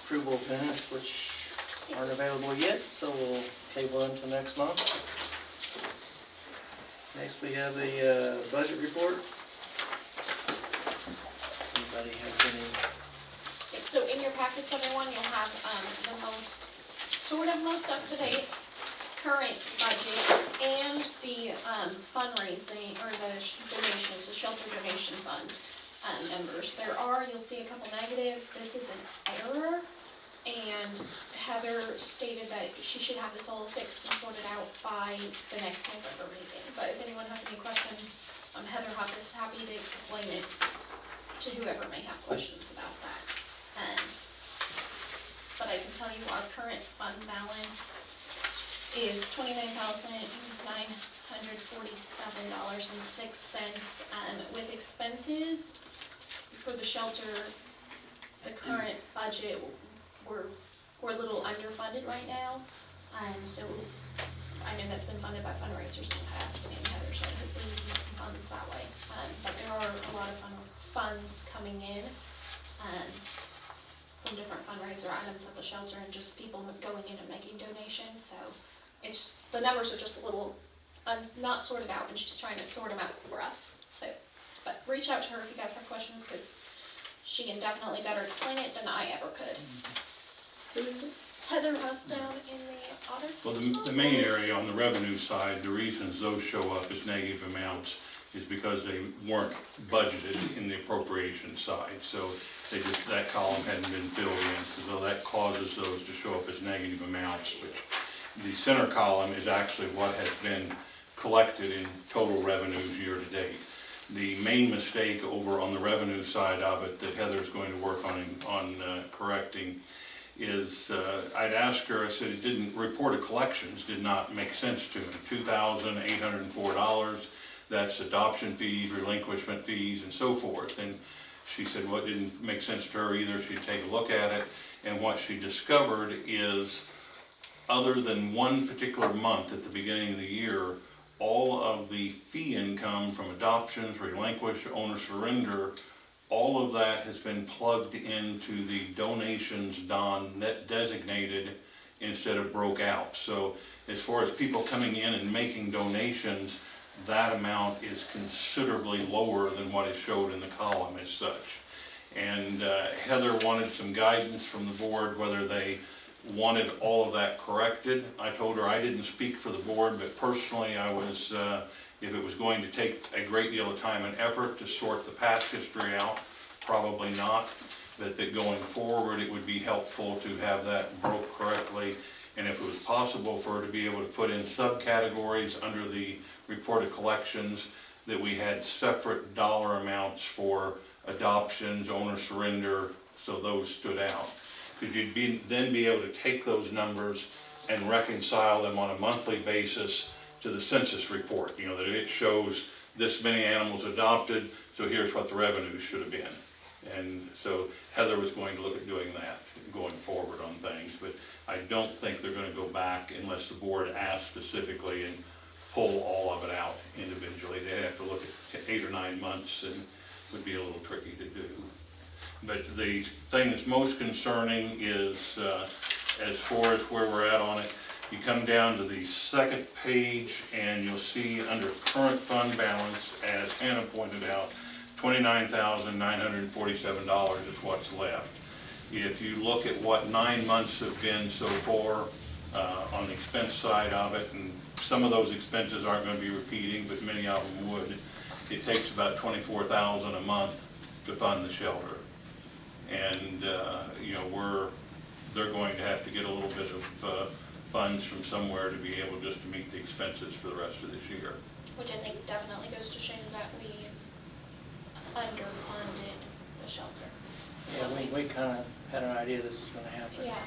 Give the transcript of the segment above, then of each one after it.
approval of minutes, which aren't available yet, so we'll table them until next month. Next we have the budget report. Anybody has any? So in your packets, everyone, you'll have the most up-to-date current budget and the fundraising or the donations, the shelter donation fund numbers. You'll see a couple negatives. This is an error, and Heather stated that she should have this all fixed and sorted out by the next November meeting. But if anyone has any questions, Heather is happy to explain it to whoever may have questions about that. But I can tell you our current fund balance is $29,947.06. With expenses for the shelter, the current budget, we're a little underfunded right now. So I know that's been funded by fundraisers in the past, and Heather said hopefully we can get some funds that way. But there are a lot of funds coming in from different fundraiser items at the shelter, and just people going in and making donations. So the numbers are just a little not sorted out, and she's trying to sort them out for us. So, but reach out to her if you guys have questions, because she can definitely better explain it than I ever could. Who is it? Heather Huff down in the auditor's Well, the main area on the revenue side, the reasons those show up as negative amounts is because they weren't budgeted in the appropriation side. So that column hadn't been filled in, so that causes those to show up as negative amounts. Which the center column is actually what has been collected in total revenues year to date. The main mistake over on the revenue side of it that Heather's going to work on correcting is I'd asked her, I said it didn't report of collections did not make sense to me. $2,804, that's adoption fees, relinquishment fees, and so forth. And she said, well, it didn't make sense to her either. She'd take a look at it, and what she discovered is, other than one particular month at the beginning of the year, all of the fee income from adoptions, relinquish, owner surrender, all of that has been plugged into the donations net designated instead of broke out. So as far as people coming in and making donations, that amount is considerably lower than what is showed in the column as such. And Heather wanted some guidance from the board whether they wanted all of that corrected. I told her I didn't speak for the board, but personally I was, if it was going to take a great deal of time and effort to sort the past history out, probably not. But that going forward it would be helpful to have that broke correctly, and if it was possible for her to be able to put in subcategories under the reported collections, that we had separate dollar amounts for adoptions, owner surrender, so those stood out. Because you'd then be able to take those numbers and reconcile them on a monthly basis to the census report. You know, that it shows this many animals adopted, so here's what the revenue should have been. And so Heather was going to look at doing that going forward on things, but I don't think they're going to go back unless the board asks specifically and pull all of it out individually. They'd have to look at 8 or 9 months, and would be a little tricky to do. But the thing that's most concerning is as far as where we're at on it, you come down to the second page and you'll see under current fund balance, as Hannah pointed out, $29,947 is what's left. If you look at what 9 months have been so far on the expense side of it, and some of those expenses aren't going to be repeating, but many of them would, it takes about $24,000 a month to fund the shelter. And you know, they're going to have to get a little bit of funds from somewhere to be able just to meet the expenses for the rest of this year. Which I think definitely goes to show that we underfunded the shelter. Yeah, we kind of had an idea this was going to happen. Yeah.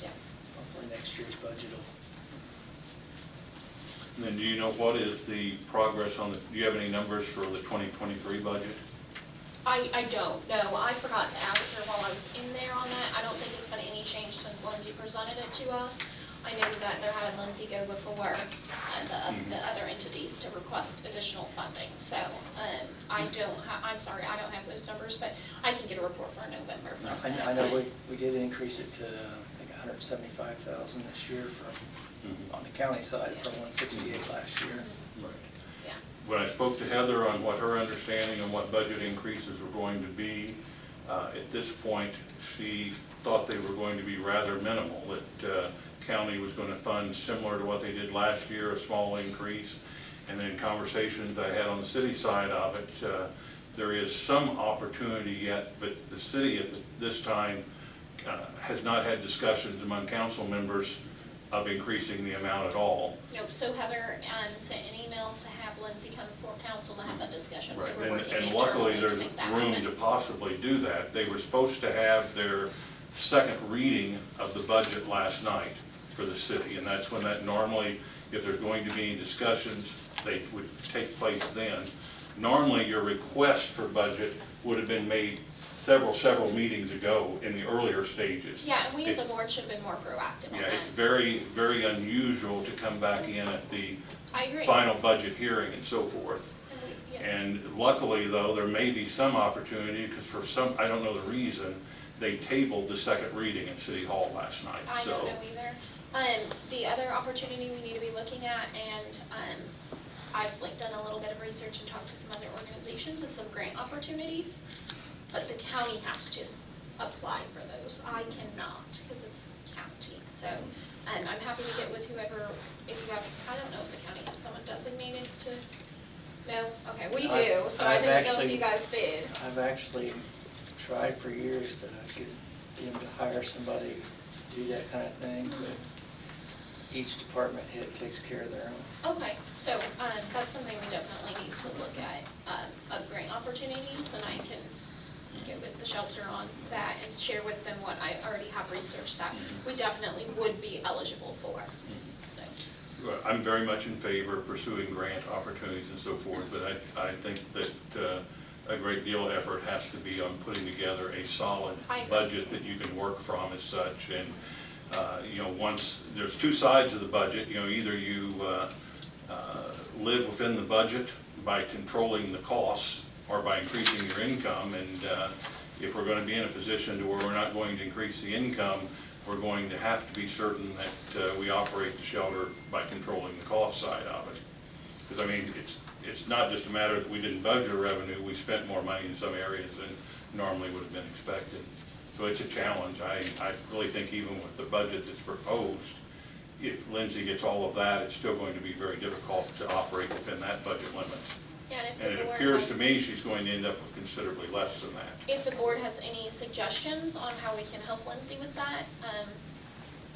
Yeah. Hopefully next year's budget will. And then do you know what is the progress on do you have any numbers for the 2023 budget? I don't know. I forgot to ask her while I was in there on that. I don't think it's been any change since Lindsay presented it to us. I know that they're having Lindsay go before the other entities to request additional funding. So I don't I'm sorry, I don't have those numbers, but I can get a report for November for us. I know we did increase it to, I think, 175,000 this year from, on the county side, from 168 last year. Right. Yeah. When I spoke to Heather on what her understanding on what budget increases were going to be, at this point, she thought they were going to be rather minimal, that county was going to fund similar to what they did last year, a small increase. And then conversations I had on the city side of it, there is some opportunity yet, but the city at this time has not had discussions among council members of increasing the amount at all. Nope, so Heather sent an email to have Lindsay come before council to have that discussion, so Right, we're working and luckily internally to there's make that room happen. to possibly do that. They were supposed to have their second reading of the budget last night for the city, and that's when that normally, if there's going to be any discussions, they would take place then. Normally, your request for budget would have been made several meetings ago in the earlier stages. Yeah, and we as a board should have been more proactive on Yeah, that. it's very unusual to come back in at the I agree. final budget hearing and so forth. Yeah. And luckily, though, there may be some opportunity, because for some, I don't know the reason, they tabled the second reading at City Hall last night, I so. don't know either. The other opportunity we need to be looking at, and I've done a little bit of research and talked to some other organizations, is some grant opportunities, but the county has to apply for those. I cannot, because it's county. So I'm happy to get with whoever, if you guys, I don't know if the county has someone designated to, no? Okay, we do, so I I've didn't know if actually- you guys did. I've actually tried for years to get them to hire somebody to do that kind of thing, but each department head takes care of their own. Okay, so that's something we definitely need to look at, of grant opportunities, and I can get with the shelter on that and share with them what I already have researched that we definitely would be eligible for, so. Well, I'm very much in favor of pursuing grant opportunities and so forth, but I think that a great deal of effort has to be on putting together a solid I agree. budget that you can work from as such. And once, there's two sides of the budget, either you live within the budget by controlling the costs or by increasing your income. And if we're going to be in a position to where we're not going to increase the income, we're going to have to be certain that we operate the shelter by controlling the cost side of it. Because, I mean, it's not just a matter that we didn't budget revenue, we spent more money in some areas than normally would have been expected. So it's a challenge. I really think even with the budget that's proposed, if Lindsay gets all of that, it's still going to be very difficult to operate within that budget limit. Yeah, and if And the it board appears to has, me she's going to end up with considerably less than that. if the board has any suggestions on how we can help Lindsay with that,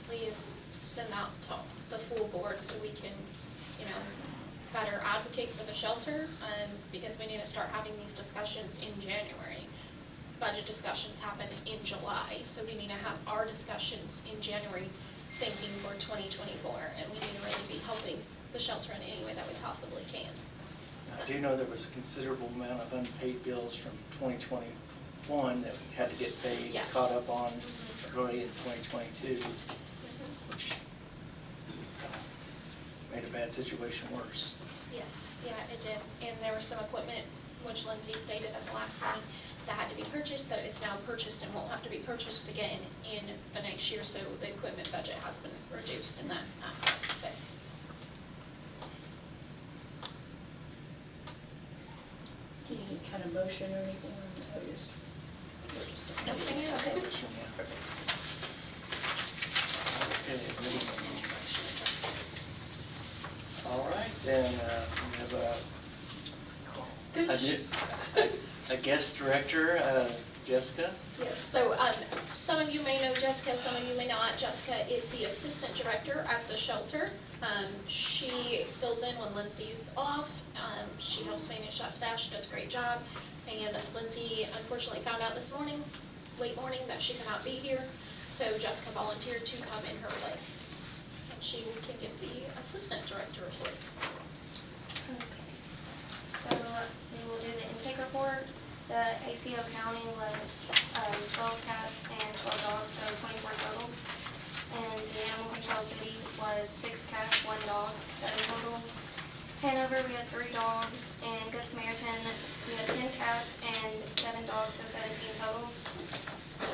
please send out to the full board so we can, better advocate for the shelter, because we need to start having these discussions in January. Budget discussions happen in July, so we need to have our discussions in January thinking for 2024, and we need to really be helping the shelter in any way that we possibly can. I do know there was a considerable amount of unpaid bills from 2021 that we had to get paid, Yes. caught up on early in 2022, which made a bad situation worse. Yes, yeah, it did. And there was some equipment, which Lindsay stated at the last meeting, that had to be purchased, that is now purchased and won't have to be purchased again in the next year, so the equipment budget has been reduced in that aspect, so. Do you need any kind of motion or anything, or just, we're just discussing it? Okay. Okay. All right, then we have a guest director, Jessica. Yes, so some of you may know Jessica, some of you may not. Jessica is the assistant director at the shelter. She fills in when Lindsay's off. She helps manage that staff. She does a great job. And Lindsay unfortunately found out this morning, late morning, that she could not be here. So Jessica volunteered to come in her place. And she can give the assistant director report. Okay. So we will do the intake report. The ACO County was 12 cats and 12 dogs, so 24 total. And the Animal Control City City was 6 cats, 1 dog, 7 total. Hanover, we had 3 dogs. And Good Samaritan, we had 10 cats and 7 dogs, so 17 total.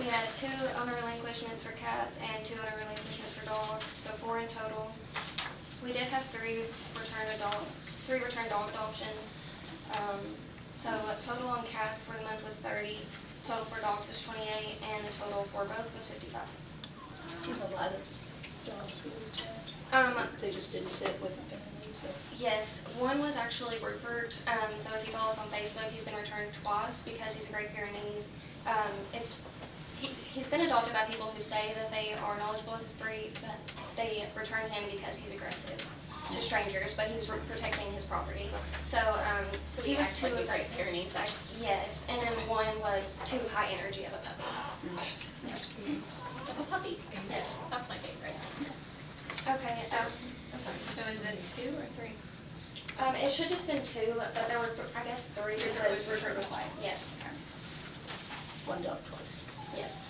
We had 2 owner relinquishments for cats and 2 owner relinquishments for dogs, so 4 in total. We did have 3 return dog adoptions. So total on cats for the month was 30, total for dogs was 28, and the total for both was 55. Do you know why those dogs were returned? They just didn't fit with the family, so. Yes, one was actually Rupert. So if you follow us on Facebook, he's been returned twice because he's a Great Pyrenees. He's been adopted by people who say that they are knowledgeable of his breed, but they return him because he's aggressive to strangers, but he's protecting his property. So So he he was acts too. like a Great Pyrenees acts. Yes, and then one was too high energy of a puppy. Yes. Of a puppy. Yes, that's my favorite. Okay, I'm sorry. So is this 2 or 3? it should just been 2, but there were, I guess, 3 because Rupert was twice. Yes, One dog twice. yes.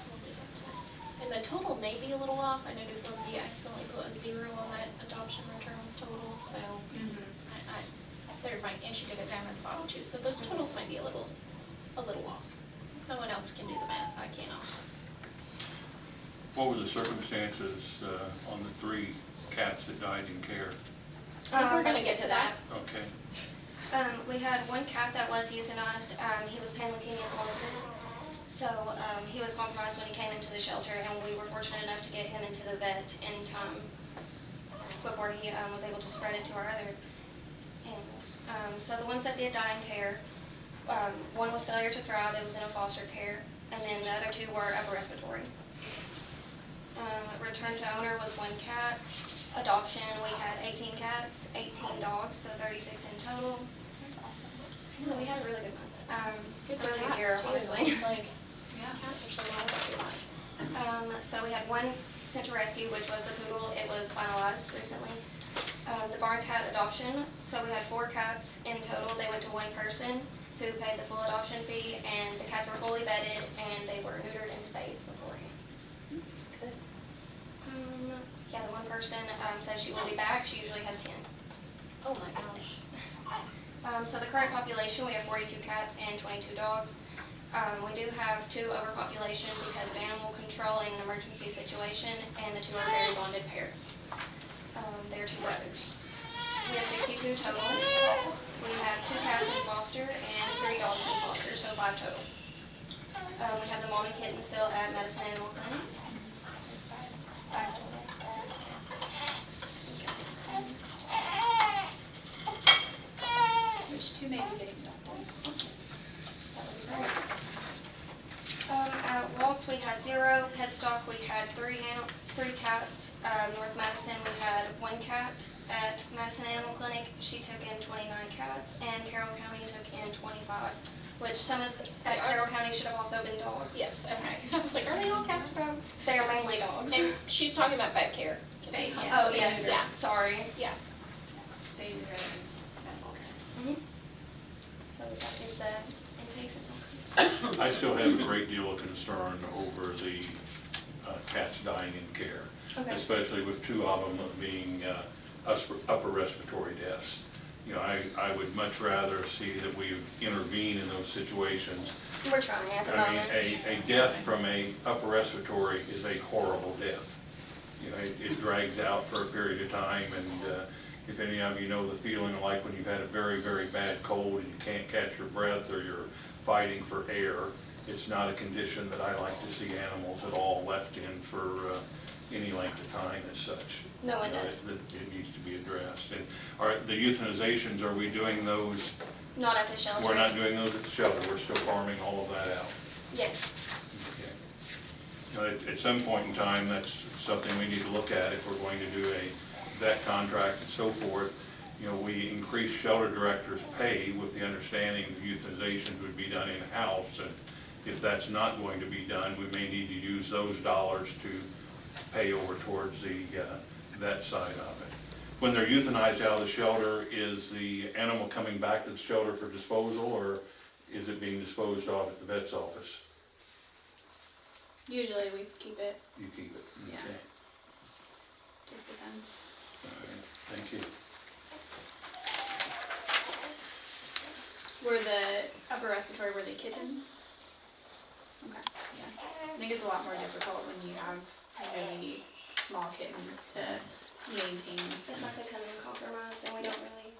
And the total may be a little off. I noticed Lindsay accidentally put a 0 on that adoption return total, so there might, and she did it down at the bottom too. So those totals might be a little off. Someone else can do the math. I cannot. What were the circumstances on the 3 cats that died in care? I think we're gonna get to that. Okay. We had one cat that was euthanized. He was pan-leukemia positive. So he was compromised when he came into the shelter, and we were fortunate enough to get him into the vet in time before he was able to spread it to our other animals. So the ones that did die in care, one was failure to thrive, it was in a foster care, and then the other 2 were upper respiratory. Return to owner was 1 cat. Adoption, we had 18 cats, 18 dogs, so 36 in total. That's awesome. Yeah, we had a really good month. Good for Really good cats year, too. honestly. Like, Yeah. cats are so popular. So we had 1 sent to rescue, which was the poodle. It was finalized recently. The barn cat adoption, so we had 4 cats in total. They went to 1 person who paid the full adoption fee, and the cats were fully vetted, and they were neutered and spayed beforehand. Good. Yeah, the 1 person said she will be back. She usually has 10. Oh my gosh. So the current population, we have 42 cats and 22 dogs. We do have 2 overpopulation because of animal control in an emergency situation, and the 2 are a very bonded pair. They're 2 brothers. We have 62 total. We have 2 cats in foster and 3 dogs in foster, so 5 total. We have the mom and kitten still at Madison Animal Clinic. There's 5 total. Which 2 may be getting adopted. That would be great. At Waltz, we had 0. Petstock, we had 3 cats. North Madison, we had 1 cat. At Madison Animal Clinic, she took in 29 cats, and Carroll County took in 25, which some of, at Carroll County should have also been dogs. Yes, okay. I was like, are they all cats or dogs? They are mainly dogs. And she's talking about vet care. Stay, Oh, yes, Yeah. sorry. Yeah. Stay there and medical care. So that is the intakes and I still have a great deal of concern over the cats dying in care, Okay. especially with 2 of them being upper respiratory deaths. You know, I would much rather see that we intervene in those situations. We're trying at the I mean, moment. a death from a upper respiratory is a horrible death. You know, it drags out for a period of time, and if any of you know the feeling like when you've had a very, very bad cold and you can't catch your breath or you're fighting for air, it's not a condition that I like to see animals at all left in for any length of time as such. No one You know, does. it needs to be addressed. And the euthanizations, are we doing those? Not at the shelter. We're not doing those at the shelter, we're still farming all of that out. Yes. Okay. At some point in time, that's something we need to look at if we're going to do a vet contract and so forth. You know, we increase shelter directors' pay with the understanding the euthanizations would be done in-house, and if that's not going to be done, we may need to use those dollars to pay over towards the vet side of it. When they're euthanized out of the shelter, is the animal coming back to the shelter for disposal, or is it being disposed of at the vet's office? Usually we keep it. You keep it, Yeah. okay. just depends. All right, thank you. Were the upper respiratory, were they kittens? Okay, yeah. I think it's a lot more difficult when you have really small kittens to maintain. It's like they come in compromised and we don't really,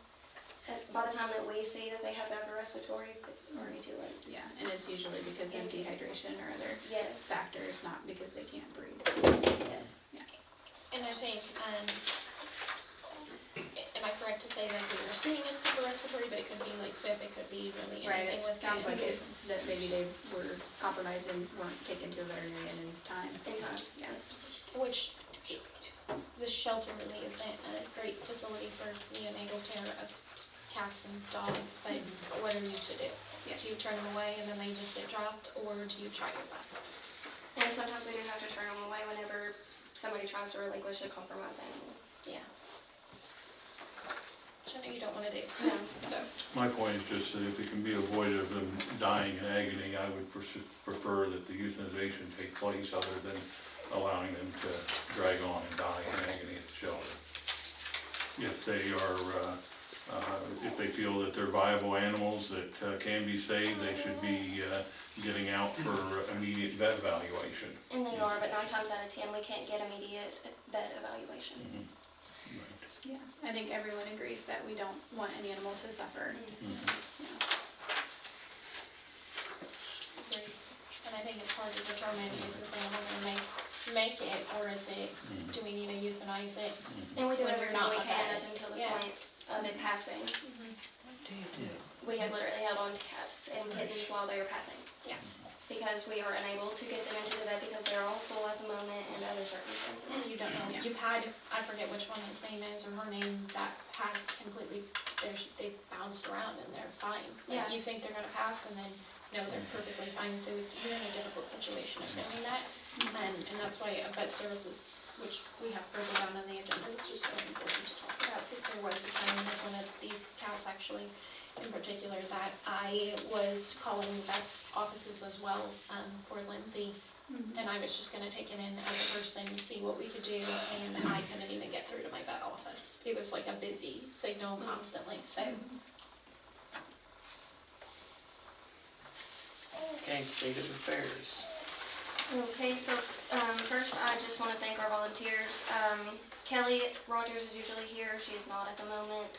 by the time that we see that they have upper respiratory, it's already too late. Yeah, and it's usually because of dehydration or other Yes, factors, not because they can't breathe. yes. And I think, am I correct to say that we were assuming it's upper respiratory, but it could be like FIP, it could be really Right, anything it with sounds like kids. it, that maybe they were compromised and weren't taken to a veterinarian in time. In time, Yeah. yes. Which, the shelter really isn't a great facility for neonatal care of cats and dogs, but what are you to do? Yeah. Do you turn them away and then they just get dropped, or do you try your best? And sometimes we do have to turn them away whenever somebody tries to relinquish a compromised animal. Yeah. Which I know you don't wanna do, No. so. My point is just that if it can be avoided of them dying in agony, I would prefer that the euthanization take place other than allowing them to drag on and die in agony at the shelter. If they are, if they feel that they're viable animals that can be saved, they should be getting out for immediate vet evaluation. And they are, but 9 times out of 10, we can't get immediate vet evaluation. Right. Yeah, I think everyone agrees that we don't want any animal to suffer. Yeah. Agreed. And I think it's hard to determine, is this animal gonna make it, or is it, do we need to euthanize it? And we do When you're everything not we a can vet. up until the Yeah. point of it passing. We have literally held on to cats and kittens while they were passing. Yeah. Because we are unable to get them into the vet because they're all full at the moment and other circumstances. You don't know, Yeah. you've had, I forget which one his name is, or her name, that passed completely, they bounced around and they're fine. Like, Yeah. you think they're gonna pass, and then, no, they're perfectly fine, so it's, you're in a difficult situation of knowing that. And that's why a vet services, which we have further down on the agenda, is just so important to talk about, because there was a time with one of these cats actually, in particular, that I was calling vets offices as well, for Lindsay. And I was just gonna take it in as a person, see what we could do, and I couldn't even get through to my vet office. It was like a busy signal constantly, so. Okay, state of affairs. Okay, so first I just want to thank our volunteers. Kelly Rogers is usually here. She's not at the moment.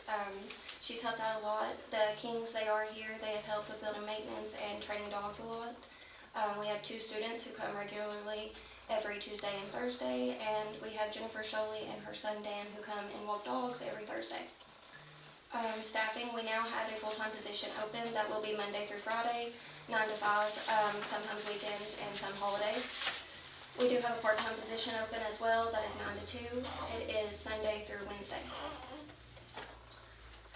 She's helped out a lot. The Kings, they are here. They have helped with building maintenance and training dogs a lot. We have 2 students who come regularly every Tuesday and Thursday, and we have Jennifer Sholey and her son Dan who come and walk dogs every Thursday. Staffing, we now have a full-time position open that will be Monday through Friday, 9 to 5, sometimes weekends and some holidays. We do have a part-time position open as well, that is 9 to 2. It is Sunday through Wednesday.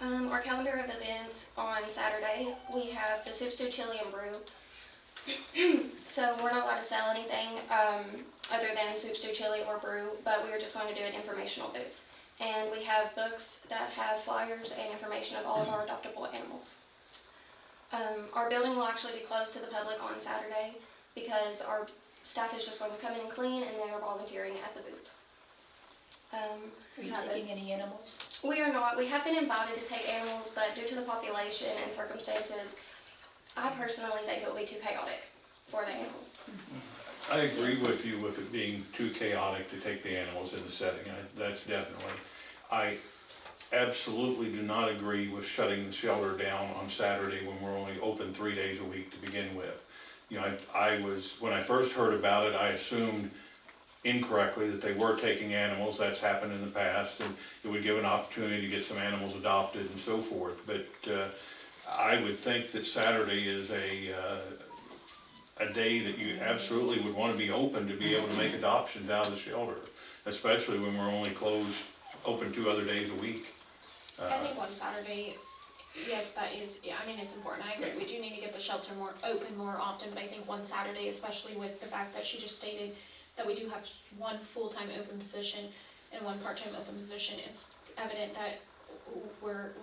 Our calendar of events on Saturday, we have the Soup Stew Chili and Brew. So we're not allowed to sell anything other than Soup Stew Chili or Brew, but we are just going to do an informational booth. And we have books that have flyers and information of all of our adoptable animals. Our building will actually be closed to the public on Saturday because our staff is just going to come in and clean, and they are volunteering at the booth. Are you taking any animals? We are not. We have been invited to take animals, but due to the population and circumstances, I personally think it will be too chaotic for the animal. I agree with you with it being too chaotic to take the animals in the setting, that's definitely. I absolutely do not agree with shutting the shelter down on Saturday when we're only open 3 days a week to begin with. You know, when I first heard about it, I assumed incorrectly that they were taking animals. That's happened in the past, and it would give an opportunity to get some animals adopted and so forth. But I would think that Saturday is a day that you absolutely would want to be open to be able to make adoptions out of the shelter, especially when we're only open 2 other days a week. I think one Saturday, yes, that is, yeah, I mean, it's important, I agree, we do need to get the shelter open more often, but I think one Saturday, especially with the fact that she just stated that we do have 1 full-time open position and 1 part-time open position, it's evident that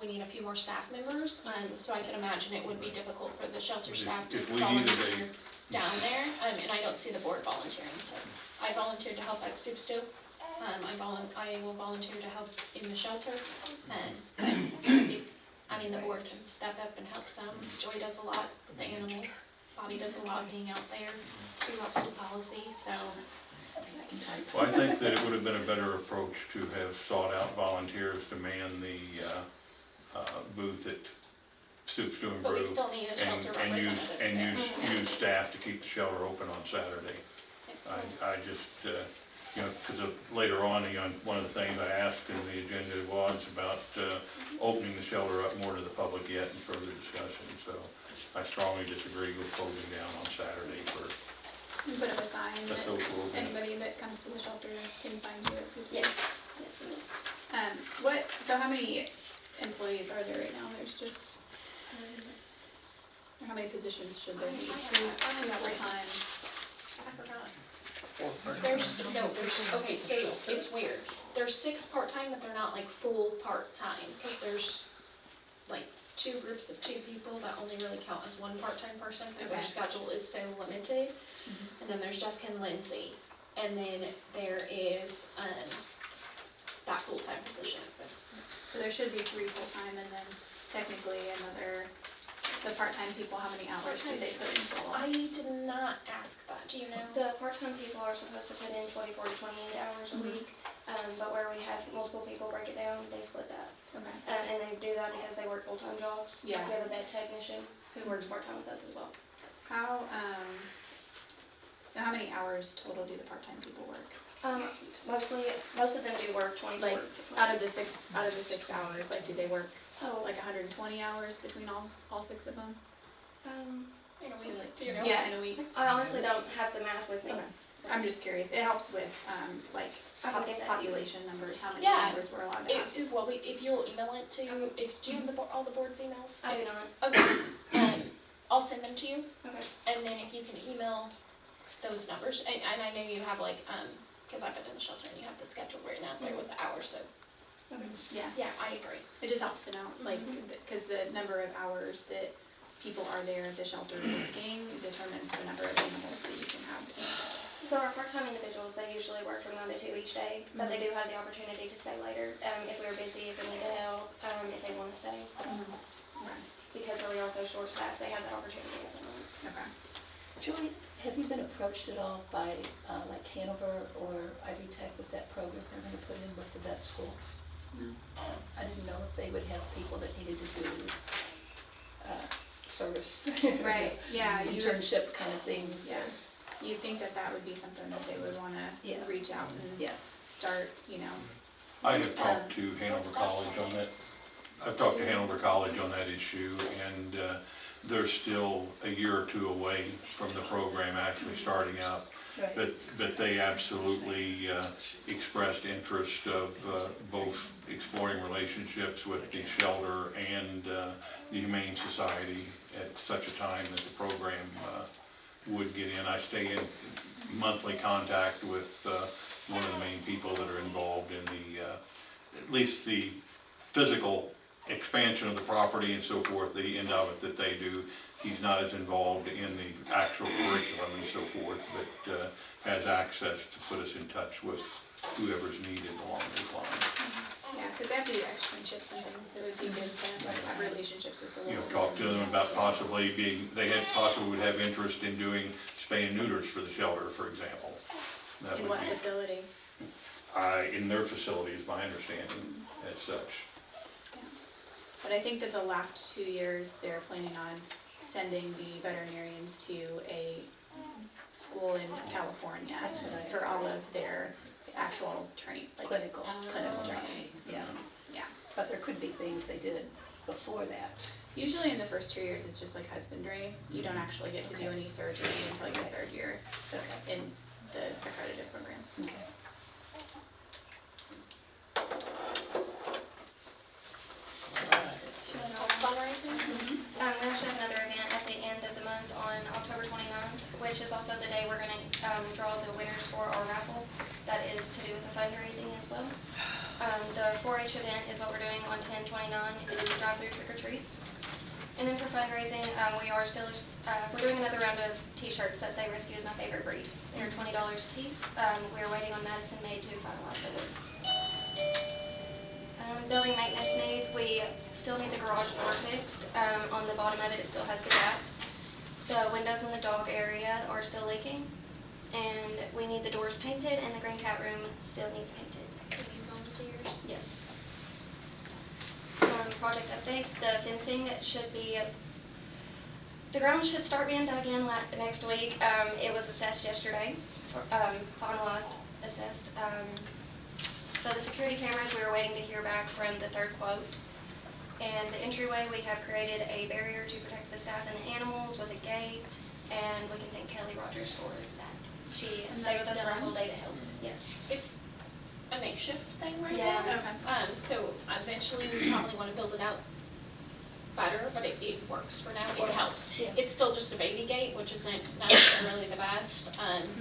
we need a few more staff members, so I can imagine it would be difficult for the shelter staff to If we volunteer down there, and I don't see the board volunteering to. I volunteered to help at Soup Stew I will volunteer to help in the shelter, if, the board can step up and help some. Joy does a lot with the animals, Bobby does a lot being out there, Sue helps with policy, so. I can type. Well, I think that it would have been a better approach to have sought out volunteers to man the booth at Stoops to But we Improve. still need a shelter And use, representative and there. use staff to keep the shelter open on Saturday. I just, because later on, one of the things I asked in the agenda was about opening the shelter up more to the public yet and further discussion. So I strongly disagree with closing down on Saturday for You put up a sign a that social event. anybody that comes to the shelter can find you at Swoop's. Yes, yes, we will. So how many employees are there right now? There's just, or how many positions should there be? Two full-time? I forgot. Okay, so it's weird. There's 6 part-time, but they're not like full part-time, because there's like 2 groups of 2 people that only really count as one part-time person, because their Okay. schedule is so limited. And then there's Jessica and Lindsay, and then there is, that full-time position. So there should be 3 full-time and then technically the part-time people, how many hours do they put in for a I while? did not ask that, do you know? The part-time people are supposed to put in 24 to 28 hours a week, but where we have multiple people break it down, they split that. Okay. And they do that because they work full-time jobs. Yeah. We have a bed technician who works part-time with us as well. So how many hours total do the part-time people work? Most of them do work 24 Like, to 28. out of the 6 hours, like, do they work Oh, like 120 hours between all 6 of them? In a week, Like, do you know? yeah, in a week. I honestly don't have the math with me. Okay. I'm just curious. It helps with, like, I can get that to you. population numbers, how many Yeah. members we're allowed to have. If you'll email it to, do you have all the board's emails? I do not. Okay, I'll send them to you, Okay. and then if you can email those numbers, and I know you have like, because I've been in the shelter and you have the schedule written out there with the hours, so, Okay. Yeah, I agree. it just helps to know, like, because the number of hours that people are there at the shelter working determines the number of animals that you can have. So our part-time individuals, they usually work from 9 to 2 each day, but they do have the opportunity to stay later, if we are busy, if we need help, if they want to stay. Okay. Because we are so short-staffed, they have that opportunity at the moment. Okay. Joy, have you been approached at all by like Hanover or Ivy Tech with that program they're going to put in with the vet school? No. I didn't know if they would have people that needed to do service. Right, yeah, you would, Internship kind of things. yeah. You'd think that that would be something that they would want to Yeah. reach out and Yeah. start, I have talked to Hanover College on that. I've talked to Hanover College on that issue, and they're still a year or 2 away from the program actually starting up. Right. But they absolutely expressed interest of both exploring relationships with the shelter and the Humane Society at such a time that the program would get in. I stay in monthly contact with one of the main people that are involved in at least the physical expansion of the property and so forth, the end of it that they do. He's not as involved in the actual curriculum and so forth, but has access to put us in touch with whoever's needed along those lines. yeah, because they have to do externships and things, so it would be good to have relationships with the local. Talk to them about possibly possibly would have interest in doing spay and neuters for the shelter, for example. That In would what be, facility? in their facility is my understanding as such. But I think that the last 2 years, they're planning on sending the veterinarians to a school in California That's what I for all of their actual training, like Clinical. clinical training. Yeah. Yeah. But there could be things they did before that. Usually in the first 2 years, it's just like husbandry. You don't actually get to do any surgery until your 3rd year Okay. in the accredited programs. Okay. Fundraising? We actually have another event at the end of the month on October 29th, which is also the day we're going to draw the winners for our raffle. That is to do with the fundraising as well. The 4-H event is what we're doing on 10/29. It is a drive-through trick-or-treat. And then for fundraising, we are still, we're doing another round of t-shirts that say "Rescue is my favorite breed." They're $20 a piece. We're waiting on Madison Made to finalize the order. Building maintenance needs, we still need the garage door fixed. On the bottom of it, it still has the gaps. The windows in the dog area are still leaking. And we need the doors painted, and the green cat room still needs painted. Have you volunteers? Yes. Project updates, the fencing should be, the ground should start being dug in next week. It was assessed yesterday, finalized, assessed. So the security cameras, we were waiting to hear back from the third quote. And the entryway, we have created a barrier to protect the staff and the animals with a gate, and we can thank Kelly Rogers for that. She And stayed with that's us for a done? whole day to help. Yes. It's a makeshift thing right Yeah. now. Okay. So eventually we probably wanna build it out better, but it works for now, it Works, helps. yeah. It's still just a baby gate, which isn't necessarily the best,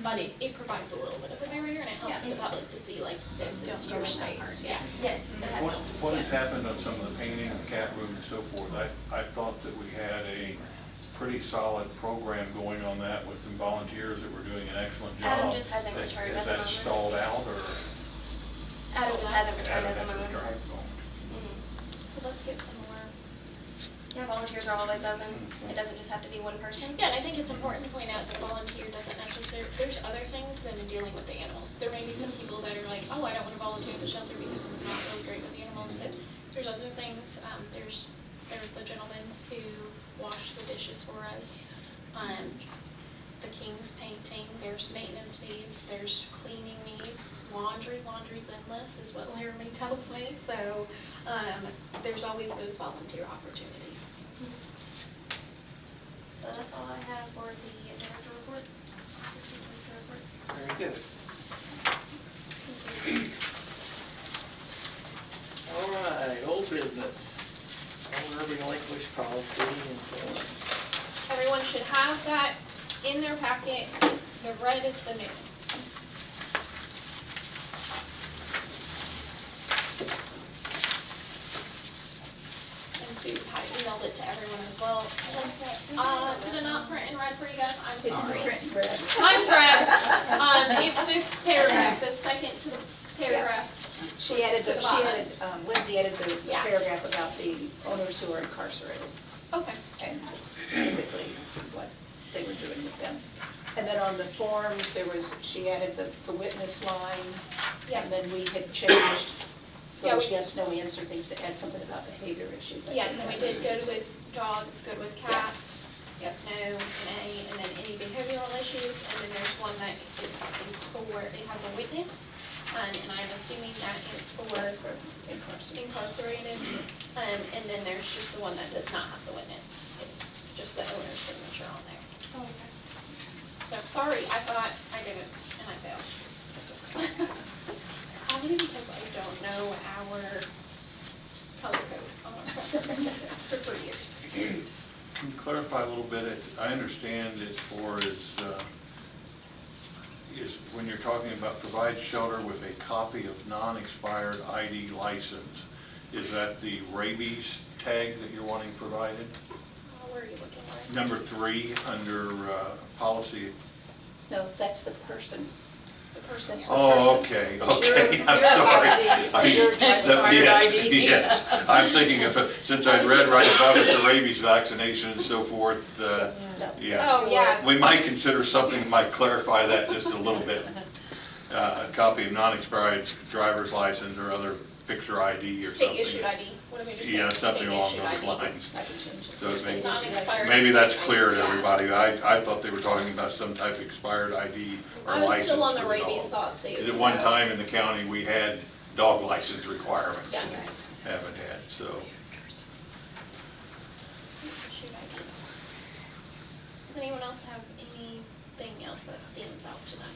but it provides a little bit of a barrier and it helps Yeah. the public to see like, this Don't is go your in that hard, space, yeah. yes. Yes, it has helped. What has happened on some of the painting in the cat room and so forth? I thought that we had a pretty solid program going on that with some volunteers that were doing an excellent job. Adam just hasn't returned at the moment. Is that stalled out or? Adam just hasn't returned at the Adam moment, so. hasn't Mhm. Well, let's get some more. Yeah, volunteers are always open. It doesn't just have to be one person. Yeah, and I think it's important to point out that a volunteer doesn't necessarily, there's other things than dealing with the animals. There may be some people that are like, oh, I don't wanna volunteer at the shelter because I'm not really great with animals, but there's other things. There's the gentleman who washed the dishes for us. The King's painting, there's maintenance needs, there's cleaning needs, laundry's endless is what Laramie tells me, so, there's always those volunteer opportunities. So that's all I have for the director report. Assistant director report. Very good. All right, old business. Owner relinquish policy and forms. Everyone should have that in their packet. The red is the new. And Sue had emailed it to everyone as well. Did it not print and read for you guys? I'm sorry. Mine's red. It's this paragraph, the second to the paragraph. She added, To the bottom. Lindsay added the Yeah. paragraph about the owners who are incarcerated Okay. and just specifically what they were doing with them. And then on the forms, she added the witness line. Yeah. And then we had changed Yeah, those we- yes, no answer things to add something about behavior issues. I Yes, think and we that was- did good with dogs, good with cats, yes, no, nay, and then any behavioral issues, and then there's one that is for, it has a witness, and I'm assuming that is That's for for incarcerated. incarcerated, and then there's just the one that does not have the witness, it's just the owner's signature on there. Oh, okay. So, sorry, I thought I did it, and I failed. Probably because I don't know our color code on our for 3 years. Can you clarify a little bit? I understand as far as, is when you're talking about provide shelter with a copy of non-expired ID license, is that the rabies tag that you're wanting provided? Where are you looking for? Number 3, under policy. No, that's the person. The person. That's the Oh, person. okay, It's okay, your- I'm your sorry. ID, your driver's Yes, ID. yes. I'm thinking of, since I read right above it, the rabies vaccination and so forth, No. yes. Oh, yes. We might consider something that might clarify that just a little bit. A copy of non-expired driver's license or other picture ID or something. State issued ID. What did we just say? Yeah, something State along issued those ID. lines. I can change it. So it may- Non-expired Maybe that's state clear ID, to yeah. everybody. I thought they were talking about some type of expired ID or I was license still on the for rabies dog. thought too. Because at one so- time in the county, we had dog license requirements. Yes. Haven't had, so. Issued ID. Does anyone else have anything else that stands out to them?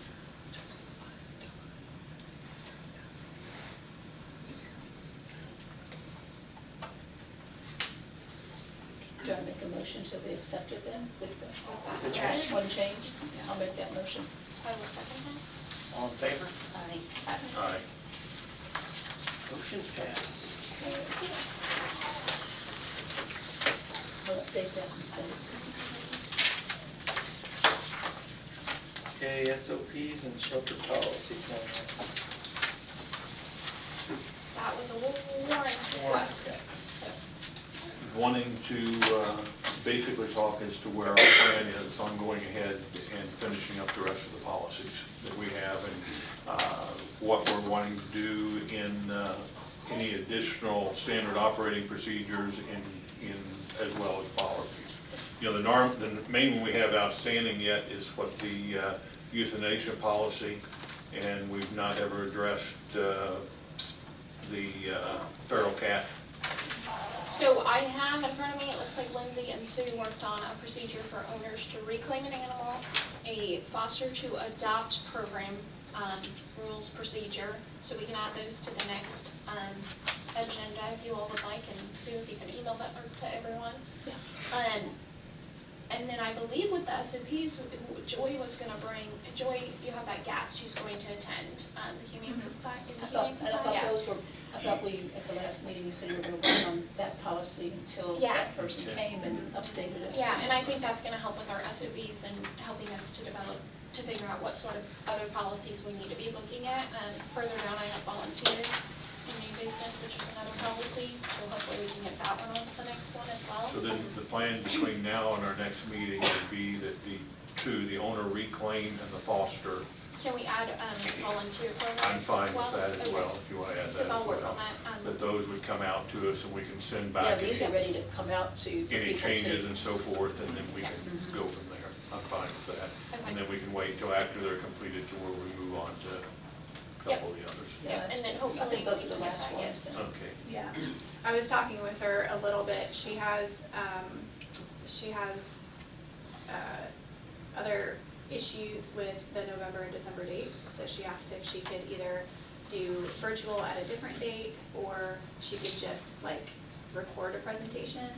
Do I make a motion to be accepted then with the The change. one change? I'll make that motion. I will second that. All in favor? Aye. Aye. Motion passed. I'll update that and send it to you. Okay, SOPs and shelter policy plan. That was a warrant request. So, Wanting to basically talk as to where our plan is on going ahead and finishing up the rest of the policies that we have, and what we're wanting to do in any additional standard operating procedures in as well as policies. You know, the main one we have outstanding yet is what the euthanasia policy, and we've not ever addressed the feral cat. So I have in front of me, it looks like Lindsay and Sue worked on a procedure for owners to reclaim an animal, a foster to adopt program, rules procedure, so we can add those to the next agenda if you all would like, and Sue, if you could email that to everyone. Yeah. And then I believe with the SOPs, Joy was gonna bring, Joy, you have that guest who's going to attend, the Humane Society, I Humane thought Society, yeah. those were, I thought we, at the last meeting, you said you were gonna work on that policy until Yeah. that person came and updated us. Yeah, and I think that's gonna help with our SOPs and helping us to develop, to figure out what sort of other policies we need to be looking at. Further down, I have volunteer in new business, which is another policy, so hopefully we can get that one on the next one as well. So then the plan between now and our next meeting would be that the owner reclaim and the foster. Can we add volunteer programs? I'm fine as well? with that as Okay. well, if you want to add that Because as I'll work well. on that. That those would come out to us and we can send Yeah, back we're usually ready to come out to, for any people changes to. and so forth, and then we Yeah. can go from there. I'm fine with that. Okay. And then we can wait till after they're completed to where we move on to a couple of the others. Yep, Yeah, and then I hopefully think those we are the can get last that, ones. yes. then. Okay. Yeah, I was talking with her a little bit. She has other issues with the November and December dates. So she asked if she could either do virtual at a different date, or she could just like record a presentation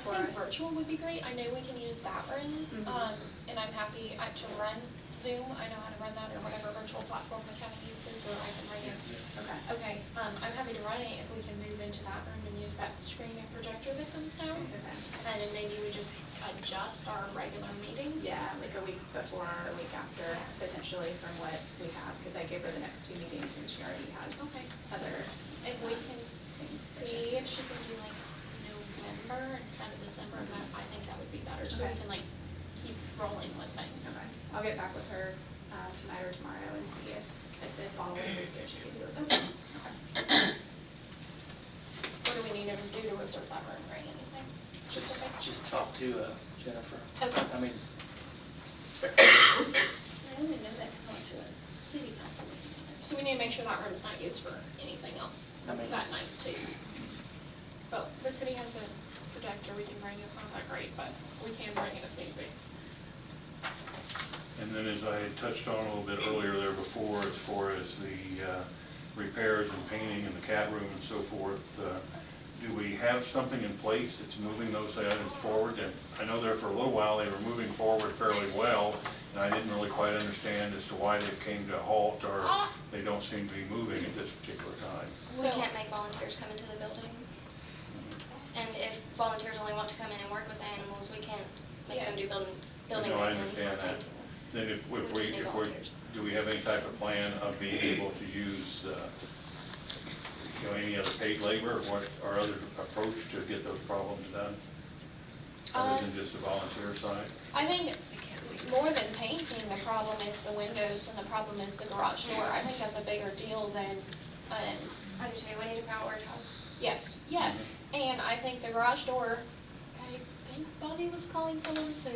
for I think us. virtual would be great. I know we can use that room, Mhm. and I'm happy to run Zoom. I know how to run that, or whatever virtual platform the county uses, or I can run it. Okay. Okay, I'm happy to run it if we can move into that room and use that screen and projector that comes down. Okay. And then maybe we just adjust our regular meetings. Yeah, like a week before or a week after, potentially, from what we have, because I gave her the next 2 meetings and she already has Okay. other. If we can see if she can do like November instead of December, that, I think that would be better, so we Okay. can like keep rolling with things. Okay, I'll get back with her tonight or tomorrow and see if the following week if she can do it. Okay. Okay. What do we need to do to reserve that room, right, anything? specific? Just talk to Jennifer. Okay. I mean, I only know that because I went to a city council meeting there. So we need to make sure that room is not used for anything else I mean- that night too. But the city has a projector we can bring, it's not that great, but we can bring it if need be. And then as I had touched on a little bit earlier there before, as far as the repairs and painting and the cat room and so forth, do we have something in place that's moving those items forward? And I know there for a little while they were moving forward fairly well, and I didn't really quite understand as to why they came to a halt, or they don't seem to be moving at this particular time. We So- can't make volunteers come into the building. And if volunteers only want to come in and work with the animals, we can't make them do building No, I maintenance or understand that. painting. Then if We just need volunteers. do we have any type of plan of being able to use, any other paid labor, or what our other approach to get those problems done? Other than just the volunteer side? I think more than painting, the problem is the windows and the problem is the garage door. I think that's a bigger deal than, I do too, we need to prioritize. yes. And I think the garage door, I think Bobby was calling someone, so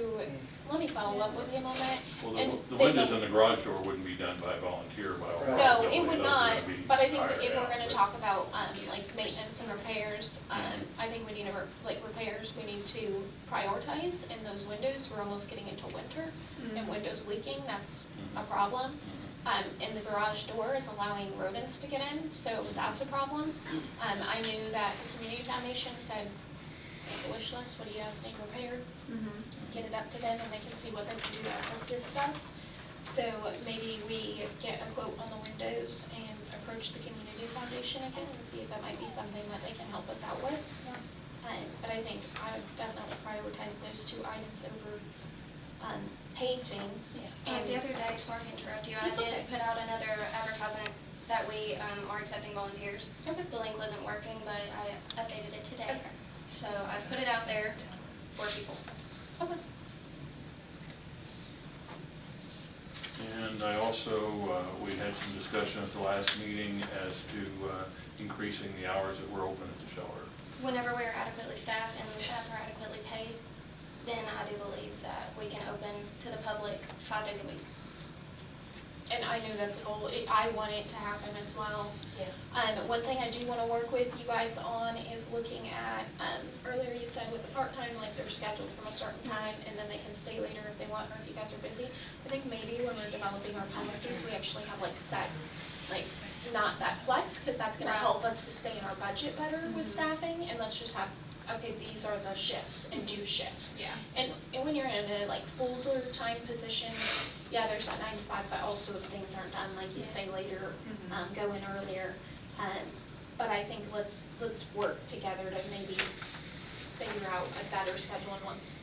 let me follow up with him on that. Well, And the they windows don't- in the garage door wouldn't be done by a volunteer, by all Right. No, probability. it would Those are not, gonna be but I think hired that if we're out, gonna but- talk about, like maintenance and repairs, I think we need to, like repairs, we need to prioritize, and those windows, we're almost getting into winter, and windows leaking, that's a problem. And the garage door is allowing rodents to get in, so that's a problem. I knew that the community foundation said, make a wish list, what do you guys need repaired? Get it up to them and they can see what they can do to assist us. So maybe we get a quote on the windows and approach the community foundation again and see if that might be something that they can help us out with. But I think I would definitely prioritize those two items over, painting. Yeah. And the other day, sorry to interrupt you, I It's okay. did put out another advertisement that we are accepting volunteers. Okay. The link wasn't working, but I updated it today. Okay. So I've put it out there for people. Okay. And I also, we had some discussion at the last meeting as to increasing the hours that we're open at the shelter. Whenever we're adequately staffed and the staff are adequately paid, then I do believe that we can open to the public 5 days a week. And I know that's a goal, I want it to happen as well. Yeah. One thing I do wanna work with you guys on is looking at, earlier you said with the part-time, like they're scheduled from a certain time and then they can stay later if they want, or if you guys are busy. I think maybe when we're developing our policies, we actually have like set, like, not that flex, cause that's gonna Right. help us to stay in our budget better with staffing, and let's just have, okay, these are the shifts and do shifts. Yeah. And when you're in a like fuller time position, yeah, there's that 9 to 5, but also if things aren't done, like you Yeah. stay later, go in earlier. But I think let's work together to maybe figure out a better schedule, and once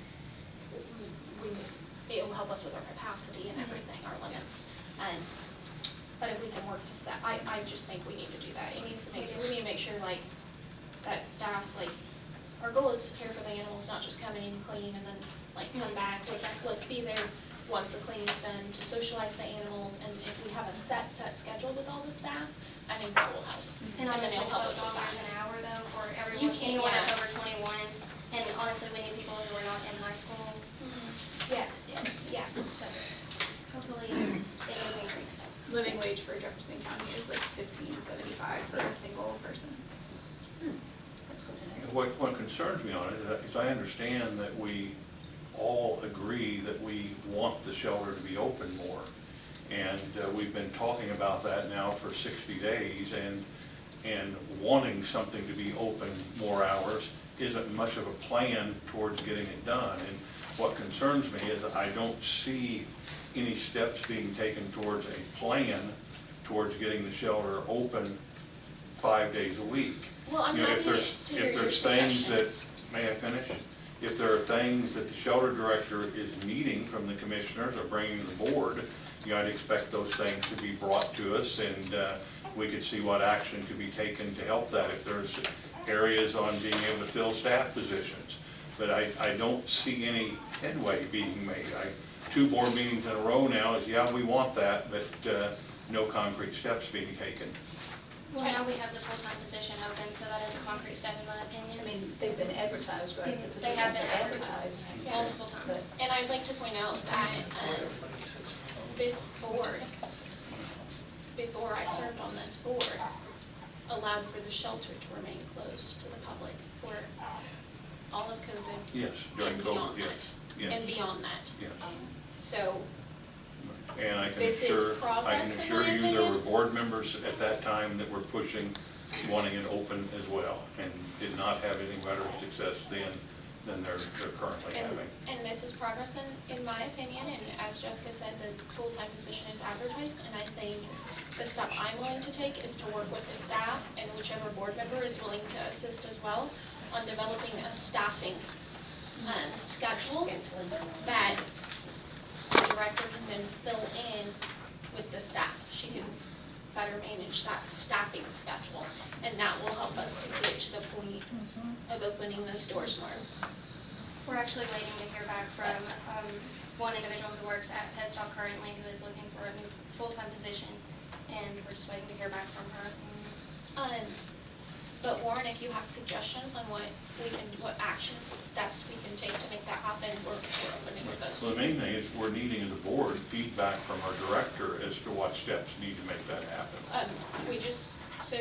it'll help us with our capacity and everything, our limits. But if we can work to set, I just think we need to do that. It needs to we need to make sure like that staff, like, our goal is to care for the animals, not just come in, clean, and then like come back. Let's be there once the cleaning's done, to socialize the animals, and if we have a set schedule with all the staff, I think that will help. And then honestly, it'll help us $12 with that. an hour though for You everyone, can, anyone that's yeah. over 21. And honestly, we need people who are not in high school. Yes, yeah. So hopefully it gets increased. Living wage for Jefferson County is like $15.75 for a single person. That's good to know. What concerns me on it is I understand that we all agree that we want the shelter to be open more. And we've been talking about that now for 60 days, and wanting something to be open more hours isn't much of a plan towards getting it done. And what concerns me is I don't see any steps being taken towards a plan towards getting the shelter open 5 days a week. Well, I'm You know, happy if there's, to hear if your there's things that, suggestions. may I finish? If there are things that the shelter director is needing from the commissioners or bringing to the board, you know, I'd expect those things to be brought to us, and we could see what action could be taken to help that. If there's areas on being able to fill staff positions, but I don't see any headway being made. 2 board meetings in a row now is, yeah, we want that, but no concrete steps being taken. Well, now we have the full-time position open, so that is a concrete step in my opinion. I mean, they've been advertised, right? The They have positions been are advertised Yeah. multiple times. And I'd like to point out that this board, before I served on this board, allowed for the shelter to remain closed to the public for all of COVID Yes, during and COVID, beyond yes, that. yes, And beyond that. yes. So, And I can This is assure, I progress, can in assure my you, there opinion. were board members at that time that were pushing, wanting it open as well, and did not have any better success then than they're currently and, having. and this is progress in my opinion, and as Jessica said, the full-time position is advertised, and I think the step I'm willing to take is to work with the staff and whichever board member is willing to assist as well on developing a staffing schedule that the director can then fill in with the staff. She can better manage that staffing schedule, and that will help us to get to the point of opening those doors more. We're actually waiting to hear back from one individual who works at Petstop currently who is looking for a new full-time position, and we're just waiting to hear back from her. But Warren, if you have suggestions on what action steps we can take to make that happen, we're open to those. So the main thing is we're needing as a board feedback from our director as to what steps need to make that happen. So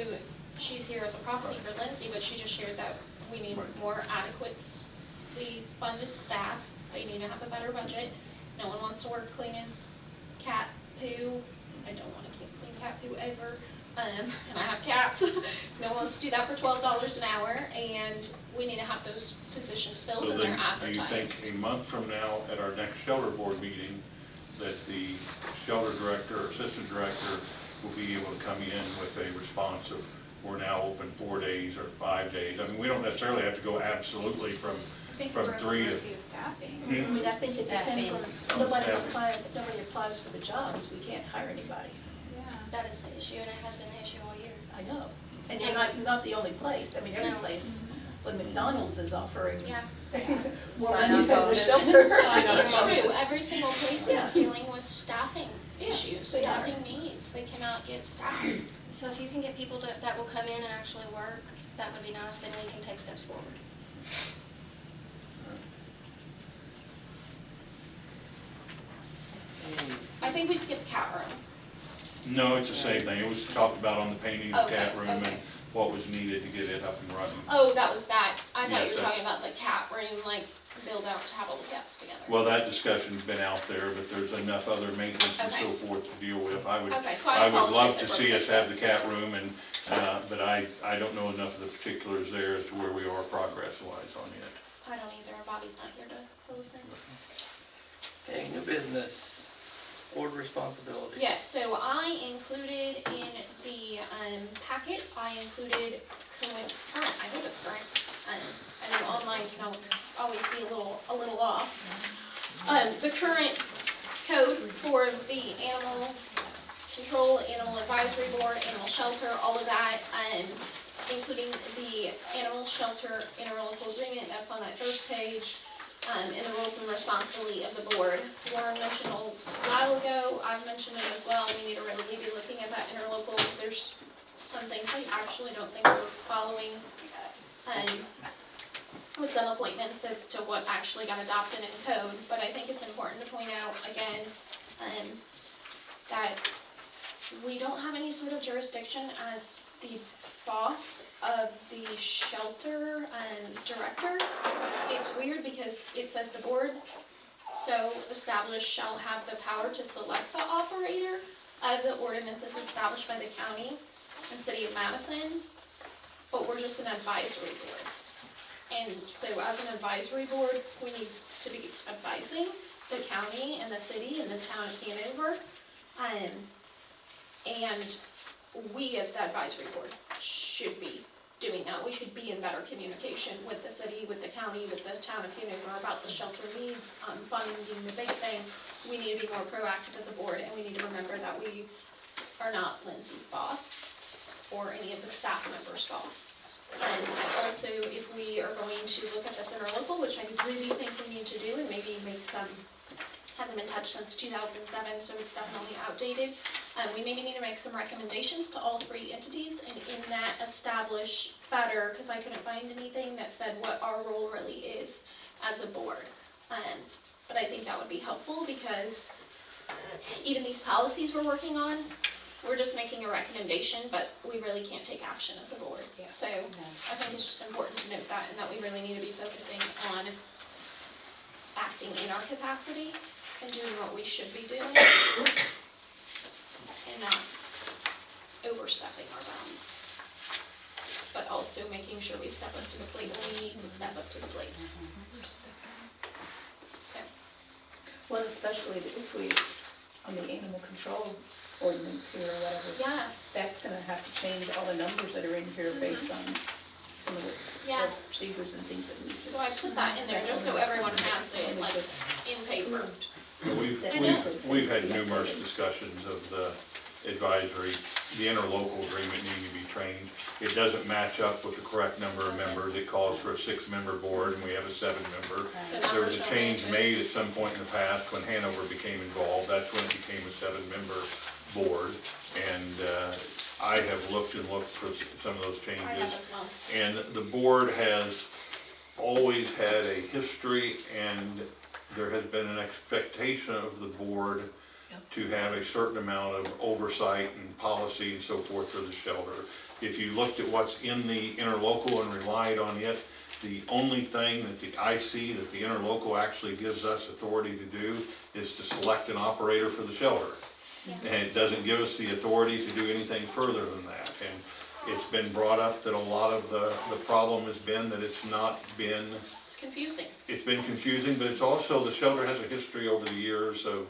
she's here as a proxy for Lindsay, but she just shared that we need Right. more adequately funded staff. They need to have a better budget. No one wants to work cleaning cat poo. I don't want to keep clean cat poo ever. And I have cats. No one wants to do that for $12 an hour, and we need to have those positions filled, So and they're then, do you advertised. think a month from now at our next shelter board meeting, that the shelter director or assistant director will be able to come in with a response of we're now open 4 days or 5 days. I mean, we don't necessarily have to go absolutely from, I think from we're at the 3 to. mercy of staffing. Hmm? I mean, I think it depends on, Oh, nobody's staffing. applying, if nobody applies for the jobs, we can't hire anybody. Yeah. That is the issue, and it has been the issue all year. I know. And you're not the only place. I mean, every No. place, but McDonald's is offering Yeah. more Sign money up than the bonus. shelter. Sign up It's bonus. true, every single place is Yeah. dealing with staffing issues, they are. staffing needs, they cannot get staff. So if you can get people that will come in and actually work, that would be nice, then we can take steps forward. I think we skipped cat room. No, it's the same thing. It was talked about on the painting of the cat Okay, room okay. and what was needed to get it up and running. Oh, that was that, I thought Yes, you were that- talking about the cat room, like build out to have all the cats together. Well, that discussion's been out there, but there's enough other maintenance and so Okay. forth to deal with. Okay, so I I would love apologize to if we're see us missing. have the cat room and, but I don't know enough of the particulars there as to where we are progress-wise on it. I don't either, Bobby's not here to listen. Okay, new business, board responsibility. Yes, so I included in the packet, I included current, I hope it's current. I know online can always be a little off. The current code for the animal control, animal advisory board, animal shelter, all of that, including the animal shelter interlocal agreement, that's on that first page. And the roles and responsibility of the board. Warren mentioned a while ago, I've mentioned it as well, we need to really be looking at that interlocal. There's some things I actually don't think we're following, with some appointments as to what actually got adopted in code, but I think it's important to point out again, that we don't have any sort of jurisdiction as the boss of the shelter director. It's weird because it says the board so established shall have the power to select the operator of the ordinances established by the county and city of Madison, but we're just an advisory board. And so as an advisory board, we need to be advising the county and the city and the town of Hanover. And we as the advisory board should be doing that. We should be in better communication with the city, with the county, with the town of Hanover about the shelter needs, funding being the big thing. We need to be more proactive as a board, and we need to remember that we are not Lindsay's boss or any of the staff members' boss. And also, if we are going to look at this interlocal, which I really think we need to do, and maybe make some, hasn't been touched since 2007, so it's definitely outdated. We maybe need to make some recommendations to all three entities, and in that establish better, because I couldn't find anything that said what our role really is as a board. But I think that would be helpful, because even these policies we're working on, we're just making a recommendation, but we really can't take action as a board. So I think it's just important to note that, and that we really need to be focusing on acting in our capacity and doing what we should be doing and not overstepping our bounds. But also making sure we step up to the plate when we need to step up to the plate. So, Well, especially if we, on the animal control ordinance here or whatever, yeah, that's gonna have to change all the numbers that are in here based on some of the yeah. procedures and things that we just. So I put that in there just so everyone has it, like, in paper. We've had numerous discussions of the advisory, the interlocal agreement needing to be trained. It doesn't match up with the correct number of members. It calls for a 6-member board, and we have a 7-member. The There was numbers a don't change match. made at some point in the past when Hanover became involved. That's when it became a 7-member board. And I have looked and looked for some of those I have changes. as well. And the board has always had a history, and there has been an expectation of the board to have a certain amount of oversight and policy and so forth for the shelter. If you looked at what's in the interlocal and relied on it, the only thing that I see that the interlocal actually gives us authority to do is to select an operator for the shelter. Yeah. And it doesn't give us the authority to do anything further than that. And it's been brought up that a lot of the problem has been that it's not been, It's confusing. it's been confusing, but it's also, the shelter has a history over the years of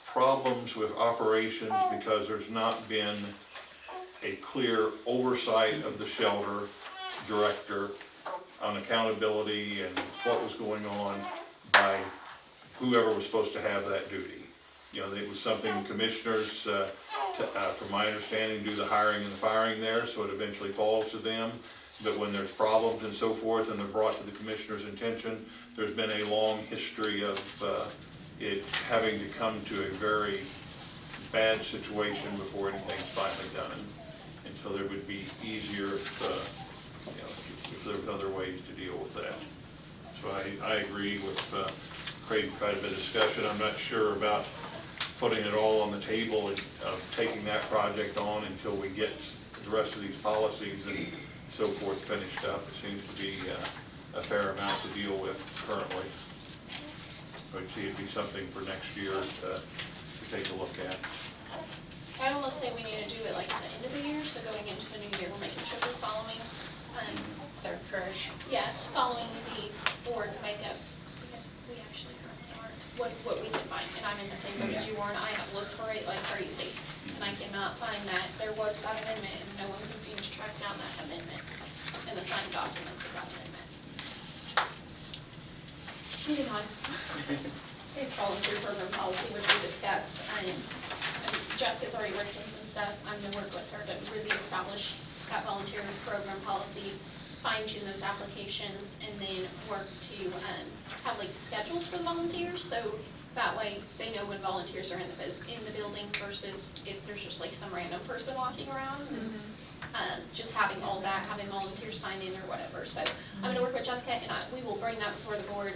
problems with operations because there's not been a clear oversight of the shelter director on accountability and what was going on by whoever was supposed to have that duty. You know, it was something commissioners, from my understanding, do the hiring and the firing there, so it eventually falls to them. But when there's problems and so forth, and they're brought to the commissioner's attention, there's been a long history of it having to come to a very bad situation before anything's finally done. And so there would be easier if, you know, if there was other ways to deal with that. So I agree with Craig, quite a bit of discussion. I'm not sure about putting it all on the table and taking that project on until we get the rest of these policies and so forth finished up. It seems to be a fair amount to deal with currently. So I'd see it'd be something for next year to take a look at. I'd almost say we need to do it like at the end of the year, so going into the new year, we're making sure we're following, Start fresh. yes, following the board makeup, because we actually currently aren't, what we can find, and I'm in the same boat as you are, and I have looked for it like crazy, and I cannot find that. There was that amendment, and no one can seem to track down that amendment and the signed documents of that amendment. Moving on. It's volunteer program policy, which we discussed. Jessica's already worked on some stuff. I'm gonna work with her to really establish that volunteer program policy, fine tune those applications, and then work to have like schedules for the volunteers. So that way they know when volunteers are in the building versus if there's just like some random person walking around. Just having all that, having volunteers sign in or whatever. So I'm gonna work with Jessica, and we will bring that before the board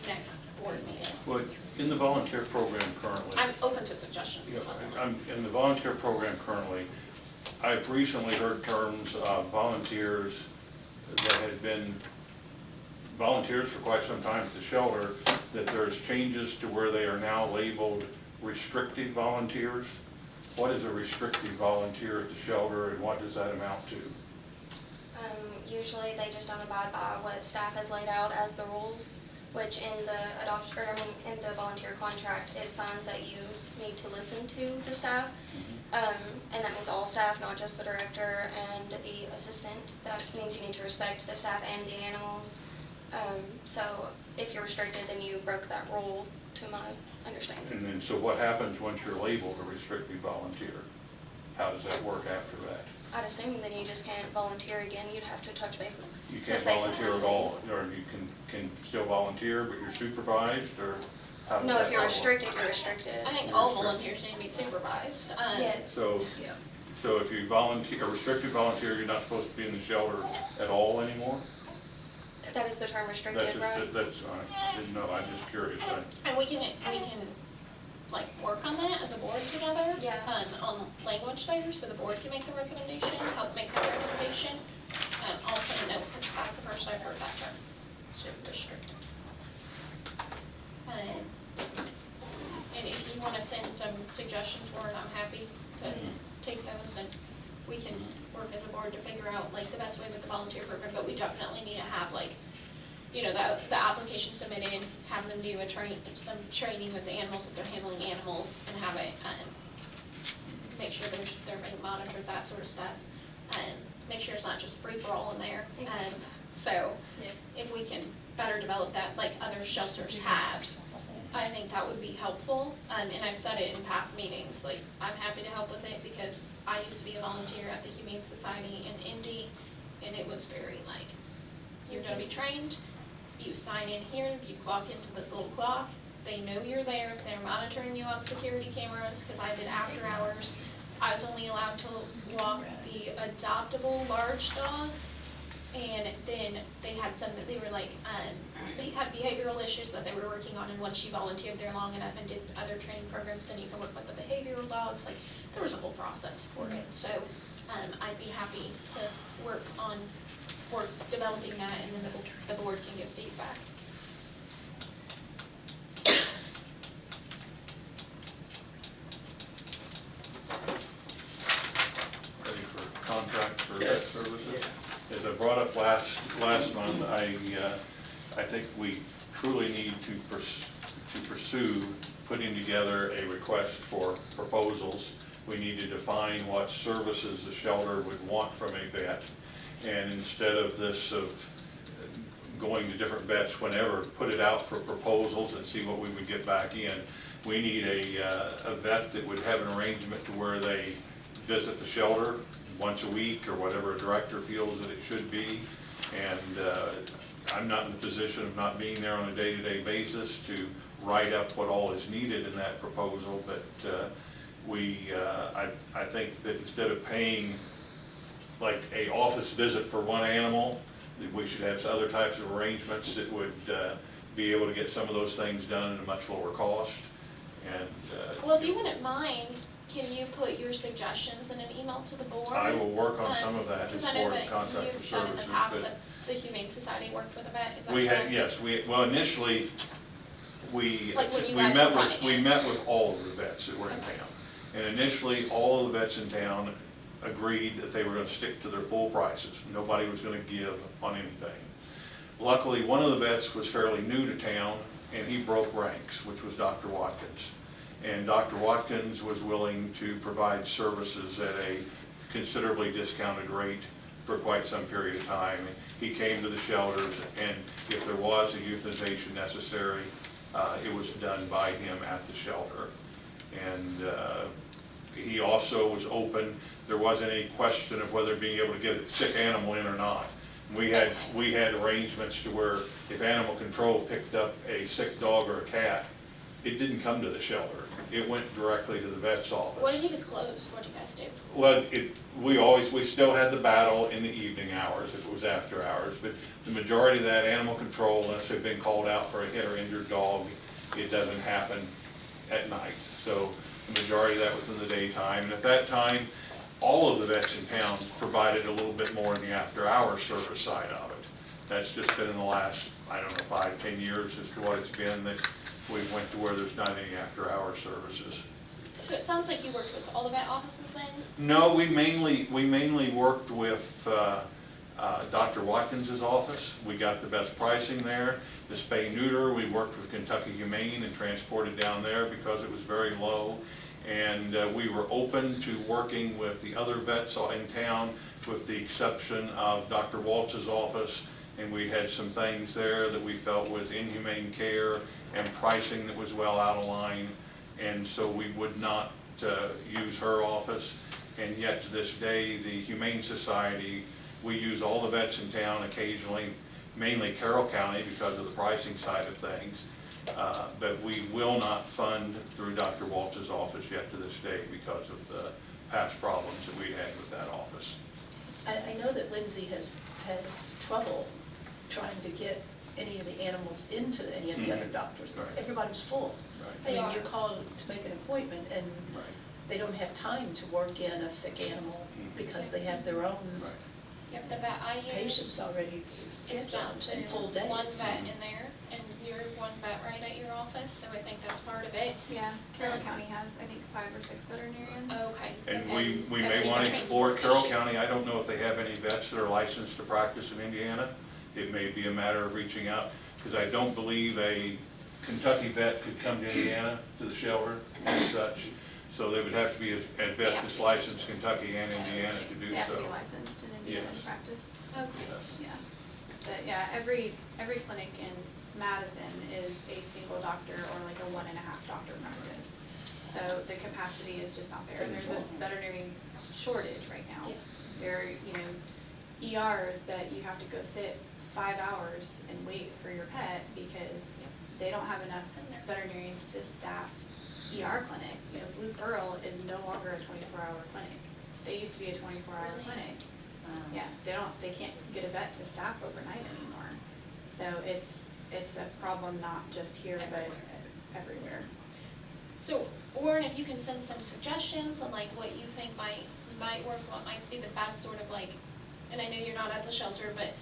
next board meeting. Well, in the volunteer program currently, I'm open to suggestions as well. I'm in the volunteer program currently. I've recently heard terms of volunteers that had been volunteers for quite some time at the shelter, that there's changes to where they are now labeled restricted volunteers. What is a restricted volunteer at the shelter, and what does that amount to? Usually they just don't abide by what staff has laid out as the rules, which in the in the volunteer contract, it signs that you need to listen to the staff. And that means all staff, not just the director and the assistant. That means you need to respect the staff and the animals. So if you're restricted, then you broke that rule, to my understanding. And then, so what happens once you're labeled a restricted volunteer? How does that work after that? I'd assume then you just can't volunteer again. You'd have to touch base. You can't touch base with volunteer at Lindsay. all, or you can still volunteer, but you're supervised, or how does No, that if you're all- restricted, you're restricted. I think all volunteers need to be supervised. Yes. So, Yeah. so if you volunteer, a restricted volunteer, you're not supposed to be in the shelter at all anymore? That is the term That's restricted, just, right? that's, I didn't know, I'm just curious. And we can like work on that as a board together. Yeah. On language there, so the board can make the recommendation, help make the recommendation. I'll put a note, because that's the first I've heard that term, so restricted. And if you wanna send some suggestions for it, I'm happy to take those, and we can work as a board to figure out like the best way with the volunteer program, but we definitely need to have like, you know, the application submitted, have them do some training with the animals if they're handling animals, and have it, make sure they're being monitored, that sort of stuff. Make sure it's not just free for all in there. So Yeah. if we can better develop that like other shelters have, I think that would be helpful. And I've said it in past meetings, like I'm happy to help with it because I used to be a volunteer at the Humane Society in Indy, and it was very like, you're gonna be trained, you sign in here, you clock into this little clock, they know you're there, they're monitoring you on security cameras, because I did after hours. I was only allowed to walk the adoptable large dogs, and then they had some that they were like, they had behavioral issues that they were working on, and once you volunteered there long enough and did other training programs, then you can work with the behavioral dogs, like, there was a whole process for it, so, I'd be happy to work developing that, and then the board can give feedback. Ready for contract for vet Yes, services? yeah. As I brought up last month, I think we truly need to pursue putting together a request for proposals we need to define what services the shelter would want from a vet. And instead of this of going to different vets whenever, put it out for proposals and see what we would get back in. We need a vet that would have an arrangement to where they visit the shelter once a week or whatever a director feels that it should be. And I'm not in the position of not being there on a day-to-day basis to write up what all is needed in that proposal, but I think that instead of paying like a office visit for one animal, that we should have other types of arrangements that would be able to get some of those things done at a much lower cost. And Well, if you wouldn't mind, can you put your suggestions in an email to the board? I will work on some of that as Because far I know as that contract you've for said in services. the past but that the Humane Society worked with a vet, is that we correct? had, yes, well, initially, we Like when you guys were running we it. met with all of the vets that were in Okay. town. And initially, all of the vets in town agreed that they were gonna stick to their full prices. Nobody was gonna give on anything. Luckily, one of the vets was fairly new to town, and he broke ranks, which was Dr. Watkins. And Dr. Watkins was willing to provide services at a considerably discounted rate for quite some period of time. He came to the shelters, and if there was a euthanization necessary, it was done by him at the shelter. And he also was open. There wasn't any question of whether being able to get a sick animal in or not. We had arrangements to where if animal control picked up a sick dog or a cat, it didn't come to the shelter. It went directly to the vet's office. What if he was closed? What do you guys do? Well, we still had the battle in the evening hours if it was after hours, but the majority of that animal control, unless they've been called out for a hit or injured dog, it doesn't happen at night. So the majority of that was in the daytime. And at that time, all of the vets in town provided a little bit more in the after-hours service side of it. That's just been in the last, I don't know, 5, 10 years as to what it's been that we went to where there's not any after-hour services. So it sounds like you worked with all the vet offices then? No, we mainly worked with Dr. Watkins's office. We got the best pricing there. The spay-neuter, we worked with Kentucky Humane and transported down there because it was very low. And we were open to working with the other vets in town, with the exception of Dr. Waltz's office. And we had some things there that we felt was inhumane care and pricing that was well out of line. And so we would not use her office. And yet to this day, the Humane Society, we use all the vets in town occasionally, mainly Carroll County because of the pricing side of things. But we will not fund through Dr. Waltz's office yet to this day because of the past problems that we had with that office. I know that Lindsay has trouble trying to get any of the animals into any of the other doctors. Right. Everybody's full. Right. They I mean, are. you're called to make an appointment and Right. they don't have time to work in a sick animal Mhm. because they have their own Right. Yep, the vet I use patients already is scheduled down to in full days. one vet in there, and you're one vet right at your office, so I think that's part of it. Yeah, Carroll County has, I think, 5 or 6 veterinarians. Okay. And we may there's no want to explore transport Carroll issue. County. I don't know if they have any vets that are licensed to practice in Indiana. It may be a matter of reaching out, because I don't believe a Kentucky vet could come to Indiana to the shelter as such. So they would have to be a vet that's licensed Kentucky and Indiana to do They have to so. be licensed in Indiana Yes. to practice. Okay. Yes. Yeah, but yeah, every clinic in Madison is a single doctor or like a 1.5 doctor practice. So the capacity is just not there, and there's a veterinary shortage right now. Yeah. There are, ERs that you have to go sit 5 hours and wait for your pet because they don't have enough veterinarians to staff ER clinic. Blue Pearl is no longer a 24-hour clinic. They used to be a 24-hour Really? clinic. Yeah, they can't get a vet to staff overnight anymore. So it's a problem not just here, but everywhere. So, Warren, if you can send some suggestions on like what you think might work, what might be the best sort of like, and I know you're not at the shelter, but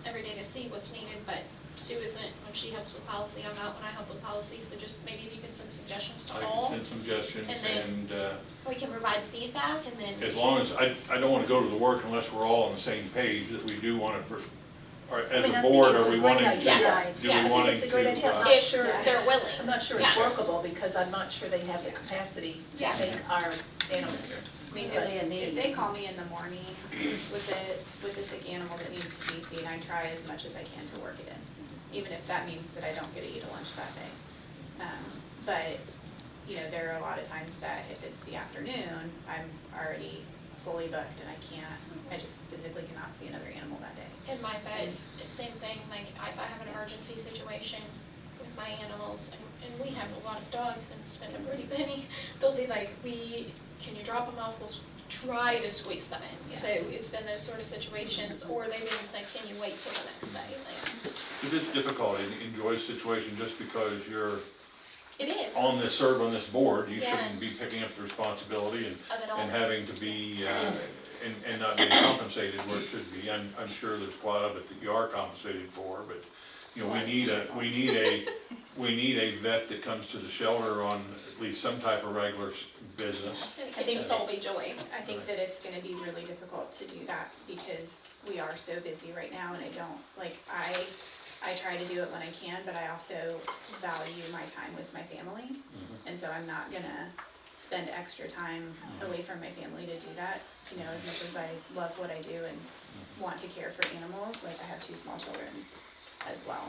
every day to see what's needed, but Sue isn't when she helps with policy, I'm out when I help with policy, so just maybe if you can send suggestions to I all. can send suggestions, And then- and We can provide feedback and then. as long as, I don't want to go to the work unless we're all on the same page, that we do want to Or I as mean, a I think board, it's are a we great wanting to, idea. do Yes, we yes. I think wanting it's a great to, idea. I'm not If sure they're willing. I'm not sure Yeah. it's workable, because I'm not sure they have the capacity to Yeah. take our animals. I mean, But if they call me in the morning with a sick animal that needs to be seen, I try as much as I can to work it in, even if that means that I don't get to eat a lunch that day. But, you know, there are a lot of times that if it's the afternoon, I'm already fully booked and I just physically cannot see another animal that day. In my vet, same thing, like if I have an emergency situation with my animals, and we have a lot of dogs and spend a pretty penny, they'll be like, can you drop them off, we'll try to squeeze them in. Yeah. So it's been those sort of situations, or they've even said, can you wait till the next day? Like, is it difficult in Joy's situation, just because you're it is, serve on this board, you Yeah. shouldn't be picking up the responsibility of it all. and having to be, and not being compensated where it should be. I'm sure there's a lot of it that you are compensated for, but, you know, we need a vet that comes to the shelter on at least some type of regular business. And it I can think just all be joy. I think that it's gonna be really difficult to do that because we are so busy right now and I don't, like, I try to do it when I can, but I also value my time with my family. And so I'm not gonna spend extra time away from my family to do that. You know, as much as I love what I do and want to care for animals, like I have 2 small children as well.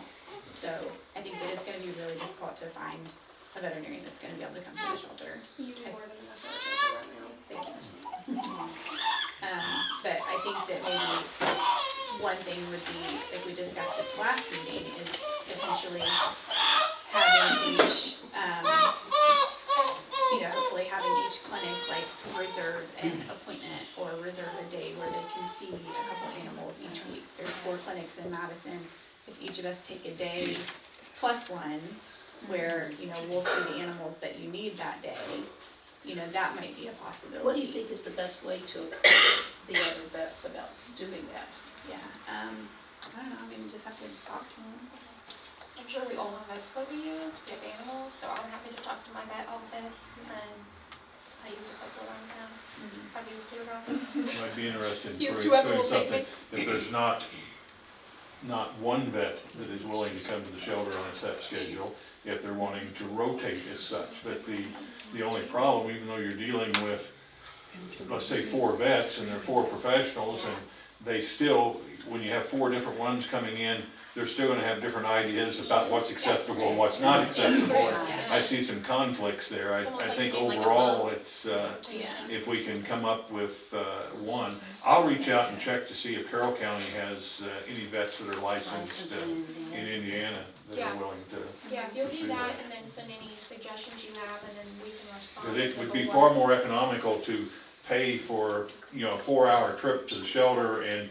So I think that it's gonna be really difficult to find a veterinarian that's gonna be able to come to the shelter. You do more than enough work right now. Thank you. But I think that maybe one thing would be, like we discussed this last meeting, is potentially having each, you know, hopefully having each clinic like reserve an appointment or reserve a day where they can see a couple animals each week. There's 4 clinics in Madison. If each of us take a day plus one, where, you know, we'll see the animals that you need that day, you know, that might be a possibility. What do you think is the best way to approach the other vets about doing that? Yeah, I don't know, I mean, just have to talk to them. I'm sure we all have vets that we use, we have animals, so I'm happy to talk to my vet office, and I use a couple around town. I've used your office. Might be interested in Used doing whoever will take something, me. if there's not one vet that is willing to come to the shelter on a set schedule, if they're wanting to rotate as such. But the only problem, even though you're dealing with, let's say 4 vets and they're 4 professionals, and they still, when you have 4 different ones coming in, they're still gonna have different ideas about what's acceptable and what's not acceptable. I see some conflicts there. I think overall, it's, if we can come up with one. I'll reach out and check to see if Carroll County has any vets that are licensed in Indiana that Yeah. are willing to. Yeah, if you'll do pursue that, and then send any suggestions you have, and then we can respond. Because as it a would be board. far more economical to pay for, you know, a 4-hour trip to the shelter and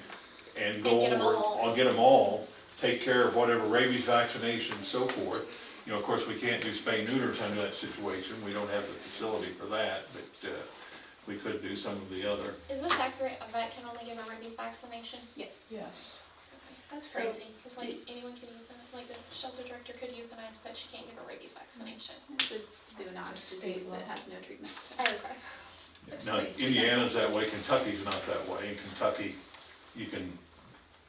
go get 'em over, all. I'll get them all, take care of whatever rabies vaccination and so forth. You know, of course, we can't do spay neuters under that situation, we don't have the facility for that, but we could do some of the other. Is this accurate, a vet can only give a rabies vaccination? Yes. Yes. That's So, crazy, it's like anyone can euthanize, like the shelter director could euthanize, but she can't give a rabies vaccination. This zoonotic disease that has no treatment. Oh, okay. Now, Indiana's that way, Kentucky's not that way. In Kentucky, you can,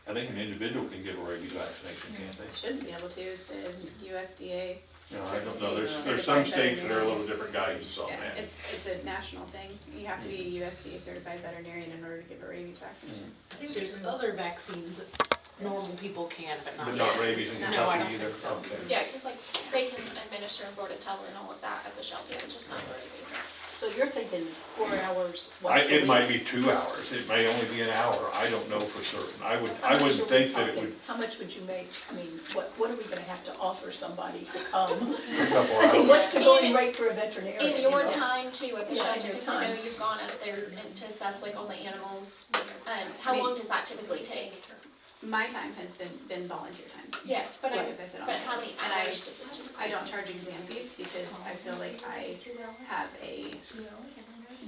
I think an individual can give a rabies vaccination, can't they? Shouldn't be able to, it's a USDA. You know, I don't know, there's some states that are a little different guidance on Yeah, that. it's a national thing. You have to be a USDA certified veterinarian in order to give a rabies vaccination. I think there's other vaccines that normal people can, but not. But not Yeah. rabies in No, I Kentucky don't either? think so. Okay. Yeah, because like, they can administer Bordetella and all of that at the shelter, it's just not the rabies. So you're thinking 4 hours once a week? It might be 2 hours, it may only be an hour, I don't know for certain. I How much wouldn't are we think that it talking? would, How much would you make? I mean, what are we gonna have to offer somebody to come? for a couple I mean, hours. what's the going rate for a veterinarian? In you your know? time too at the Yeah, in shelter, your because I know time. you've gone up there and to assess like all the animals, how long does that typically take? My time has been volunteer time. Yes, but Like as I said on but the- how many and I- hours does it take? I don't charge exam fees because I feel like I have a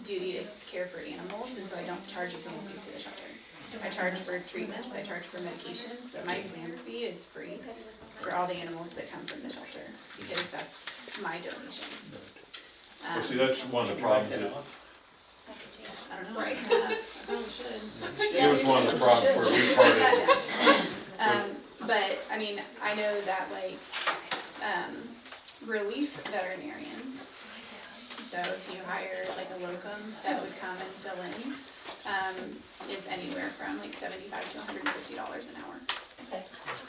duty to care for animals, and so I don't charge exam fees to the shelter. I charge for treatments, I charge for medications, but my exam fee is free for all the animals that come from the shelter, because that's my donation. Well, see, that's one of the problems that, I don't know. Right. I probably should. it was one of the problems where we parted. But, I mean, I know that like, relief veterinarians, so if you hire like a locum that would come and fill in, is anywhere from like $75 to $150 an hour, Okay.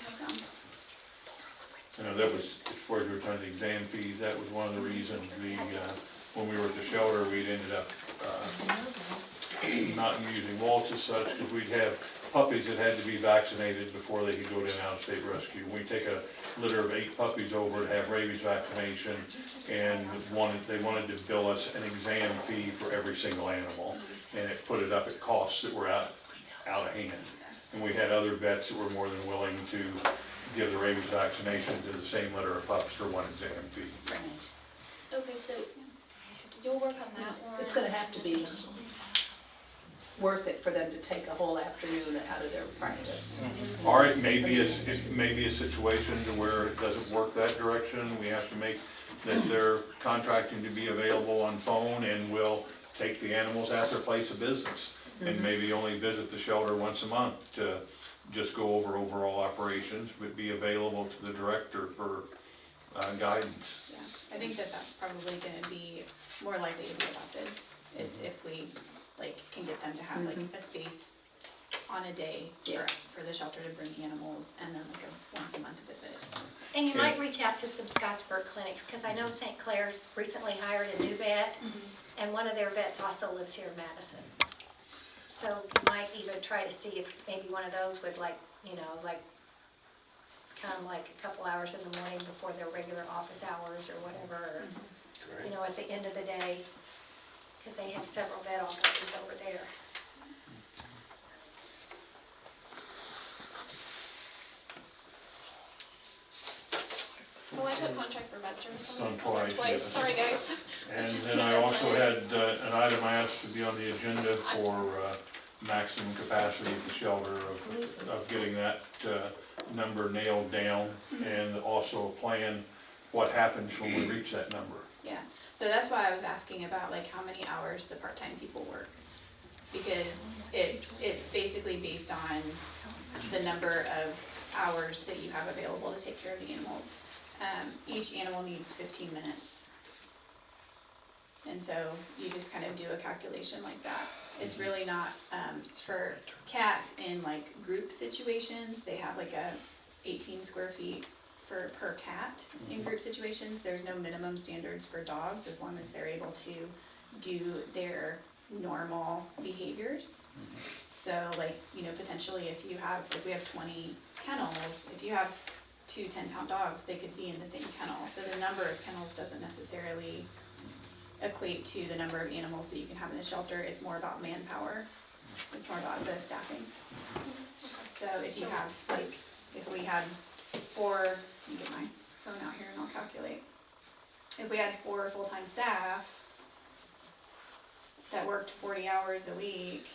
so. You know, that was, as far as we were talking about exam fees, that was one of the reasons when we were at the shelter, we'd ended up, not using Waltz as such, because we'd have puppies that had to be vaccinated before they could go to an out-of-state rescue. We take a litter of 8 puppies over to have rabies vaccination, and they wanted to bill us an exam fee for every single animal, and it put it up at costs that were out of hand. And we had other vets that were more than willing to give the rabies vaccination to the same litter of pups for one exam fee. Okay, so you'll work on that one. It's gonna have to be worth it for them to take a whole afternoon out of their practice. Or it may be a situation to where it doesn't work that direction. We have to make that they're contracting to be available on phone, and we'll take the animals at their place of business and maybe only visit the shelter once a month to just go over overall operations, but be available to the director for guidance. Yeah, I think that that's probably gonna be more likely to be adopted, is if we like can get them to have like a space on a day for the shelter to bring animals, and then like a once a month visit. And you might reach out to some Scottsburg clinics, because I know St. Clair's recently hired a new vet, and one of their vets also lives here in Madison. So you might even try to see if maybe one of those would like, you know, like come like a couple hours in the morning before their regular office hours or whatever, or, you know, at the end of the day, because they have several vet offices over there. Oh, I put contract for vet service On on twice, twice, yeah. sorry guys. And Just then I noticed also that. had an item I asked to be on the agenda for maximum capacity at the shelter, of getting that number nailed down, and also a plan what happens when we reach that number. Yeah, so that's why I was asking about like how many hours the part-time people work. Because it's basically based on the number of hours that you have available to take care of the animals. Each animal needs 15 minutes. And so you just kind of do a calculation like that. It's really not, for cats in like group situations, they have like a 18 square feet per cat. In group situations, there's no minimum standards for dogs, as long as they're able to do their normal behaviors. So like, you know, potentially if you have, like we have 20 kennels, if you have 2 10-pound dogs, they could be in the same kennel. So the number of kennels doesn't necessarily equate to the number of animals that you can have in the shelter. It's more about manpower. It's more about the staffing. So if you have, like, if we had 4, let me get my phone out here and I'll calculate. If we had 4 full-time staff that worked 40 hours a week,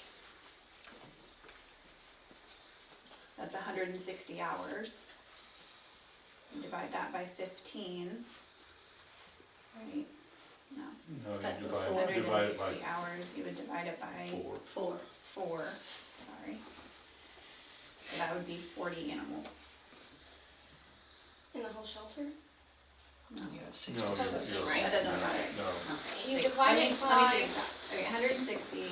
that's 160 hours. You divide that by 15, right? No. No, Cut you before. divide it by 160 hours, you would divide it by 4. 4, sorry. So that would be 40 animals. In the whole shelter? No, Doesn't seem right. That doesn't sound right. No. You Like, divide let it me by, do this out. Okay, 160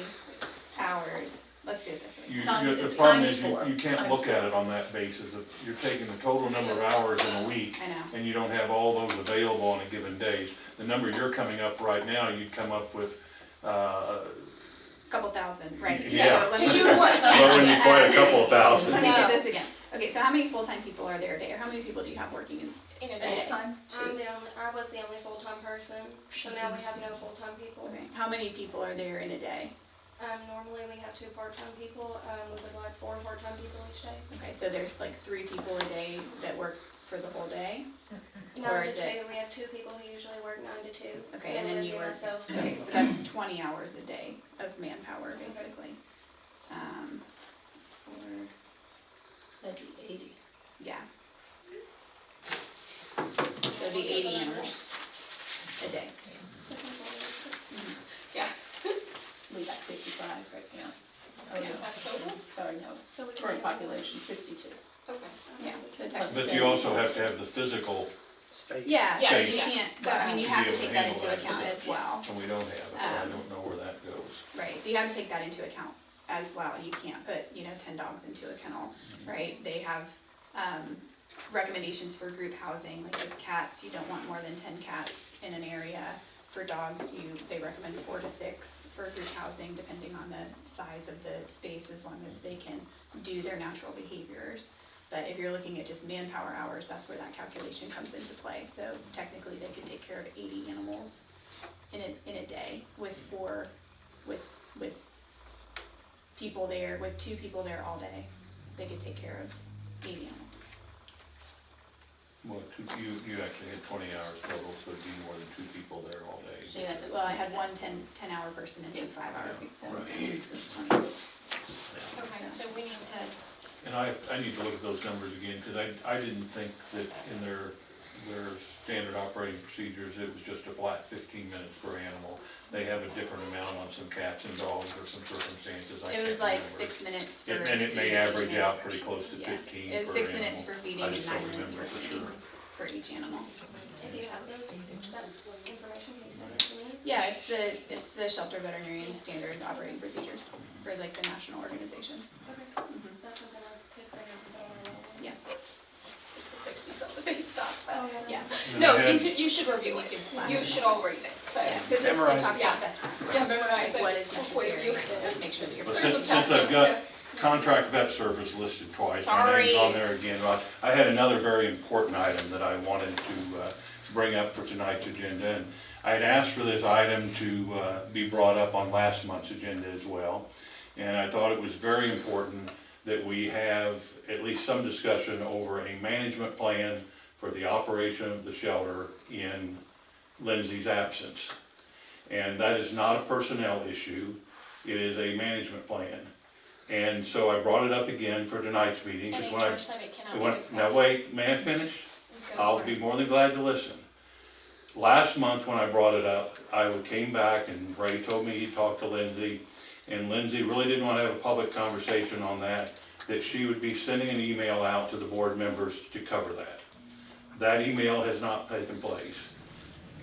hours, let's do it this way. Times- The it's problem times is, four. you can't Times look at four. it on that basis. If you're taking the total number of hours in a week, I know. and you don't have all those available on a given day, the number you're coming up right now, you'd come up with, Couple thousand, right? Yeah. So let me Cause do you this were- again. Well, when you quite a couple of thousand. Let me No. do this again. Okay, so how many full-time people are there a day, or how many people do you have working in? in a day. Full-time? I was the only full-time person, so now we have no full-time people. Okay, how many people are there in a day? Normally we have 2 part-time people, we would like 4 part-time people each day. Okay, so there's like 3 people a day that work for the whole day? 9 Or to is 2, it- we have 2 people who usually work 9 to 2. Okay, and then Lizzie you work, myself, so okay, so that's 20 hours a day of manpower, basically. For, That'd be 80. yeah. So it'd be 80 animals a day. Yeah. We got 55 right now. Oh, Yeah, no. that's total? Sorry, no. So we can Current have- population, 62. Okay. Yeah, to text. But to- you also have to have the physical, Space. Yeah, so Yes, you yes. can't, so I mean, you have to Be able take to that handle into that, account so- as well. and we don't have it, so I don't know where that goes. Right, so you have to take that into account as well. You can't put, 10 dogs into a kennel, right? They have, recommendations for group housing, like with cats, you don't want more than 10 cats in an area. For dogs, they recommend 4 to 6 for group housing, depending on the size of the space, as long as they can do their natural behaviors. But if you're looking at just manpower hours, that's where that calculation comes into play. So technically, they could take care of 80 animals in a day with people there, with 2 people there all day. They could take care of 80 animals. Well, you actually had 20 hours total, so it'd be more than 2 people there all day. So I had one 10-hour person and 2 5-hour people. Right. It was 20. Okay, so we need to, And I need to look at those numbers again, because I didn't think that in their standard operating procedures, it was just a flat 15 minutes per animal. They have a different amount on some cats and dogs or some circumstances, I It can't was like remember. 6 minutes for. And it may feeding average and- out pretty close to yeah. 15 It was per 6 minutes animal. for feeding I and just 9 don't minutes for remember for feeding sure. for each animal. If you have that information, can you send it to me? Yeah, it's the shelter veterinarian standard operating procedures for like the national organization. Okay, Mhm. that's something I could bring up with our. Yeah. it's a 60-something page doc, but. Yeah. And No, I had- you should review it. You should all read it, so. Yeah, because it Memorize talks it. about best practice. Yeah, memorize Like it. what is Of course, necessary you- to make sure that you're. But There's since some I've tests, got yeah. contract vet service listed twice, my Sorry. name's on there again, Rod. I had another very important item that I wanted to bring up for tonight's agenda. And I had asked for this item to be brought up on last month's agenda as well. And I thought it was very important that we have at least some discussion over a management plan for the operation of the shelter in Lindsay's absence. And that is not a personnel issue, it is a management plan. And so I brought it up again for tonight's meeting. 'Cause when I- NHR said it cannot when- be discussed. Now wait, may I finish? Go I'll for be it. more than glad to listen. Last month when I brought it up, I came back and Ray told me he talked to Lindsay, and Lindsay really didn't want to have a public conversation on that she would be sending an email out to the board members to cover that. That email has not taken place.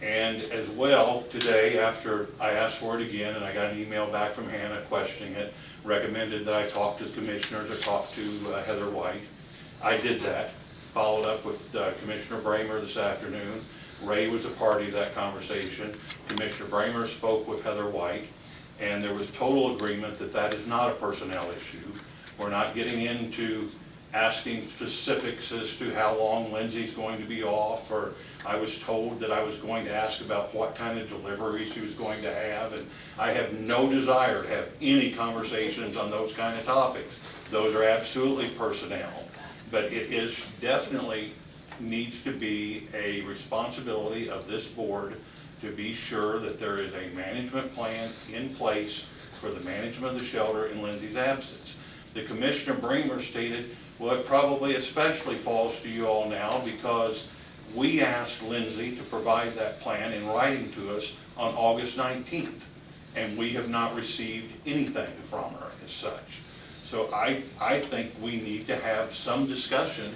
And as well, today, after I asked for it again, and I got an email back from Hannah questioning it, recommended that I talk to the commissioners or talk to Heather White. I did that, followed up with Commissioner Bramer this afternoon. Ray was a party to that conversation. Commissioner Bramer spoke with Heather White, and there was total agreement that that is not a personnel issue. We're not getting into asking specifics as to how long Lindsay's going to be off, or I was told that I was going to ask about what kind of delivery she was going to have, and I have no desire to have any conversations on those kind of topics. Those are absolutely personnel, but it is definitely needs to be a responsibility of this board to be sure that there is a management plan in place for the management of the shelter in Lindsay's absence. The Commissioner Bramer stated, well, it probably especially falls to you all now because we asked Lindsay to provide that plan in writing to us on August 19th, and we have not received anything from her as such. So I think we need to have some discussion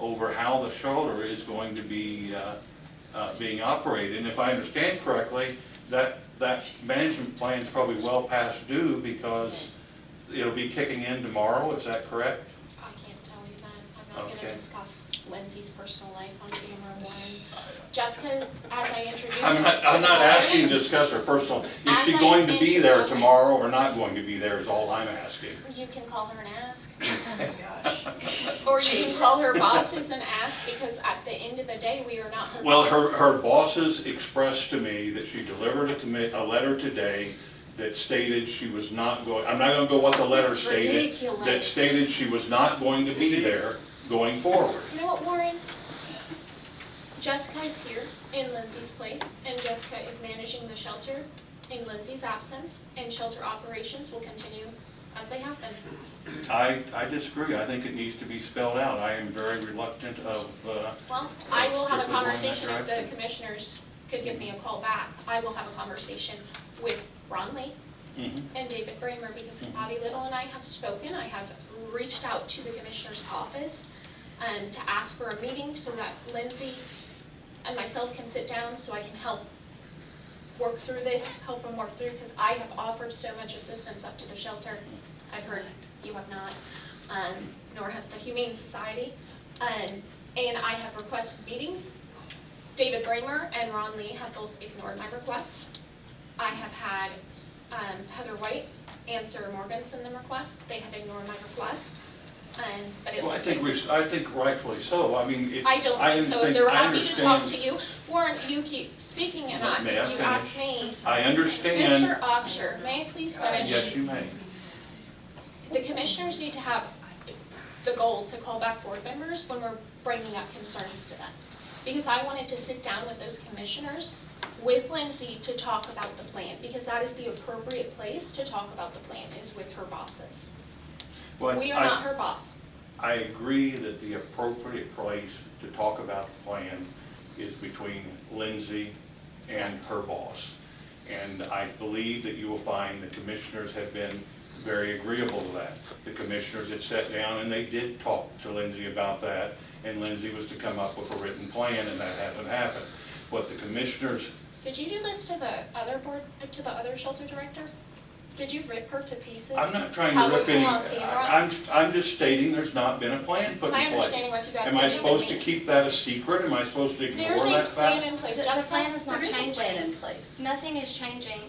over how the shelter is going to be being operated. And if I understand correctly, that management plan is probably well past due because it'll be kicking in tomorrow, is that correct? I can't tell you that. I'm not Okay. gonna discuss Lindsay's personal life on camera one. Jessica, as I introduced. I'm to the not board- asking to discuss her personal, is As she I going to be there okay. tomorrow or not going to be there is all I'm asking. You can call her and ask. Oh my gosh. Or you can call her bosses and ask, because at the end of the day, we are not her Well, boss. her bosses expressed to me that she delivered a letter today that stated she was not going, I'm not gonna go what the letter This is stated. ridiculous. That stated she was not going to be there going forward. You know what, Warren? Jessica is here in Lindsay's place, and Jessica is managing the shelter in Lindsay's absence, and shelter operations will continue as they have been. I disagree. I think it needs to be spelled out. I am very reluctant of, Well, I will have a Strictly going that conversation if the direction. commissioners could give me a call back. I will have a conversation with Ron Lee mhm. and David Bramer, because Bobby Little and I have spoken. I have reached out to the commissioner's office to ask for a meeting so that Lindsay and myself can sit down so I can help work through this, help them work through, because I have offered so much assistance up to the shelter. I've heard you have not, nor has the Humane Society. And I have requested meetings. David Bramer and Ron Lee have both ignored my request. I have had Heather White and Sarah Morgan send them requests. They have ignored my request. But it Well, I looks like think rightfully so. I mean, I don't think so. If they're happy to talk understand- to you, Warren, you keep speaking and May I you finish? ask me. I understand. Mr. Oxshire, may I please finish? Yes, you may. The commissioners need to have the goal to call back board members when we're bringing up concerns to them. Because I wanted to sit down with those commissioners, with Lindsay, to talk about the plan, because that is the appropriate place to talk about the plan, is with her bosses. Well, We are not her boss. I agree that the appropriate place to talk about the plan is between Lindsay and her boss. And I believe that you will find the commissioners have been very agreeable to that. The commissioners had sat down and they did talk to Lindsay about that, and Lindsay was to come up with a written plan, and that hasn't happened. What the commissioners, Did you do this to the other board, to the other shelter director? Did you rip her to pieces? I'm not trying to rip Publicly any, on camera? I'm just stating there's not been a plan put in My place. understanding was you guys Am I didn't even supposed to meet. keep that a secret? Am I supposed to ignore There's a that plan fact? in place. The Jessica, plan is not There is a plan changing. in place. Nothing is changing.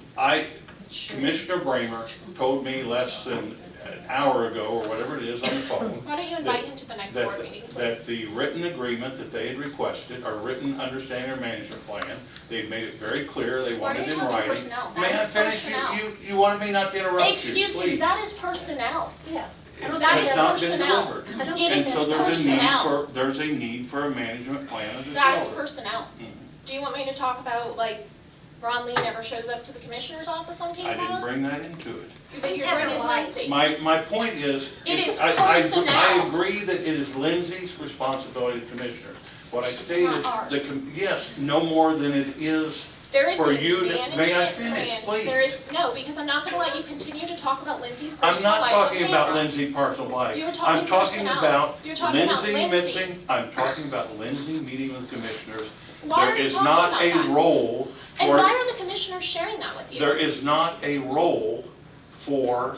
Commissioner Bramer told me less than an hour ago, or whatever it is, on the phone, Why don't you invite him to the next board meeting, that please? the written agreement that they had requested, or written understanding or management plan, they've made it very clear they Why are want it you in talking writing. personnel? That May I is finish? personnel. You wanted me not to interrupt you, Excuse me, please. that is personnel. Yeah. It that has is not been personnel. delivered. I don't It And is so there's personnel. there's a need for a management plan of the That is shelter. personnel. Mhm. Do you want me to talk about, like, Ron Lee never shows up to the commissioner's office on I didn't camera? bring that into it. But you're bringing Lindsay. My point is, It is I personnel. agree that it is Lindsay's responsibility, the commissioner. What I stated, Not ours. yes, no more than it is There is for a you to, management may I plan. finish, please? There is, no, because I'm not gonna let you continue to talk about Lindsay's I'm personal not life on talking about camera. Lindsay's personal life. You're talking I'm talking personnel. about You're talking about Lindsay Lindsay. missing, I'm talking about Lindsay meeting with commissioners. Why are There you is talking not about a that? role And for, why are the commissioners sharing that with you? there is not a role for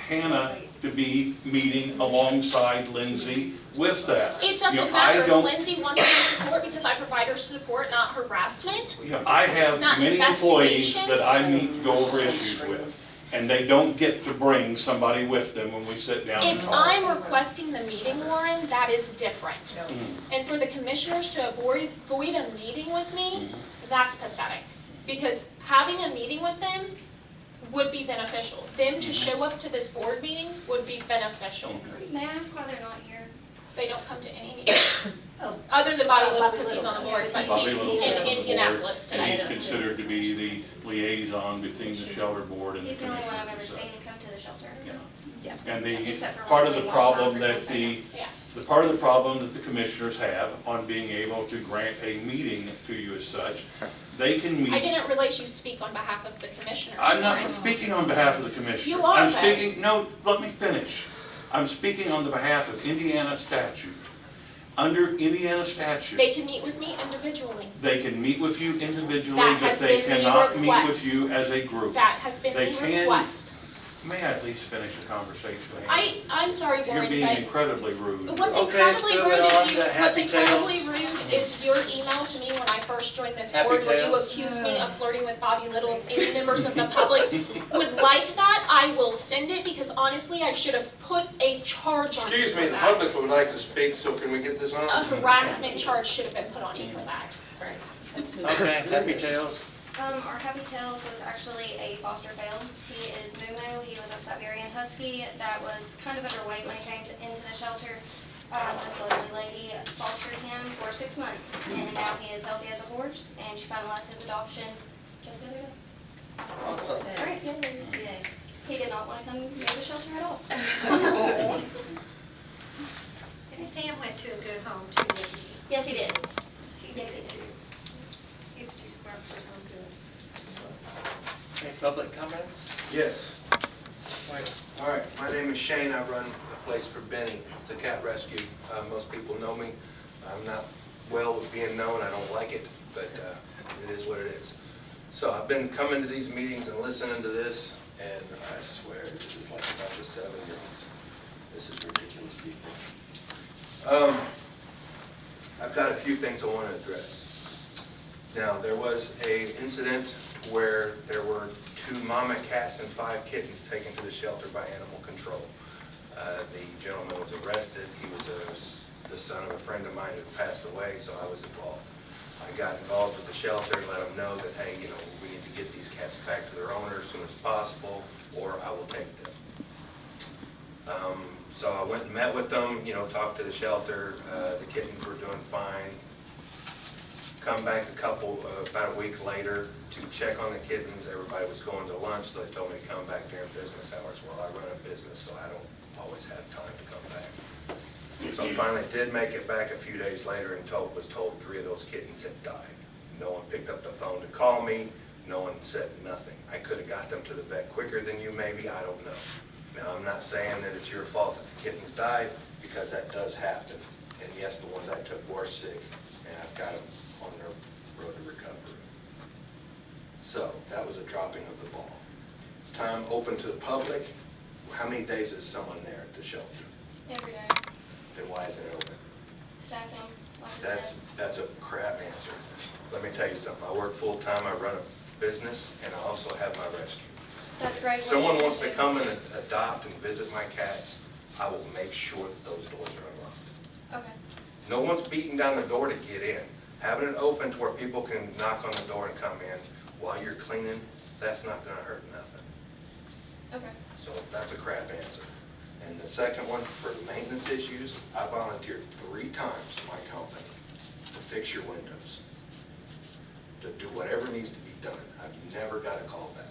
Hannah to be meeting alongside Lindsay with that. It You doesn't know, matter I if don't, Lindsay wants her support because I provide her support, not harassment. you know, I have Not many employees investigations. that I meet to go over issues with, and they don't get to bring somebody with them when we sit down and If talk. I'm requesting the meeting, Warren, that is different. Mhm. And for the commissioners to avoid a meeting with me, that's pathetic. Because having a meeting with them would be beneficial. Them to show up to this board meeting would be beneficial. May I ask why they're not here? They don't come to any meetings. Oh. Other than Bobby Bobby Little, because he's Little on the board, but Bobby he's Little's in on the board, Indianapolis And today. he's considered to be the liaison between the shelter board and the He's the only one I've commissioners. ever seen come to the shelter. Yeah. Yeah. And Except for part of when the we walked problem around for that 10 seconds. Yeah. the part of the problem that the commissioners have on being able to grant a meeting to you as such, they can meet. I didn't realize you speak on behalf of the commissioners. I'm not Warren. speaking on behalf of the commissioners. You are, I'm though. speaking, no, let me finish. I'm speaking on the behalf of Indiana statute. Under Indiana statute, They can meet with me individually. they can meet with you individually, That but has they been the cannot meet with request. you as a group. That has been They the can- request. May I at least finish the conversation? Ann? I'm sorry, You're Warren, being but incredibly rude. what's Okay, incredibly let's rude move it on is to what's Happy incredibly Tales. rude is your email to me when I first joined this Happy board, where you Tales. accused me of flirting with Bobby Little. If any members of the public would like that, I will send it, because honestly, I should have put a charge on you Excuse for me, the that. public would like to speak, so can we get this on? A harassment charge should have been put on you for that. Let's move Okay, Happy Tales. Our Happy Tails was actually a foster fail. He is Mumu. He was a Siberian Husky that was kind of underweight when he came into the shelter. This lovely lady fostered him for 6 months, and now he is healthy as a horse, and she finalized his adoption just the other day. Awesome. It's great, yeah. Yay. He did not want to come near the shelter at all. And Sam went to a good home too, didn't he? Yes, he did. Yes, he did. He's too smart for his own good. Any public comments? Yes. All right, my name is Shane. I run a place for Benny. It's a cat rescue. Most people know me. I'm not well with being known. I don't like it, but it is what it is. So I've been coming to these meetings and listening to this, and I swear this is like a bunch of 7-year-olds. This is ridiculous, people. I've got a few things I want to address. Now, there was an incident where there were 2 mama cats and 5 kittens taken to the shelter by animal control. The gentleman was arrested. He was the son of a friend of mine who passed away, so I was involved. I got involved with the shelter and let them know that, hey, you know, we need to get these cats back to their owner as soon as possible, or I will take them. So I went and met with them, you know, talked to the shelter. The kittens were doing fine. Come back about a week later to check on the kittens. Everybody was going to lunch, so they told me to come back during business hours. Well, I run a business, so I don't always have time to come back. So I finally did make it back a few days later and was told 3 of those kittens had died. No one picked up the phone to call me. No one said nothing. I could have got them to the vet quicker than you maybe, I don't know. Now, I'm not saying that it's your fault that the kittens died, because that does happen. And yes, the ones I took were sick, and I've got them on their road to recovery. So that was a dropping of the ball. Time open to the public. How many days is someone there at the shelter? Every day. Then why isn't it open? Staffing, like I said. That's a crap answer. Let me tell you something. I work full-time, I run a business, and I also have my rescue. That's great. If someone wants to come and adopt and visit my cats, I will make sure that those doors are unlocked. Okay. No one's beating down the door to get in. Having it open to where people can knock on the door and come in while you're cleaning, that's not gonna hurt nothing. Okay. So that's a crap answer. And the second one, for the maintenance issues, I volunteered 3 times in my company to fix your windows, to do whatever needs to be done. I've never got a call back.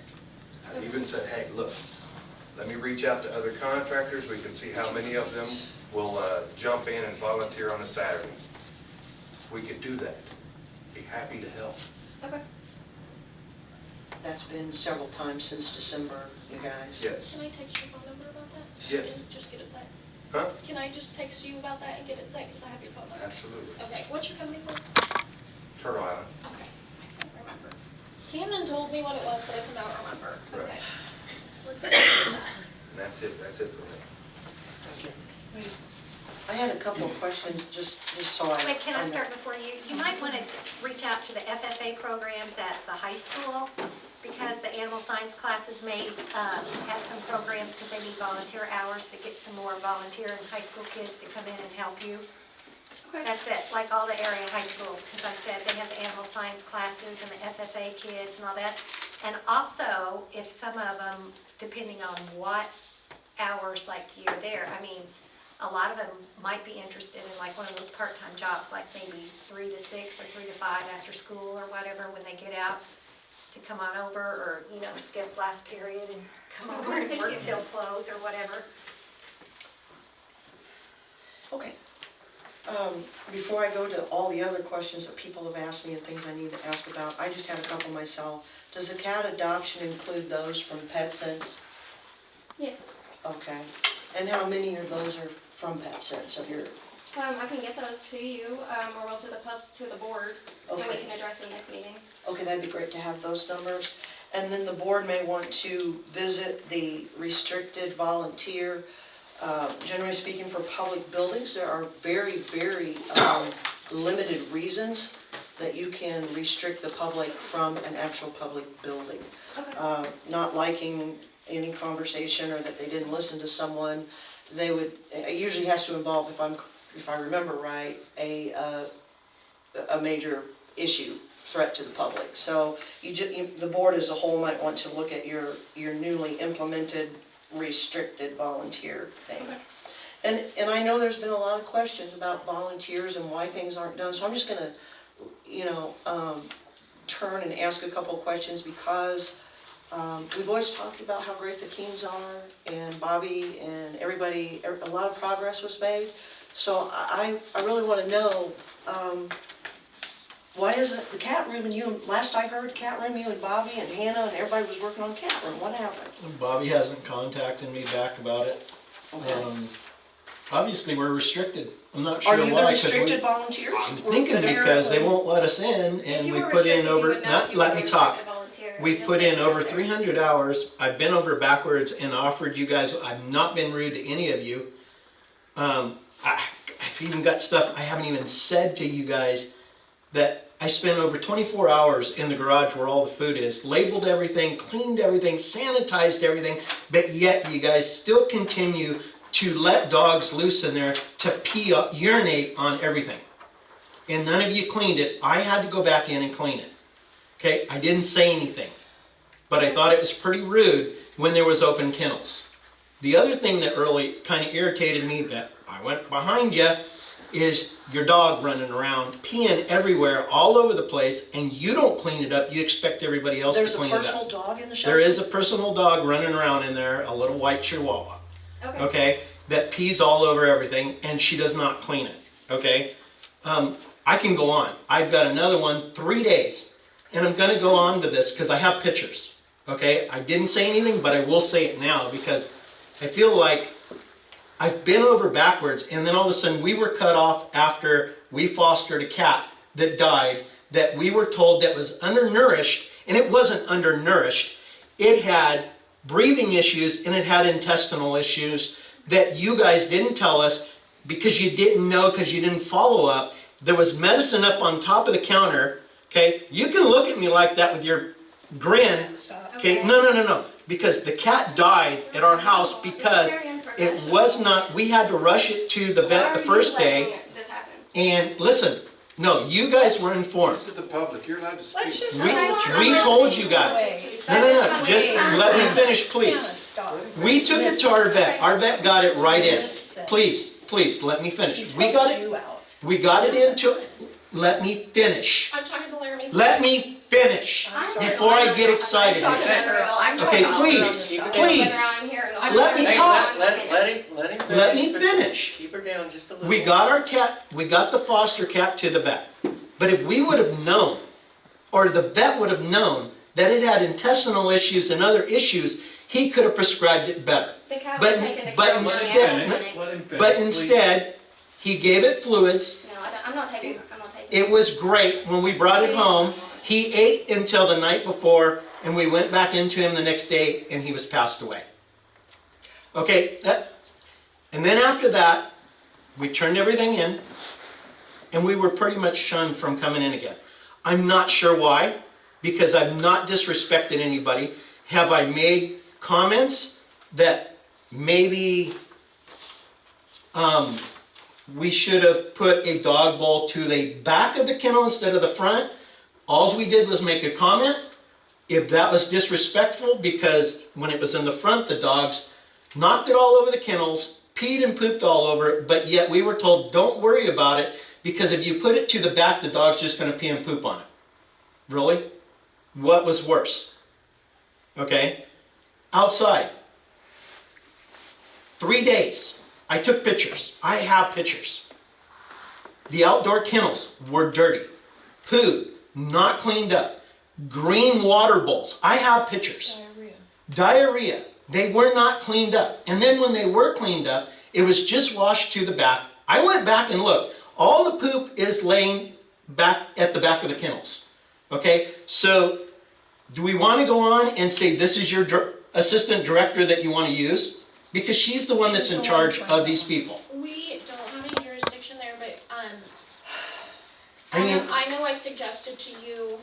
I've even said, hey, look, let me reach out to other contractors. We can see how many of them will jump in and volunteer on a Saturday. We could do that. Be happy to help. Okay. That's been several times since December, you guys. Yes. Can I text your phone number about that? Yes. And just get it set? Huh? Can I just text you about that and get it set, because I have your phone number? Absolutely. Okay, what's your company called? Turtle Island. Okay, I can't remember. Camden told me what it was, but I cannot remember. Right. Okay. Let's do that. And that's it for me. Thank you. I had a couple of questions, just so I... Wait, can I start before you? You might want to reach out to the FFA programs at the high school, because the animal science classes may have some programs, because they need volunteer hours to get some more volunteer and high school kids to come in and help you. Okay. That's it, like all the area high schools, because I said they have the animal science classes and the FFA kids and all that. And also, if some of them, depending on what hours like you're there, I mean, a lot of them might be interested in like one of those part-time jobs, like maybe 3 to 6 or 3 to 5 after school or whatever, when they get out, to come on over, or, you know, skip last period and come over and work till close or whatever. Okay. Before I go to all the other questions that people have asked me and things I need to ask about, I just had a couple myself. Does the cat adoption include those from PetSense? Yeah. Okay. And how many of those are from PetSense of your... I can get those to you, or well, to the board, and we Okay. can address them next meeting. Okay, that'd be great to have those numbers. And then the board may want to visit the restricted volunteer. Generally speaking, for public buildings, there are very, very limited reasons that you can restrict the public from an actual public building. Okay. Not liking any conversation, or that they didn't listen to someone, they would, it usually has to involve, if I remember right, a major issue, threat to the public. So the board as a whole might want to look at your newly implemented restricted volunteer thing. Okay. And I know there's been a lot of questions about volunteers and why things aren't done, so I'm just gonna, turn and ask a couple questions, because we've always talked about how great the Keens are, and Bobby and everybody, a lot of progress was made. So I really want to know, why isn't the cat room and you, last I heard, cat room, you and Bobby and Hannah and everybody was working on cat room, what happened? Bobby hasn't contacted me back about it. Okay. Obviously, we're restricted. I'm not sure Are why. you the 'cause restricted volunteers? I'm thinking because they won't let us in If and you we were put in restricted, you over, would know if not, you were let me a talk. restricted volunteer. We've Just put like in you over out there. 300 hours. I've been over backwards and offered you guys, I've not been rude to any of you. I've even got stuff I haven't even said to you guys that I spent over 24 hours in the garage where all the food is, labeled everything, cleaned everything, sanitized everything, but yet you guys still continue to let dogs loose in there to pee, urinate on everything. And none of you cleaned it. I had to go back in and clean it. Okay, I didn't say anything, but I thought it was pretty rude when there was open kennels. The other thing that really kind of irritated me that I went behind you is your dog running around, peeing everywhere, all over the place, and you don't clean it up. You expect everybody else to clean it up. There's a personal dog in the shelter? There is a personal dog running around in there, a little white chihuahua, Okay. okay, that pees all over everything, and she does not clean it, okay? I can go on. I've got another one, 3 days, and I'm gonna go on to this because I have pictures, okay? I didn't say anything, but I will say it now because I feel like I've been over backwards, and then all of a sudden we were cut off after we fostered a cat that died, that we were told that was undernourished, and it wasn't undernourished. It had breathing issues and it had intestinal issues that you guys didn't tell us because you didn't know, because you didn't follow up. There was medicine up on top of the counter, okay? You can look at me like that with your grin, okay? No. Because the cat died at our house because it was not, we had to rush it to the vet the first day. This happen? And listen, no, you guys were informed. This is the public, you're allowed to speak. Let's just. We told you guys. No, just let me finish, please. Stop. We took it to our vet. Our vet got it right in. Please, let me finish. We got it into, let me finish. I'm talking to Laramie. Let me finish before I get excited. Okay, please, let me Hey, talk. let him finish. Let me but finish. Keep her down just a little. We got our cat, we got the foster cat to the vet. But if we would have known, or the vet would have known, that it had intestinal issues and other issues, he could have prescribed it better. The cat But- was taken to but care of instead- in the clinic. Let him finish, But please. instead, he gave it fluids. No, I'm not taking. It was great when we brought it home. He ate until the night before, and we went back into him the next day, and he was passed away. Okay, and then after that, we turned everything in, and we were pretty much shunned from coming in again. I'm not sure why, because I've not disrespected anybody. Have I made comments that maybe we should have put a dog bowl to the back of the kennel instead of the front? All we did was make a comment. If that was disrespectful, because when it was in the front, the dogs knocked it all over the kennels, peed and pooped all over it, but yet we were told, don't worry about it, because if you put it to the back, the dog's just gonna pee and poop on it. Really? What was worse? Okay? Outside. 3 days. I took pictures. I have pictures. The outdoor kennels were dirty. Poo, not cleaned up. Green water bowls. I have pictures. Diarrhea. They were not cleaned up. And then when they were cleaned up, it was just washed to the back. I went back and looked. All the poop is laying back at the back of the kennels. Okay? So, do we want to go on and say this is your assistant director that you want to use? Because she's the one that's in charge of these people. We don't have any jurisdiction there, but, I mean- I know I suggested to you,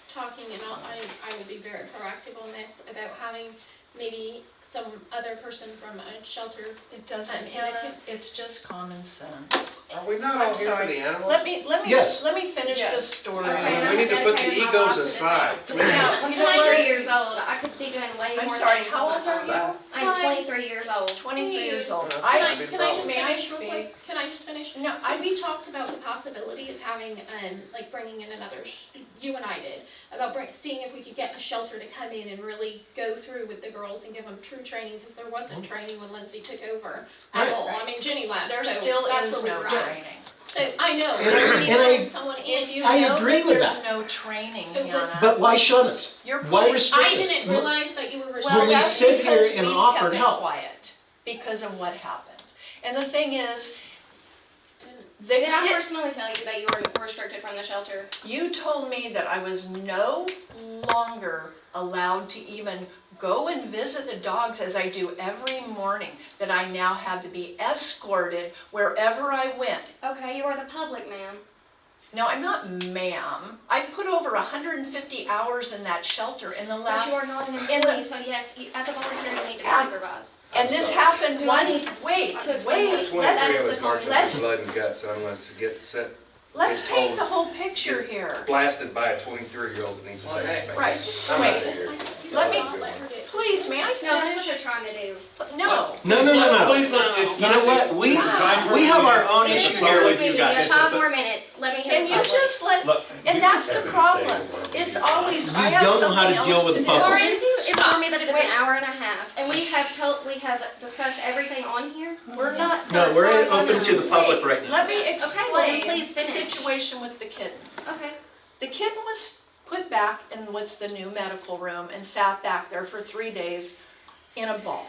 talking, and I will be very proactive on this, about having maybe some other person from a shelter. It doesn't, in the Hannah, it's just common sense. Are we not all I'm here for sorry. the animals? Let me Yes. finish Yes. this story. Okay, We need to put the egos aside. I'm 23 years old. I could be doing way more. I'm sorry, things how with old my are time. you? I I'm 23 years old. 23 years Please. old. Can I, can I just may I finish real speak? quick? Can I just finish? No, So we talked about the possibility of having, like bringing in another, you and I did, about seeing if we could get a shelter to come in and really go through with the girls and give them true training, because there wasn't training when Lindsay took over Right. at all. I mean, Jenny left, there so still that's is where no we were at. training. So, I know, And but I- we need to and I- bring someone in. If you I know agree that with there's that. no training, So let's- Yana. But why shut us? Your Why point- restrict I us? didn't realize that you were Well, restricted. we that's sit here because and we've offered kept it help. quiet because of what happened. And the thing is, the Did I kid, personally tell you that you were restricted from the shelter? you told me that I was no longer allowed to even go and visit the dogs as I do every morning, that I now had to be escorted wherever I went. Okay, you are the public, ma'am. No, I'm not ma'am. I've put over 150 hours in that shelter in the But last, you are not an in the- employee, so yes, as a volunteer, you need to be Ab- supervised. and this happened Do I one, need wait, to explain wait, that? That Twenty-three is of us the marching let's- through blood and guts unless it gets set, let's Get paint told- the whole picture here. blasted by a 23-year-old that needs a safe space. Right, I'm wait. outta here. Let me- Sorry, good one. Please, may I No, that's what finish? you're trying to do. No. No. Please, look, it's You know what? We have our own This issue is here a with you meeting. You have guys. 5 more minutes. Let me hear Can the you public. just let, and that's the problem. It's always, I You have don't know how something to else deal with to the do. public. Lindsay informed me that it is Wait. an hour and a half, and we have discussed everything on here. We're not. So No, as we're far as I open know- to the public right now. Let me well, then explain please the finish. situation with the kitten. Okay. The kitten was put back in what's the new medical room and sat back there for 3 days in a ball.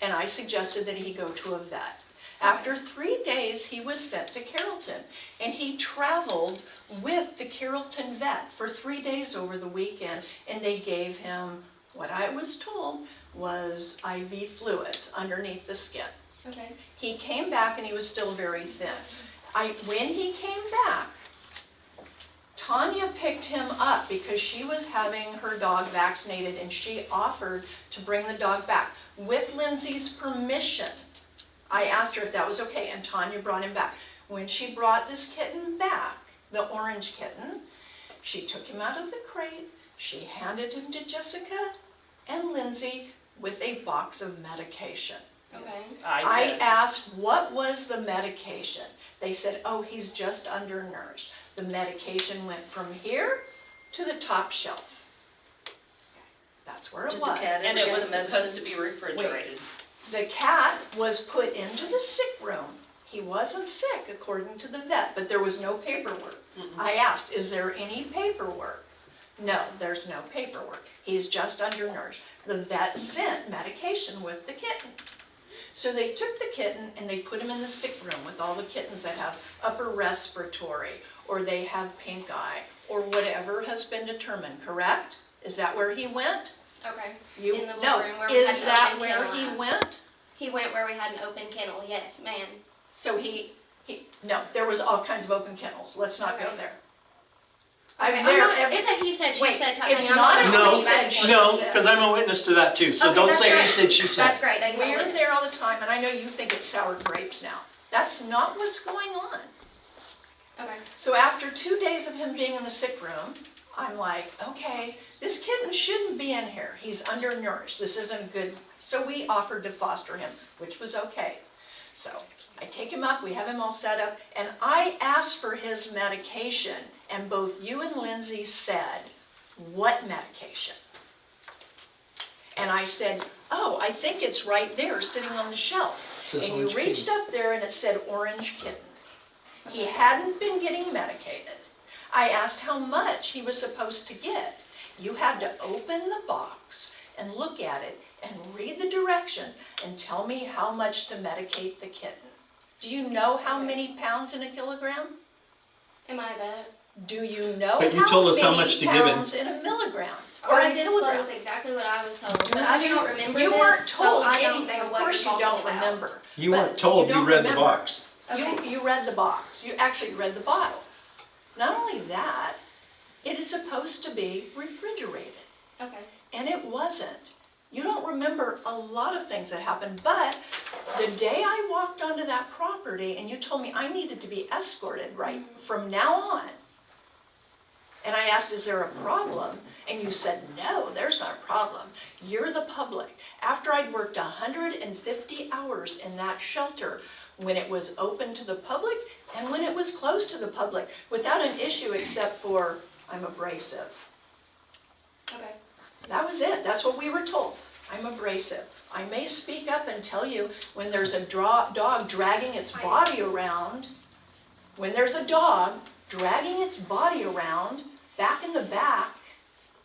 And I suggested that he go to a vet. After 3 days, he was sent to Carrollton, and he traveled with the Carrollton vet for 3 days over the weekend, and they gave him, what I was told, was IV fluids underneath the skin. Okay. He came back and he was still very thin. When he came back, Tanya picked him up because she was having her dog vaccinated, and she offered to bring the dog back with Lindsay's permission. I asked her if that was okay, and Tanya brought him back. When she brought this kitten back, the orange kitten, she took him out of the crate, she handed him to Jessica and Lindsay with a box of medication. Okay. I asked, what was the medication? They said, oh, he's just undernourished. The medication went from here to the top shelf. That's where it Did the was. cat And ever it get was the medicine? supposed to be refrigerated. The cat was put into the sick room. He wasn't sick, according to the vet, but there was no paperwork. I asked, is there any paperwork? No, there's no paperwork. He's just undernourished. The vet sent medication with the kitten. So they took the kitten and they put him in the sick room with all the kittens that have upper respiratory, or they have pink eye, or whatever has been determined, correct? Is that where he went? Okay. You, In the little no, room where we had is an that open where kennel he at. went? He went where we had an open kennel. Yes, ma'am. So no, there was all kinds of open kennels. Let's not go Okay. there. Okay, I'm there it's a he said, she Wait, said type it's thing. I'm not gonna a No, push back and forth. no, because I'm a witness to that too, so Okay, don't that's say he great. said, she said. That's great. They can We're witness. there all the time, and I know you think it's sour grapes now. That's not what's going on. Okay. So after 2 days of him being in the sick room, I'm like, okay, this kitten shouldn't be in here. He's undernourished. This isn't good. So we offered to foster him, which was okay. So I take him up, we have him all set up, and I asked for his medication, and both you and Lindsay said, what medication? And I said, oh, I think it's right there sitting on the shelf. Says And you orange reached kitten. up there and it said orange kitten. He hadn't been getting medicated. I asked how much he was supposed to get. You had to open the box and look at it and read the directions and tell me how much to medicate the kitten. Do you know how many pounds in a kilogram? Am I that? Do you know But you told us how many much to give him. pounds in a milligram? Or I a kilogram? disclosed exactly what I was told, but I do not remember You this, weren't so told I don't anything, know of what course you're you talking don't about. remember. You But weren't told, you don't read the remember. box. Okay. You read the box. You actually read the bottle. Not only that, it is supposed to be refrigerated, Okay. and it wasn't. You don't remember a lot of things that happened, but the day I walked onto that property and you told me I needed to be escorted right from now on, And I asked, is there a problem? And you said, no, there's not a problem. You're the public. After I'd worked 150 hours in that shelter, when it was open to the public and when it was closed to the public, without an issue except for, I'm abrasive. Okay. That was it. That's what we were told. I'm abrasive. I may speak up and tell you when there's a dog dragging its body around, when there's a dog dragging its body around back in the back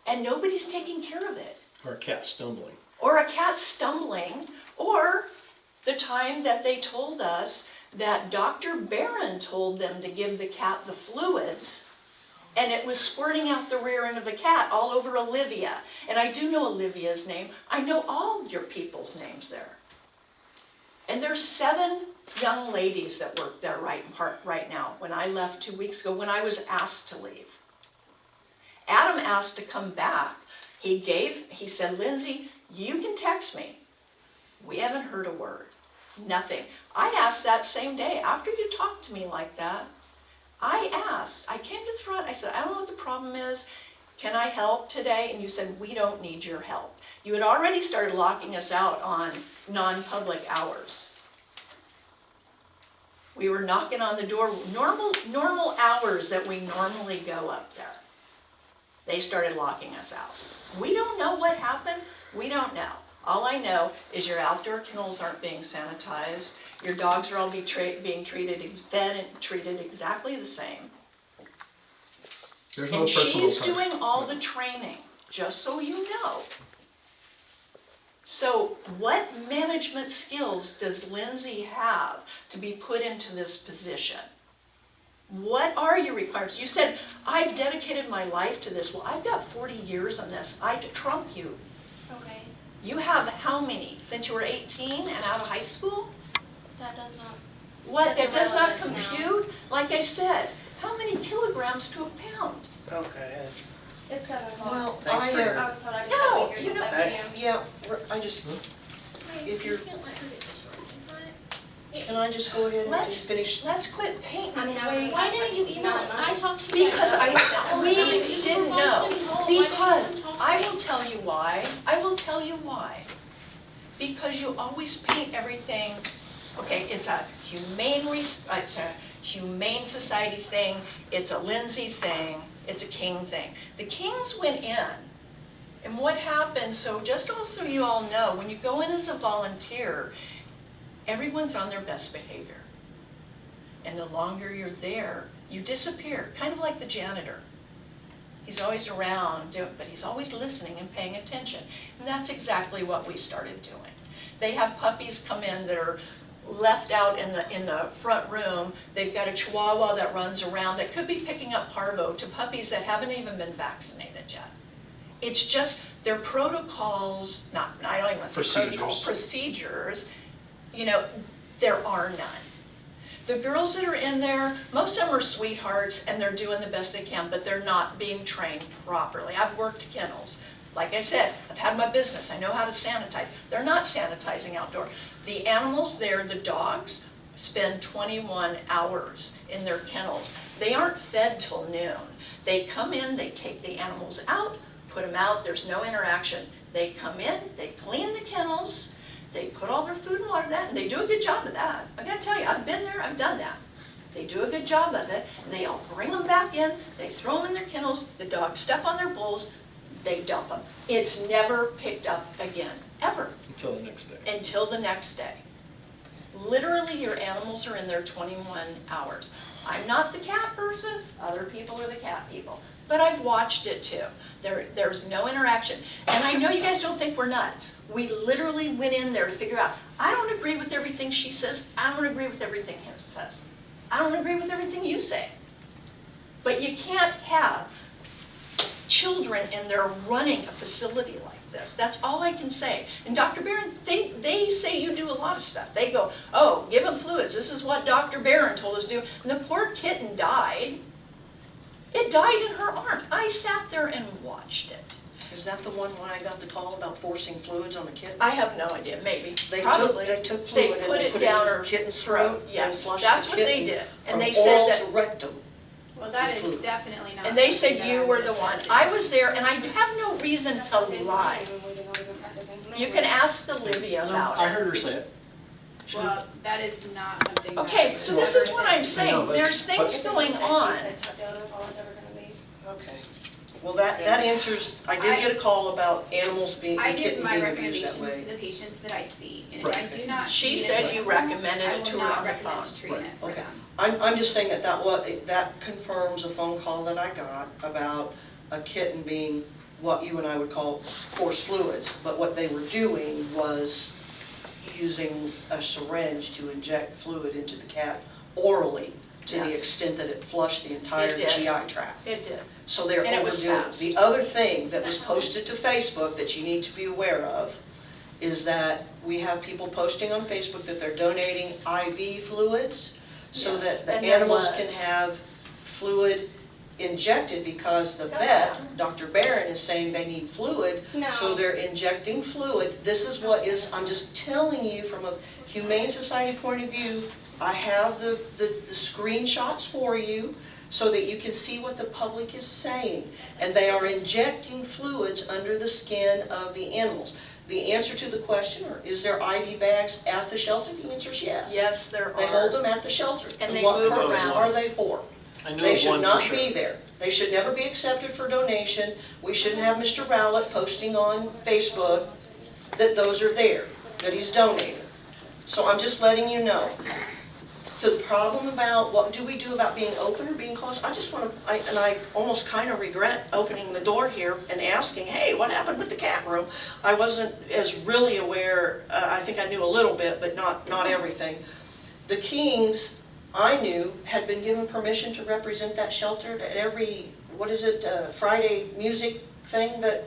and nobody's taking care of it. Or a cat stumbling. Or a cat stumbling, or the time that they told us that Dr. Barron told them to give the cat the fluids, and it was squirting out the rear end of the cat all over Olivia. And I do know Olivia's name. I know all your people's names there. And there's 7 young ladies that work there right now. When I left 2 weeks ago, when I was asked to leave. Adam asked to come back. He said, Lindsay, you can text me. We haven't heard a word. Nothing. I asked that same day, after you talked to me like that, I came to the front, I said, I don't know what the problem is. Can I help today? And you said, we don't need your help. You had already started locking us out on non-public hours. We were knocking on the door, normal hours that we normally go up there. They started locking us out. We don't know what happened. We don't know. All I know is your outdoor kennels aren't being sanitized. Your dogs are all being treated, fed and treated exactly the same. There's no And personal she's touch. doing all the training, just so you know. So what management skills does Lindsay have to be put into this position? What are your requirements? You said, I've dedicated my life to this. Well, I've got 40 years on this. I trump you. Okay. You have how many? Since you were 18 and out of high school? That does not. What, that That's does not irrelevant now. compute? Like I said, how many kilograms to a pound? Okay, that's, It's 7 o'clock. well, Thanks for your- I was told I just No, had to be here you till know- 7 p.m. yeah, I just, if you're, can't let her get distracted. can I just go ahead and Let's just finish? Let's quit painting I mean, the I way. would- Why didn't you email it? I talked to you Because guys. we You were didn't both know. sitting home. Why didn't you Because, talk to I me? will tell you why. I will tell you why. Because you always paint everything, okay, it's a humane society thing, it's a Lindsay thing, it's a King thing. The Kings went in, and what happened, so just also you all know, when you go in as a volunteer, everyone's on their best behavior. And the longer you're there, you disappear, kind of like the janitor. He's always around, but he's always listening and paying attention. And that's exactly what we started doing. They have puppies come in that are left out in the front room. They've got a Chihuahua that runs around that could be picking up parvo to puppies that haven't even been vaccinated yet. It's just their protocols, I don't even want to say protocol, procedures, there are none. The girls that are in there, most of them are sweethearts and they're doing the best they can, but they're not being trained properly. I've worked kennels. Like I said, I've had my business. I know how to sanitize. They're not sanitizing outdoor. The animals there, the dogs, spend 21 hours in their kennels. They aren't fed till noon. They come in, they take the animals out, put them out, there's no interaction. They come in, they clean the kennels, they put all their food and water in that, and they do a good job of that. I gotta tell you, I've been there, I've done that. They do a good job of it, and they all bring them back in, they throw them in their kennels, the dogs step on their bowls, they dump them. It's never picked up again, ever. Until the next day. Until the next day. Literally, your animals are in there 21 hours. I'm not the cat person, other people are the cat people. But I've watched it too. There's no interaction. And I know you guys don't think we're nuts. We literally went in there to figure out, I don't agree with everything she says, I don't agree with everything him says. I don't agree with everything you say. But you can't have children in there running a facility like this. That's all I can say. And Dr. Barron, they say you do a lot of stuff. They go, oh, give them fluids. This is what Dr. Barron told us to do. And the poor kitten died. It died in her arm. I sat there and watched it. Is that the one when I got the call about forcing fluids on a kitten? I have no idea, maybe. They Probably. took fluid and put they it put it down in her the kitten's throat and Yes, flushed that's the what they kitten did. And from they said oral that to rectum. Well, that with is fluid. definitely not. And they something said that I you were would the have one. said. I was there and I have no reason to lie. We're not even practicing. You can ask Olivia No, about I it. heard her say it. Well, that is not something that. Okay, I so would this have is what said. I'm saying, but- there's things going on. She said top dollar, that's all it's ever gonna be. Okay. Well, that answers, I did get a call about animals being, I the give kitten my being abused that recommendations to way. the patients that I see, and if I Right. do not. She see said it, you recommended it to her on the I will not recommend phone. treatment for Okay. them. I'm just saying that confirms a phone call that I got about a kitten being what you and I would call forced fluids. But what they were doing was using a syringe to inject fluid into the cat orally to the Yes. extent that it flushed the entire It did. GI tract. It did. So they're And it was overdoing it. fast. The other thing that was posted to Facebook that you need to be aware of is that we have people posting on Facebook that they're donating IV fluids so Yes, that the and there animals can was. have fluid injected because the Oh, vet, yeah. Dr. Barron, is saying they need fluid. No. So they're injecting fluid. This is what is, I'm just telling you from a Humane Society point of view, I have the screenshots for you so that you can see what the public is saying. And they are injecting fluids under the skin of the animals. The answer to the question, or is there IV bags at the shelter? The answer is yes. Yes, there are. They hold them at the shelter. And they what move purpose around. are they for? I know They of should one for not sure. be there. They should never be accepted for donation. We shouldn't have Mr. Rowlett posting on Facebook that those are there, that he's donated. So I'm just letting you know. To the problem about what do we do about being open or being closed, I just want to, and I almost kind of regret opening the door here and asking, hey, what happened with the cat room? I wasn't as really aware, I think I knew a little bit, but not everything. The Kings, I knew, had been given permission to represent that shelter at every, what is it, Friday music thing that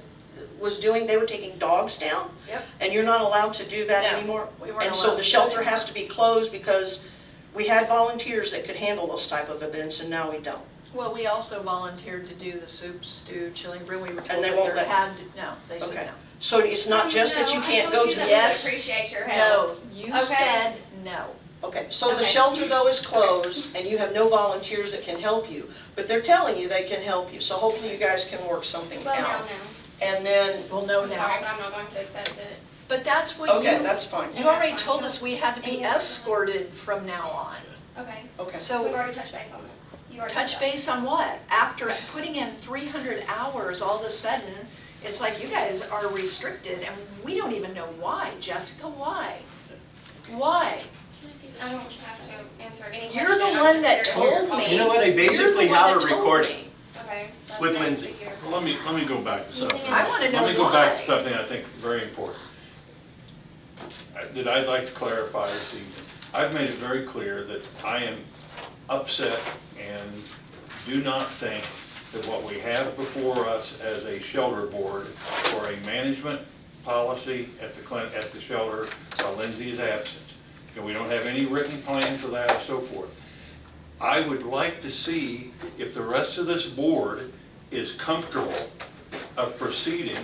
was doing, they were taking dogs down? Yep. And you're not allowed to do that No, anymore? we weren't And so allowed the to do shelter that has to be closed because we had volunteers that could handle those type of events and now we don't. Well, we also volunteered to do the soup, stew, chili, brew. We were told And they that won't there let- had, no, they said Okay. no. So it's not just that you can't go to the. Yes. Appreciate your help. No, you Okay. said no. Okay, so the Okay. shelter though is closed and you have no volunteers that can help you, but they're telling you they can help you, so hopefully you guys can work something Well, out. no. And then, Well, no I'm sorry, now. but I'm not going to accept it. But that's what you. okay, that's fine, You already told us we had to be escorted from now on. Okay. okay. We've So already touched base on that. You already touch said that. base on what? After putting in 300 hours, all of a sudden, it's like you guys are restricted and we don't even know why. Jessica, why? Why? I don't have to answer any question. You're the I'm one just that here to hear told your me. You know what, I You're the basically one have that a told recording. me. Okay. that's With great to Lindsay. hear. Well, let me go back to something. I wanna know Let me go back to why. something I think very important, that I'd like to clarify this evening. I've made it very clear that I am upset and do not think that what we have before us as a shelter board for a management policy at the shelter while Lindsay is absent, and we don't have any written plan for that and so forth. I would like to see if the rest of this board is comfortable of proceeding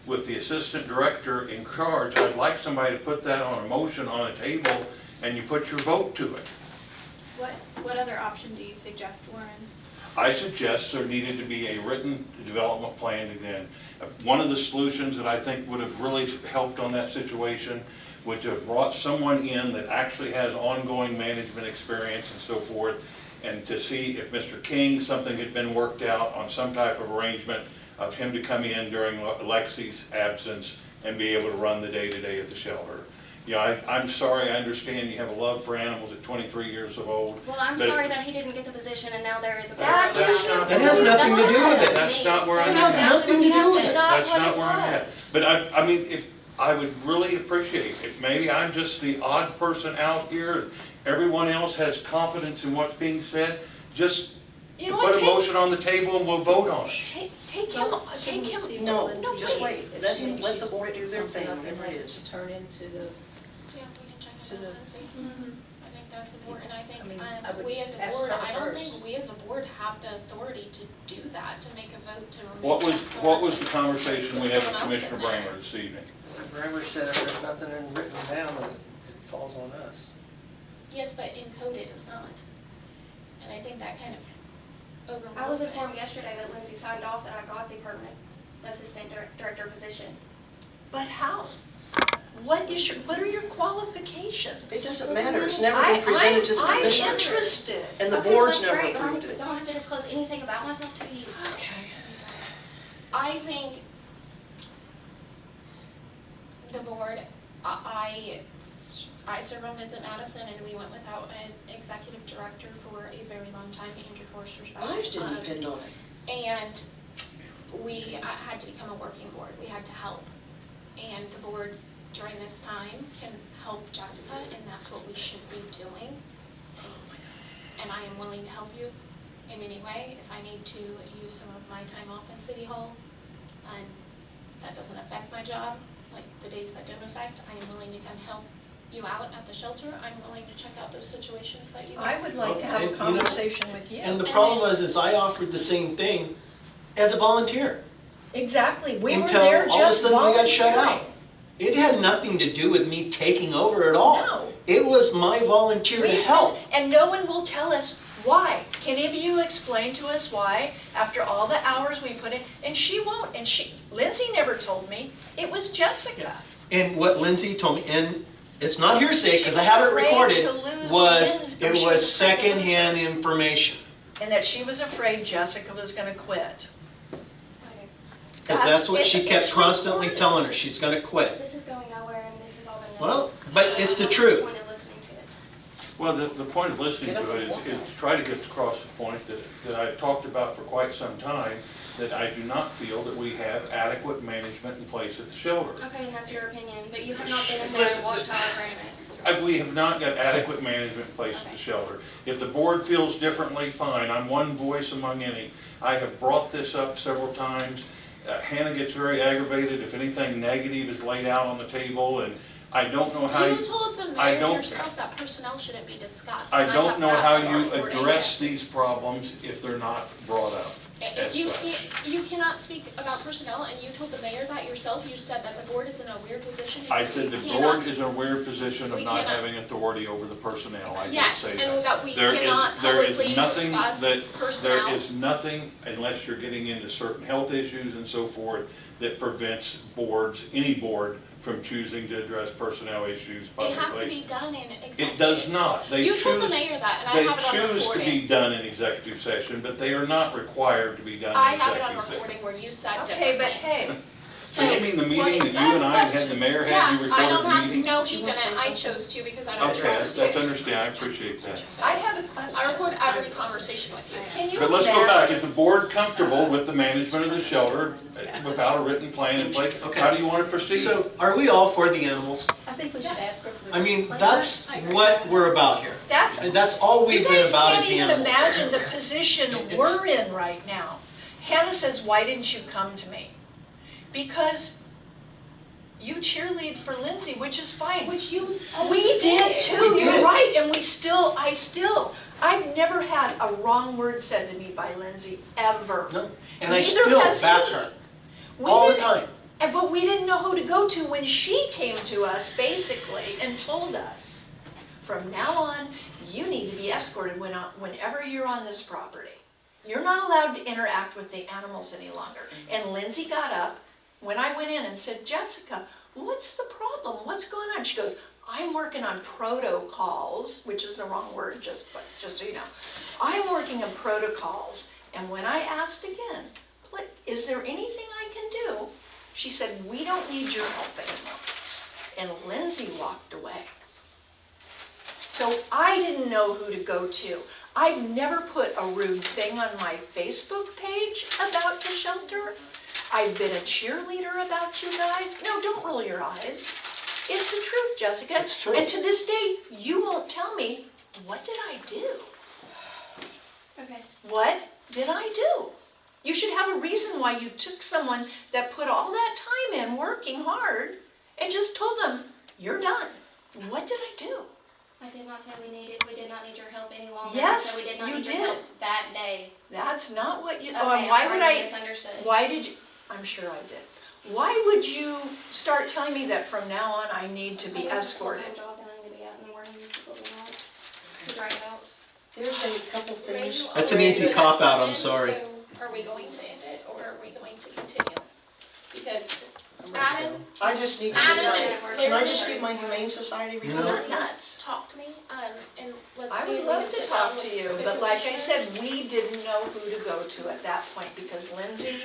with the assistant director in charge. I'd like somebody to put that on a motion on a table and you put your vote to it. What other option do you suggest, Warren? I suggest there needed to be a written development plan again. One of the solutions that I think would have really helped on that situation would have brought someone in that actually has ongoing management experience and so forth, and to see if Mr. King, something had been worked out on some type of arrangement of him to come in during Lexi's absence and be able to run the day-to-day at the shelter. Yeah, I'm sorry, I understand you have a love for animals at 23 years of old. Well, I'm but sorry that he didn't get the position and now there is a. That problem. is not- That has nothing to do with it. That's not where I'm It has at. nothing to do with it. That's what not it where I'm at. was. But I mean, if, I would really appreciate it. Maybe I'm just the odd person out here. Everyone else has confidence in what's being said. Just You know what, put a motion on the table and we'll vote on it. take him, take him. No, No, just please. wait, let the board do their thing, whatever it is. To turn into the, Yeah, we can check To it out the- and see. I think that's important. I think I mean, I would we as a ask board, her I don't first. think we as a board have the authority to do that, to make a vote to remove What was Jessica, the to conversation we put had with someone else in Commissioner there. Bramer this evening? Mr. Bramer said if there's nothing written down, then it falls on us. Yes, but in code it does not. And I think that kind of overrule I was it. informed yesterday that Lindsay signed off that I got the permanent assistant director position. But how? What are your qualifications? It doesn't matter, it's never been presented to the commission. I'm interested. And the Okay, board's that's never great, but approved I it. don't have to disclose anything about myself to you. Okay. I think the board, I served on Visit Madison and we went without an executive director for a very long time, Andrew Forster's back. Lives didn't depend on it. And we had to become a working board, we had to help. And the board during this time can help Jessica, and that's what we should be doing. And I am willing to help you in any way, if I need to use some of my time off in City Hall, and that doesn't affect my job, like the days that don't affect, I am willing to come help you out at the shelter. I'm willing to check out those situations that you I guys. would like to have And, a you know, conversation with you. And the problem was, I offered the same thing as a volunteer. Exactly, we were Until there all of a just sudden we got shut volunteering. out. It had nothing to do with me taking over at all. No. It was my volunteer to We've help. been- And no one will tell us why. Can any of you explain to us why, after all the hours we put in? And she won't, and Lindsay never told me, it was Jessica. And what Lindsay told me, and it's not hearsay, because I She was have it afraid recorded, to lose was, Lindsay, or it she was was afraid to lose her. secondhand information. And that she was afraid Jessica was gonna quit. Okay. Because that's what she kept It's constantly recorded. telling her, she's gonna quit. This is going nowhere and this is all been. Well, but it's the What's truth. point of listening to it? Well, the point of listening Get up to it and is walk to out. try to get across the point that I've talked about for quite some time, that I do not feel that we have adequate management in place at the shelter. Okay, and that's your opinion, but you have not been in there and watched how I ran it. We have not got adequate management in place at the shelter. If the board feels differently, fine, I'm one voice among any. I have brought this up several times. Hannah gets very aggravated if anything negative is laid out on the table, and I don't know how You told the I mayor don't- yourself that personnel shouldn't be discussed. I and don't have know that how on you recording. address these problems if they're not brought up as You such. you cannot speak about personnel, and you told the mayor that yourself. You said that the board is in a weird position. I because said we the cannot- board is in a weird position of we not cannot- having authority over the personnel. I did Yes, say and that. that we There is- cannot there is publicly nothing discuss that- personnel. There is nothing, unless you're getting into certain health issues and so forth, that prevents boards, any board, from choosing to address personnel issues It publicly. has to be done in executive. It does not. They You told the choose- mayor that, and I They have it on choose to be recording. done in executive session, but they are not required to be done I in have it on executive session. recording where you said Okay, differently. but hey, So you mean the what meeting is that you and I What's- had, the mayor had, Yeah, you I recorded don't the have, meeting? no, Do he you wanna say didn't. I something? chose to because I don't Okay, trust. that's understand, I appreciate that. I have a question. I record every conversation with you. Can you But let's go back, imagine- is the board comfortable with the management of the shelter without a written plan in place? Okay. How do you want to proceed? So, are we all for the animals? I think we should ask her for the. I mean, plan. that's what we're about here. That's, And that's all you we've been guys about can't is the even animals. imagine the position It's- we're in right now. Hannah says, why didn't you come to me? Because you cheerlead for Lindsay, which is fine. Which you We always did too, We you're did. right, and I've never had a wrong word said to me by Lindsay, ever. No, and I Neither still has back he. her, We all the didn't- time. But we didn't know who to go to when she came to us, basically, and told us, from now on, you need to be escorted whenever you're on this property. You're not allowed to interact with the animals any longer. And Lindsay got up when I went in and said, Jessica, what's the problem? What's going on? She goes, I'm working on protocols, which is the wrong word, just so you know. I'm working on protocols, and when I asked again, is there anything I can do? She said, we don't need your help anymore. And Lindsay walked away. So I didn't know who to go to. I've never put a rude thing on my Facebook page about the shelter. I've been a cheerleader about you guys. No, don't roll your eyes. It's the truth, Jessica. It's true. And to this day, you won't tell me, what did I do? Okay. What did I do? You should have a reason why you took someone that put all that time in working hard and just told them, you're done. What did I do? I did not say we did not need your help any longer. Yes, I said we did not you need did. your help that day. That's not what you, Okay, oh, and I'm why sorry, would I I, misunderstood. why did you, I'm sure I did. Why would you start telling me that from now on I need to be I have a escorted? full-time job and I'm gonna be out in the mornings to build them out, to dry it out. There's a couple things. That's an easy cop-out, I'm sorry. So are we going to end it, or are we going to continue? Because Adam, I just need to Adam give and my, can I just Larry- give my Humane Society report? No. You're nuts. talk to me, and let's I see if would we love can to sit down talk to with you, the but like I said, commissioners. we didn't know who to go to at that point because Lindsay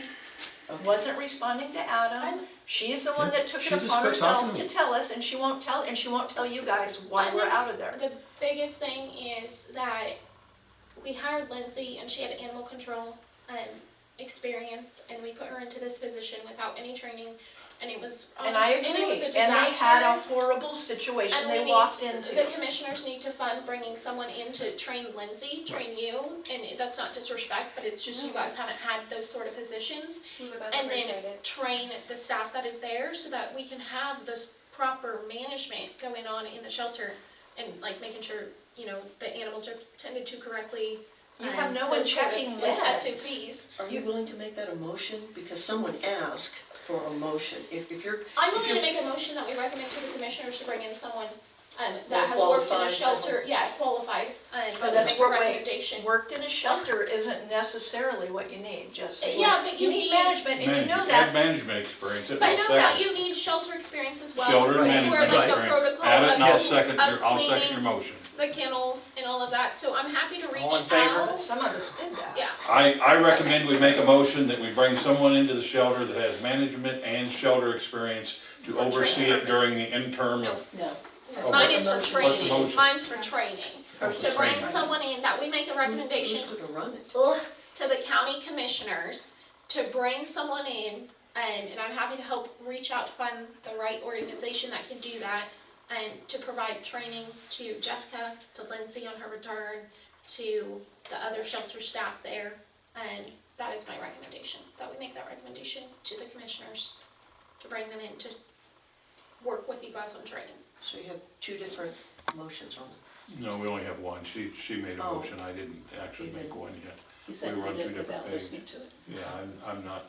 wasn't responding to Adam. She's the one that took She it just upon quit talking herself to to me. tell us, and she won't tell you guys why we're out of there. The biggest thing is that we hired Lindsay, and she had animal control experience, and we put her into this position without any training, and it was And I and it was agree, a and they had a disaster. horrible situation And they we walked need, into. the commissioners need to fund bringing someone in to train Lindsay, train you, and that's not disrespect, but it's just you guys haven't had those sort of positions. We would both And appreciate then it. train the staff that is there so that we can have this proper management going on in the shelter and like making sure, you know, the animals are tended to correctly. You have no one those sort of checking those meds. SOPs. Are you willing to make that a motion? Because someone asked for a motion. If you're, I'm If willing to you- make a motion that we recommend to the commissioners to bring in someone Well that has worked in a qualified. shelter, yeah, qualified, But but that's make a where, wait, recommendation. worked in a shelter isn't necessarily what you need, just so Yeah, but you need- management, and you know Had that. management experience, But I'll no, second that it. you need shelter experience as well. Shelter and Where management like the experience. protocol Add it and I'll of second of your, I'll second your cleaning motion. the kennels and all of that, so I'm happy to reach All in favor? out. Some of us did that. Yeah, I recommend we make a motion that we bring someone into the shelter that has management and shelter experience to For oversee training it during the interim of. No. mine is for what's the training, motion? mine's for training. What's the To bring training? someone in, that we make a recommendation who's gonna run it? to the county commissioners to bring someone in, and I'm happy to help reach out to find the right organization that can do that, and to provide training to Jessica, to Lindsay on her return, to the other shelter staff there, and that is my recommendation, that we make that recommendation to the commissioners, to bring them in to work with you guys on training. So you have two different motions on it. No, we only have one. She made a Oh. motion. I didn't actually You make didn't. one yet. You We were on seconded two it different without pages. listening to it. Yeah, I'm not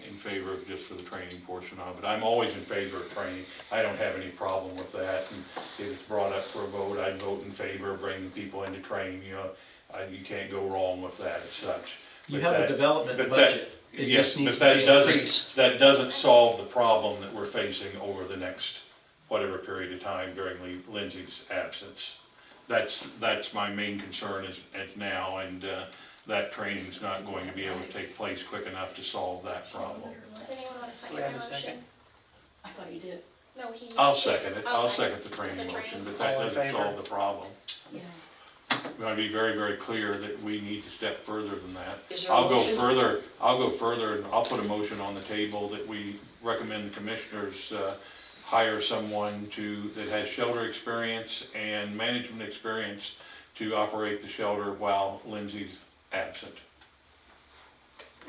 in favor of just for the training portion of it. I'm always in favor of training. I don't have any problem with that. And if it's brought up for a vote, I'd vote in favor of bringing people into training, you know. You can't go wrong with that as such. You But have a that- development but that- budget. It Yes, just but needs to that be doesn't, increased. that doesn't solve the problem that we're facing over the next whatever period of time during Lindsay's absence. That's my main concern is now, and that training's not going to be able to take place quick enough to solve that problem. Does anyone want to second we my have a motion? second? I thought you did. No, he. I'll second it, I'll Okay. second the training The motion, training. but that All in doesn't favor? solve the problem. Yes. We want to be very, very clear that we need to step further than that. Is there a I'll go motion? further, and I'll put a motion on the table that we recommend the commissioners hire someone that has shelter experience and management experience to operate the shelter while Lindsay's absent.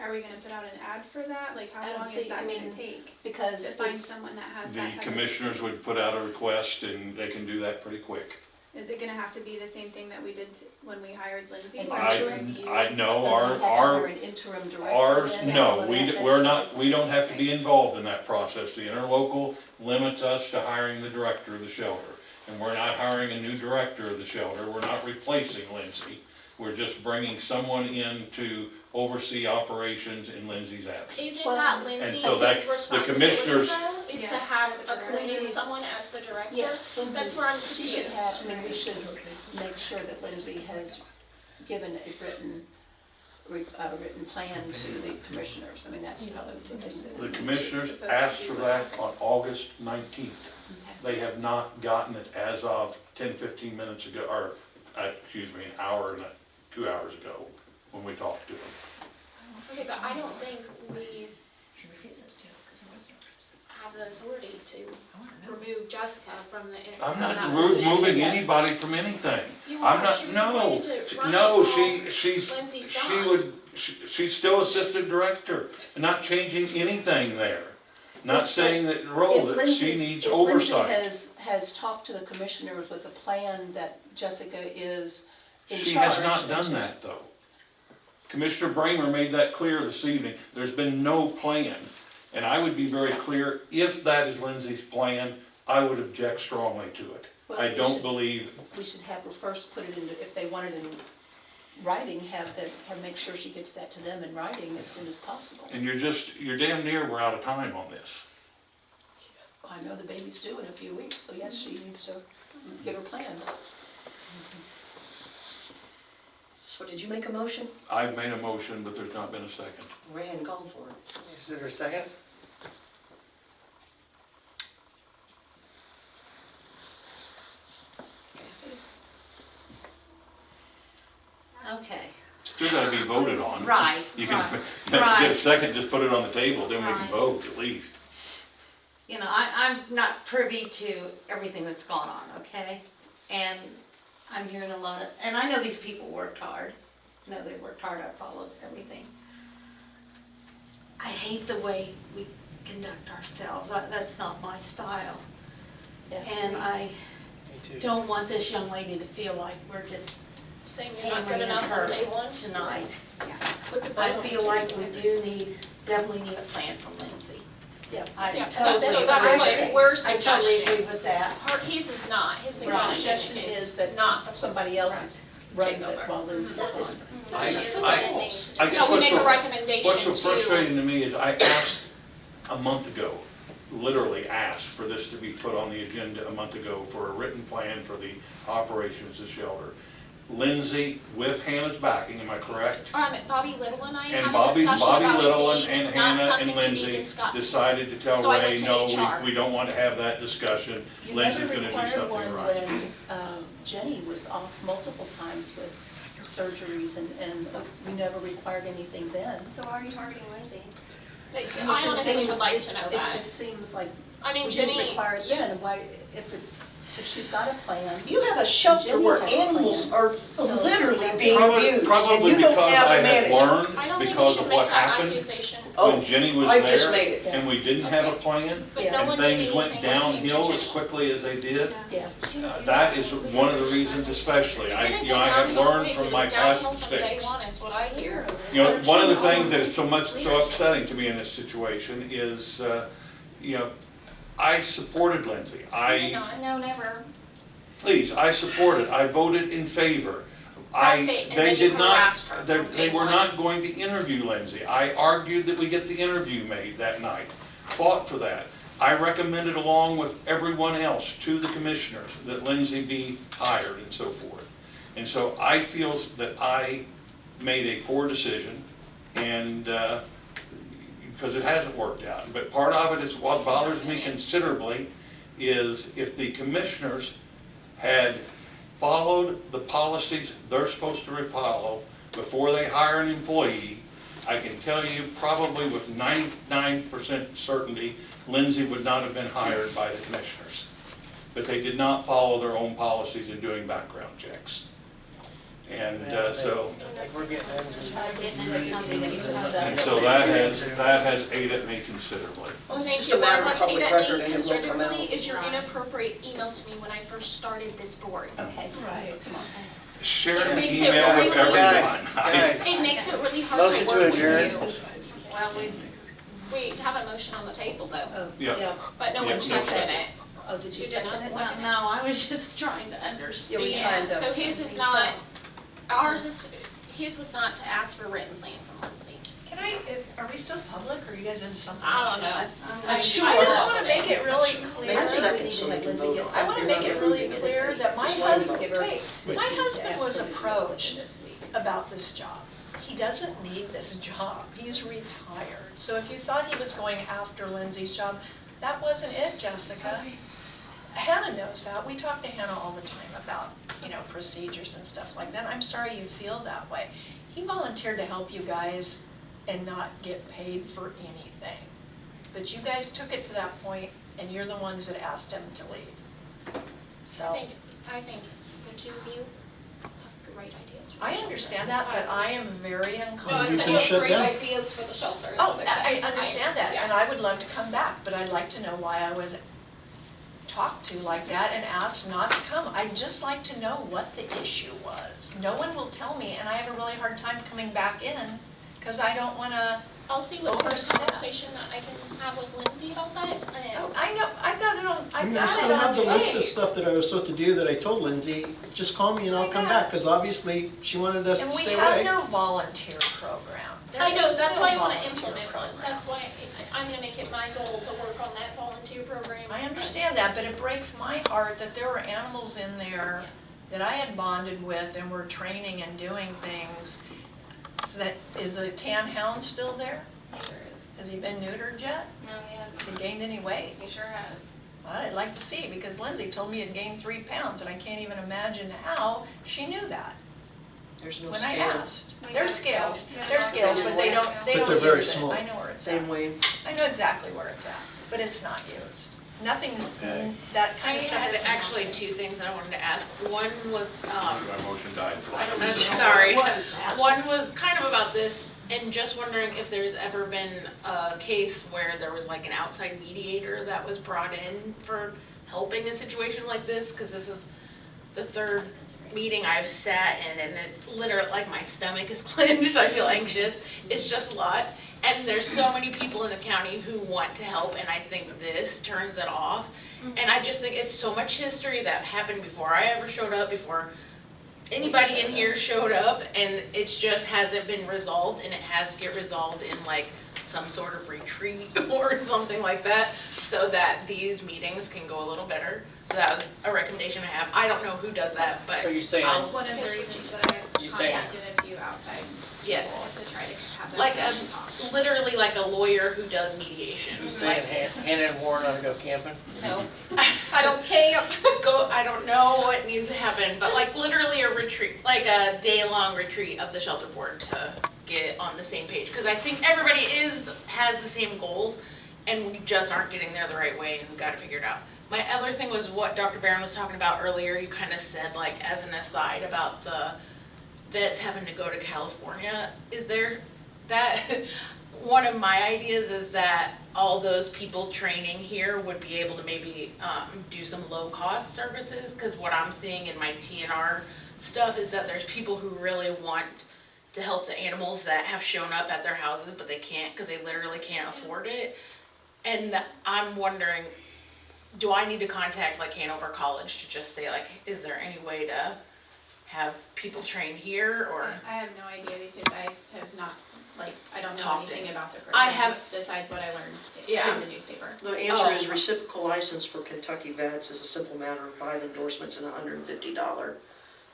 Are we gonna put out an ad for that? Like, I how don't long is see- that I gonna mean, take? Because To find it's, someone that has The that type of. commissioners would put out a request and they can do that pretty quick. Is it gonna have to be the same thing that we did when we hired Lindsay? An Where I, we interim? review- I know, and we had to hire our, an interim director ours, then, and no, all of that, we're that's- not, we don't have to be involved in that process. The interlocal limits us to hiring the director of the shelter. And we're not hiring a new director of the shelter, we're not replacing Lindsay. We're just bringing someone in to oversee operations in Lindsay's absence. Isn't Well, that and Lindsay's so that- the responsibility commissioners- though, is to Yeah. have As a appointed director. someone as the director? Yes, That's Lindsay, where I'm she should confused. have, I mean, we should make sure that Lindsay has given a written plan to the commissioners. I mean, that's probably the thing The that. commissioners Supposed to asked be for like- that on August 19th. Okay. They have not gotten it as of 10, 15 minutes ago, or, excuse me, an hour and 2 hours ago, when we talked to them. Okay, but I don't think we have the authority to remove Jessica from the. I'm from not that position. removing anybody from anything. You I'm are. not, She was no, appointed to run no, it while she's, Lindsay's she gone. would, she's still assistant director, not changing anything there. Not Yes, but saying that role, that she needs oversight. If Lindsay has talked to the commissioners with the plan that Jessica is in charge. She has not done that, though. Commissioner Bramer made that clear this evening. There's been no plan. And I would be very clear, if that is Lindsay's plan, I would object strongly to it. Well, I we don't should- believe, We should have her first put it into, if they want it in writing, have make sure she gets that to them in writing as soon as possible. and you're damn near, we're out of time on this. I know the baby's due in a few weeks, so yes, she needs to get her plans. So did you make a motion? I've made a motion, but there's not been a second. Ray hadn't called for it. Is there a second? Okay, Still gotta be voted on. right, You can, right, if you get a right. second, just put it on the table, then we can Right. vote at least. You know, I'm not privy to everything that's gone on, okay? And I'm hearing a lot of, and I know these people worked hard. I know they worked hard, I followed everything. I hate the way we conduct ourselves, that's not my style. And I Me too. don't want this young lady to feel like we're just Saying you're not good hammering enough her on day one. tonight. Put the vote I on feel the like table. we do definitely need a plan from Lindsay. Yep. I Yeah, totally so that's agree. what we're I totally suggesting. agree with that. His is not, his My Right. suggestion suggestion is is that not the. somebody else runs Take it over. while Lindsay's gone. I guess No, we what's make a so- recommendation What's so to, frustrating to me is I asked a month ago, literally asked for this to be put on the agenda a month ago for a written plan for the operations of the shelter. Lindsay, with Hannah's backing, am I correct? Bobby Little and I had And a Bobby discussion about Little it being and not Hannah something and to be Lindsay discussed. decided to tell So I Ray, went to no, HR. we don't want to have that discussion. You Lindsay's never gonna do required one something right. when Jenny was off multiple times with surgeries and we never required anything then. So why are you targeting Lindsay? I It just honestly would seems- like to know It that. just seems like I mean, we didn't Jenny, require it you, then, and why, if she's got a plan. You have a shelter Jenny where had a animals plan. are literally being Probably, abused, and probably you don't because have I a had manager. learned I don't think we because should of make what that happened accusation. when Jenny was I just there made it. and we didn't have a Okay. plan. But Yeah. no And one did things anything when went it came to downhill as Jenny. quickly as they did. Yeah. That is one of the reasons especially. It I didn't you know, go I have downhill learned quick, from it my was past downhill from day mistakes. one is what I hear. You know, one of the things that is so upsetting to me in this situation is, you know, I supported Lindsay. No, never. Please, I supported, I voted in favor. That's it, and They then you did not, harassed her from they day were one. not going to interview Lindsay. I argued that we get the interview made that night, fought for that. I recommended along with everyone else to the commissioners that Lindsay be hired and so forth. And so I feel that I made a poor decision and, because it hasn't worked out. But part of it is what bothers me considerably is if the commissioners had followed the policies they're supposed to follow before they hire an employee, I can tell you probably with 99% certainty, Lindsay would not have been hired by the commissioners. But they did not follow their own policies in doing background checks. And so, I think we're getting into. Getting into something that you just and so that has ate at me considerably. Well, it's Thank just you. a matter of What's public ate at record me and it will come out. considerably is your inappropriate email to me when I first started this board. Okay, Right. come on. Share It an makes it email with really- everyone. Guys, It makes it really hard Motion to to work with adjourn. you. Well, we have a motion on the table though, Oh, Yeah. yeah. but no Yeah, one seconded it. Oh, did you You did second not it? second No, I was just trying to Yeah, understand. we tried to. So his was not to ask for written plan from Lindsay. Can are we still public or are you guys into something I else? don't know. I'm sure. I just wanna make it really clear. Make a second so we can vote on it. I wanna make it really clear that my Just let him husband, vote. wait, my husband was approached about this job. He doesn't need this job, he's retired. So if you thought he was going after Lindsay's job, that wasn't it, Jessica. Hannah knows that, we talk to Hannah all the time about, procedures and stuff like that. I'm sorry you feel that way. He volunteered to help you guys and not get paid for anything. But you guys took it to that point and you're the ones that asked him to leave. So. I think the two of you have the right ideas for the I shelter. understand that, but I am very No, I uncomfortable. You said can you have shut great down. ideas for the shelter, is Oh, what I said. I understand that, Yeah. and I would love to come back, but I'd like to know why I was talked to like that and asked not to come. I'd just like to know what the issue was. No one will tell me, and I have a really hard time coming back in, because I don't wanna, I'll see what sort of Overstep. conversation that I can have with Lindsay about that, and I know, I've got it on, I I mean, I got still it on have the list of tape. stuff that I was supposed to do that I told Lindsay, just call me and I'll come back, because obviously she wanted us to And we stay have away. no volunteer program. There I know, is that's no why I wanna volunteer implement one, program. that's why I'm gonna make it my goal to work on that volunteer program. I understand that, but it breaks my heart that there were animals in there that I had bonded with and were training and doing things. So that, is the tan hound still there? He sure is. Has he been neutered yet? No, he hasn't. Has he gained any weight? He sure has. Well, I'd like to see, because Lindsay told me he'd gained 3 pounds, and I can't even imagine how she knew that There's no when I scale. asked. We There's got scales, scales. Yeah, there's scales, but they don't But they're very use it. small. I know where it's Same at. way. I know exactly where it's at, but it's not used. Nothing's, Okay. that I kind of stuff had isn't actually 2 things that I wanted to ask. One was, My motion died for lack of a I'm second. sorry. One was kind of about this, and just wondering if there's ever been a case where there was like an outside mediator that was brought in for helping a situation like this, because this is the 3rd meeting I've sat in, and it literally, like, my stomach is clenched, I feel anxious, it's just a lot. And there's so many people in the county who want to help, and I think this turns it off. And I just think it's so much history that happened before I ever showed up, before anybody in here showed up, and it just hasn't been resolved, and it has to get resolved in like some sort of retreat or something like that, so that these meetings can go a little better. So that was a recommendation I have. I don't know who does that, but So you're saying, I'll- That's one of the reasons that I You saying- contacted a few outside Yes. people to try to have that like talk. literally like a lawyer who does mediation. you saying Hannah and Warren ought to go camping? No, I don't care. Go, I don't know what needs to happen, but like literally a retreat, like a day-long retreat of the shelter board to get on the same page. Because I think everybody has the same goals, and we just aren't getting there the right way, and we've got to figure it out. My other thing was what Dr. Barron was talking about earlier. You kind of said, like, as an aside about the vets having to go to California. Is there that, one of my ideas is that all those people training here would be able to maybe do some low-cost services, because what I'm seeing in my TNR stuff is that there's people who really want to help the animals that have shown up at their houses, but they can't because they literally can't afford it. And I'm wondering, do I need to contact like Hanover College to just say like, is there any way to have people trained here, or? I have no idea because I have not, like, I don't know Talked anything it. about the I program have- besides what I learned Yeah. in the newspaper. The answer is Oh. reciprocal license for Kentucky vets is a simple matter of 5 endorsements and a $150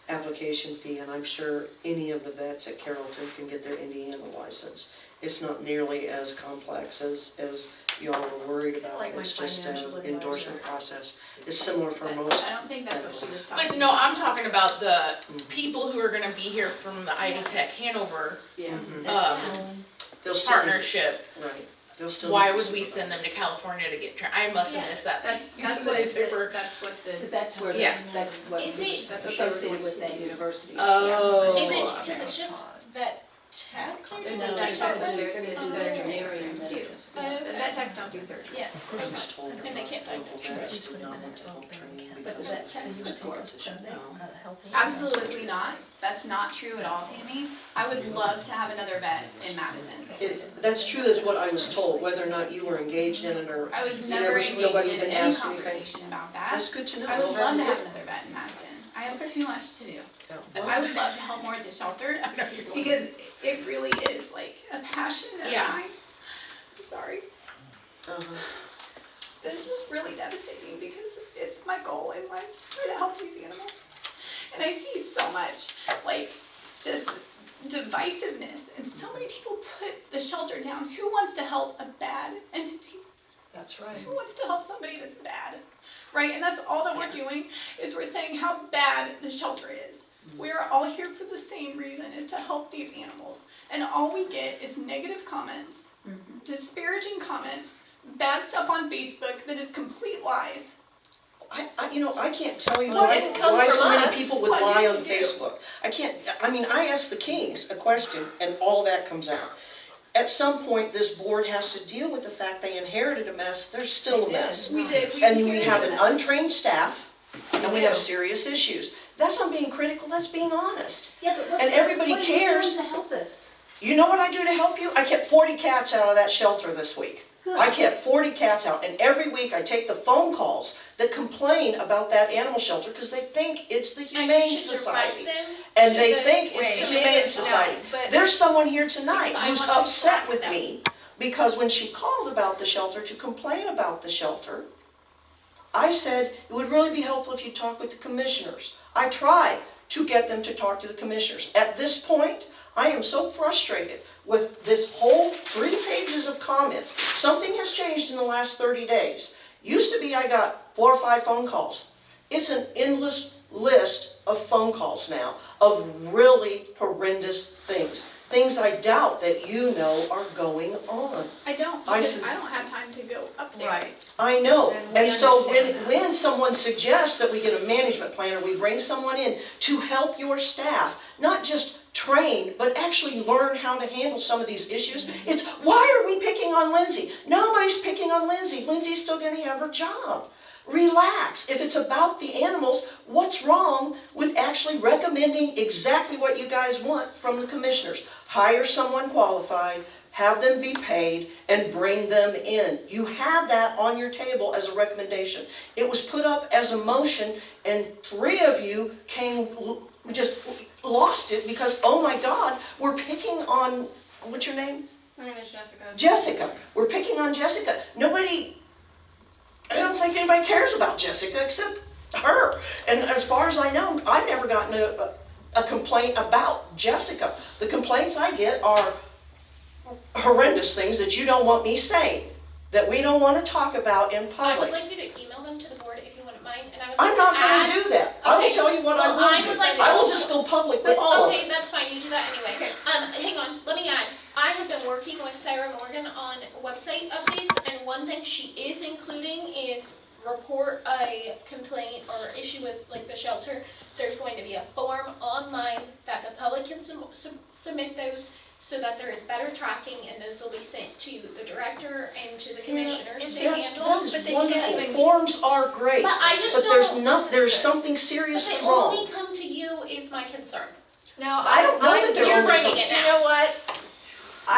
application fee, and I'm sure any of the vets at Carrollton can get their Indiana license. It's not nearly as complex as y'all were worried about. Like my It's just an financial advisor. endorsement process. It's similar for But most. I don't think that's what she was talking But about. no, I'm talking about the people who are gonna be here from the Ivy Tech Hanover Yeah. They'll still need- partnership. Right. They'll still. Why need would we send them to California to get trained? I must have missed that. That's piece of what the it's, newspaper. that's what the. Because that's where, Yeah. that's what Is is it- associated with that university. Oh. Is it, okay. because it's just vet tech? There's No, a they're vet gonna tech, do, there's they're a gonna do veterinary and too. medicine. The vet techs don't do surgery. Yes, I okay. was told And they can't local take vets did not want to help training But the because vet techs, of course, don't they? Absolutely not. That's not true at all, Tammy. I would love to have another vet in Madison. That's true, is what I was told, whether or not you were engaged in it or. I was you never engaged nobody in even any asked anything. conversation about that. That's good to know. I would Well, love to very have another vet in Madison. I have too much to do. good. I would love to help more at the shelter because it really is like a passion of Yeah. mine. I'm sorry. Uh-huh. This is really devastating because it's my goal in life to try to help these animals. And I see so much, like, just divisiveness, and so many people put the shelter down. Who wants to help a bad entity? That's right. Who wants to help somebody that's bad? Right? And that's all that we're doing, is we're saying how bad the shelter is. We're all here for the same reason, is to help these animals. And all we get is negative comments, disparaging comments, bad stuff on Facebook that is complete lies. I can't tell you Well, it why, didn't come why from so many us. people would What lie did on you do? Facebook. I asked the Kings a question and all that comes out. At some point, this board has to deal with the fact they inherited a mess, there's still a mess. We did. And we have an untrained staff, and we have do. serious issues. That's not being critical, that's being honest. Yeah, but what's, And everybody what are you cares. doing to help us? You know what I do to help you? I kept 40 cats out of that shelter this week. I kept 40 cats out, and every week I take the phone calls that complain about that animal shelter because they think it's the Humane Society. And they think it's the Humane Society. but- There's someone here tonight Because I who's want you to upset talk with to them. me because when she called about the shelter to complain about the shelter, I said it would really be helpful if you talk with the commissioners. I tried to get them to talk to the commissioners. At this point, I am so frustrated with this whole 3 pages of comments. Something has changed in the last 30 days. Used to be I got 4 or 5 phone calls. It's an endless list of phone calls now of really horrendous things. Things I doubt that you know are going on. I don't, I because sus- I don't have time to go up there. Right. I know, And we and so understand when someone suggests that we get a management plan or we bring someone in to help your staff, not just train, but actually learn how to handle some of these issues, it's, why are we picking on Lindsay? Nobody's picking on Lindsay. Lindsay's still gonna have her job. Relax. If it's about the animals, what's wrong with actually recommending exactly what you guys want from the commissioners? Hire someone qualified, have them be paid, and bring them in. You have that on your table as a recommendation. It was put up as a motion, and 3 of you just lost it because, oh my God, we're picking on, what's your name? My name is Jessica. Jessica. We're picking on Jessica. I don't think anybody cares about Jessica except her. And as far as I know, I've never gotten a complaint about Jessica. The complaints I get are horrendous things that you don't want me saying, that we don't want to talk about in I would public. like you to email them to the board if you wouldn't mind, and I would I'm like not to going add. to do that. I will Okay, tell you what well, I I will would do. like to I will also- just go public with all of Okay, it. that's fine, you do that anyway. Hang on, let me add. I have been working with Sarah Morgan on website updates, and one thing she is including is report a complaint or issue with like the shelter. There's going to be a form online that the public can submit those so that there is better tracking, and those will be sent to the director and to the commissioners to handle. That is But they wonderful. can't even- Forms are great. But I just But there's don't- there's something But seriously they wrong. only come to you is my concern. Now, I don't know that they're You're only bringing from- it You now. know what?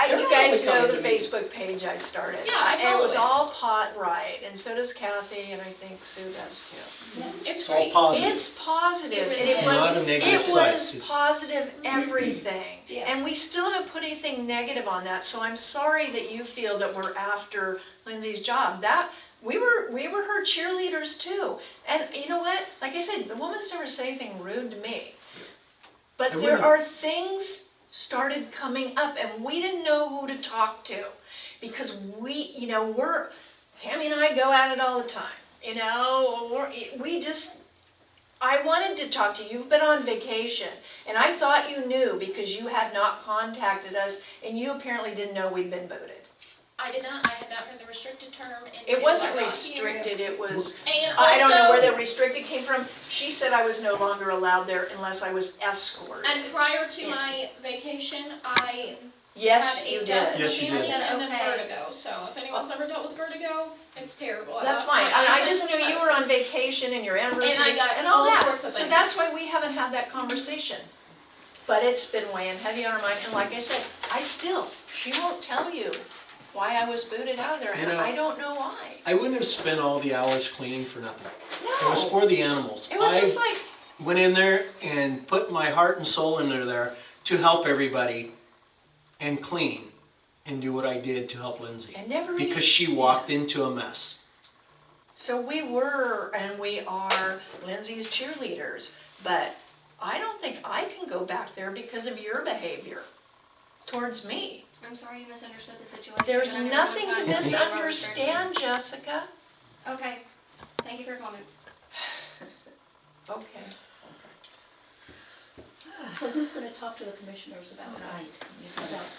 They're You not guys only know coming the to me. Facebook page I started. Yeah, I And it follow was it. all pot right, and so does Kathy, and I think Sue does too. It's It's all great. positive. It's positive, It and really it is. was, Not a negative it site. was It's- positive everything. Yeah. And we still haven't put anything negative on that, so I'm sorry that you feel that we're after Lindsay's job. We were her cheerleaders too. And you know what? Like I said, the woman's never said anything rude to me. But I there wouldn't- are things started coming up, and we didn't know who to talk to. Because Tammy and I go at it all the time, I wanted to talk to you. You've been on vacation, and I thought you knew because you had not contacted us, and you apparently didn't know we'd been booted. I did not, I had not heard the restricted term until It wasn't I got here. restricted, it was, And I don't know where also- the restricted came from. She said I was no longer allowed there unless I was escorted. And prior to my vacation, I Yes, had you a death in did. the Yes, you family did. and then Okay. vertigo. So if anyone's ever dealt with vertigo, it's terrible. I That's lost fine, my and I eyesight just knew from you it. were on vacation and your anniversary got and all all that. sorts of So things. that's why we haven't had that conversation. But it's been weighing heavy on our mind, and like I said, she won't tell you why I was booted out of there, You and know- I don't know why. I wouldn't have spent all the hours cleaning for nothing. It was No, for the animals. it was just like, I went in there and put my heart and soul into there to help everybody and clean and do what I did to help Lindsay. and never even. Because she walked into a mess. So we were, and we are Lindsay's cheerleaders, but I don't think I can go back there because of your behavior towards me. I'm sorry you misunderstood the situation. There's and I nothing remember to the time you were misunderstand, Jessica. Okay, thank you for your comments. Okay. So who's gonna talk to the commissioners about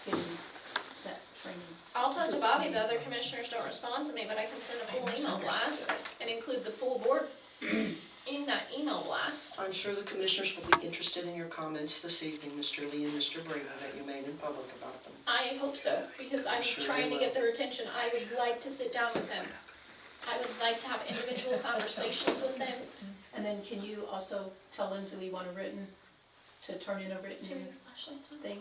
getting that training? I'll talk to Bobby. The other commissioners don't respond to me, but I can send a full email blast and include the full board in that email blast. I'm sure the commissioners will be interested in your comments this evening, Mr. Lee and Mr. Brady, that you made in public about them. I hope so, because I'm Sure trying they to get their attention. I would like to sit down with them. I would like to have individual conversations with them. And then can you also tell Lindsay we want to turn in a To written flashlights on. thing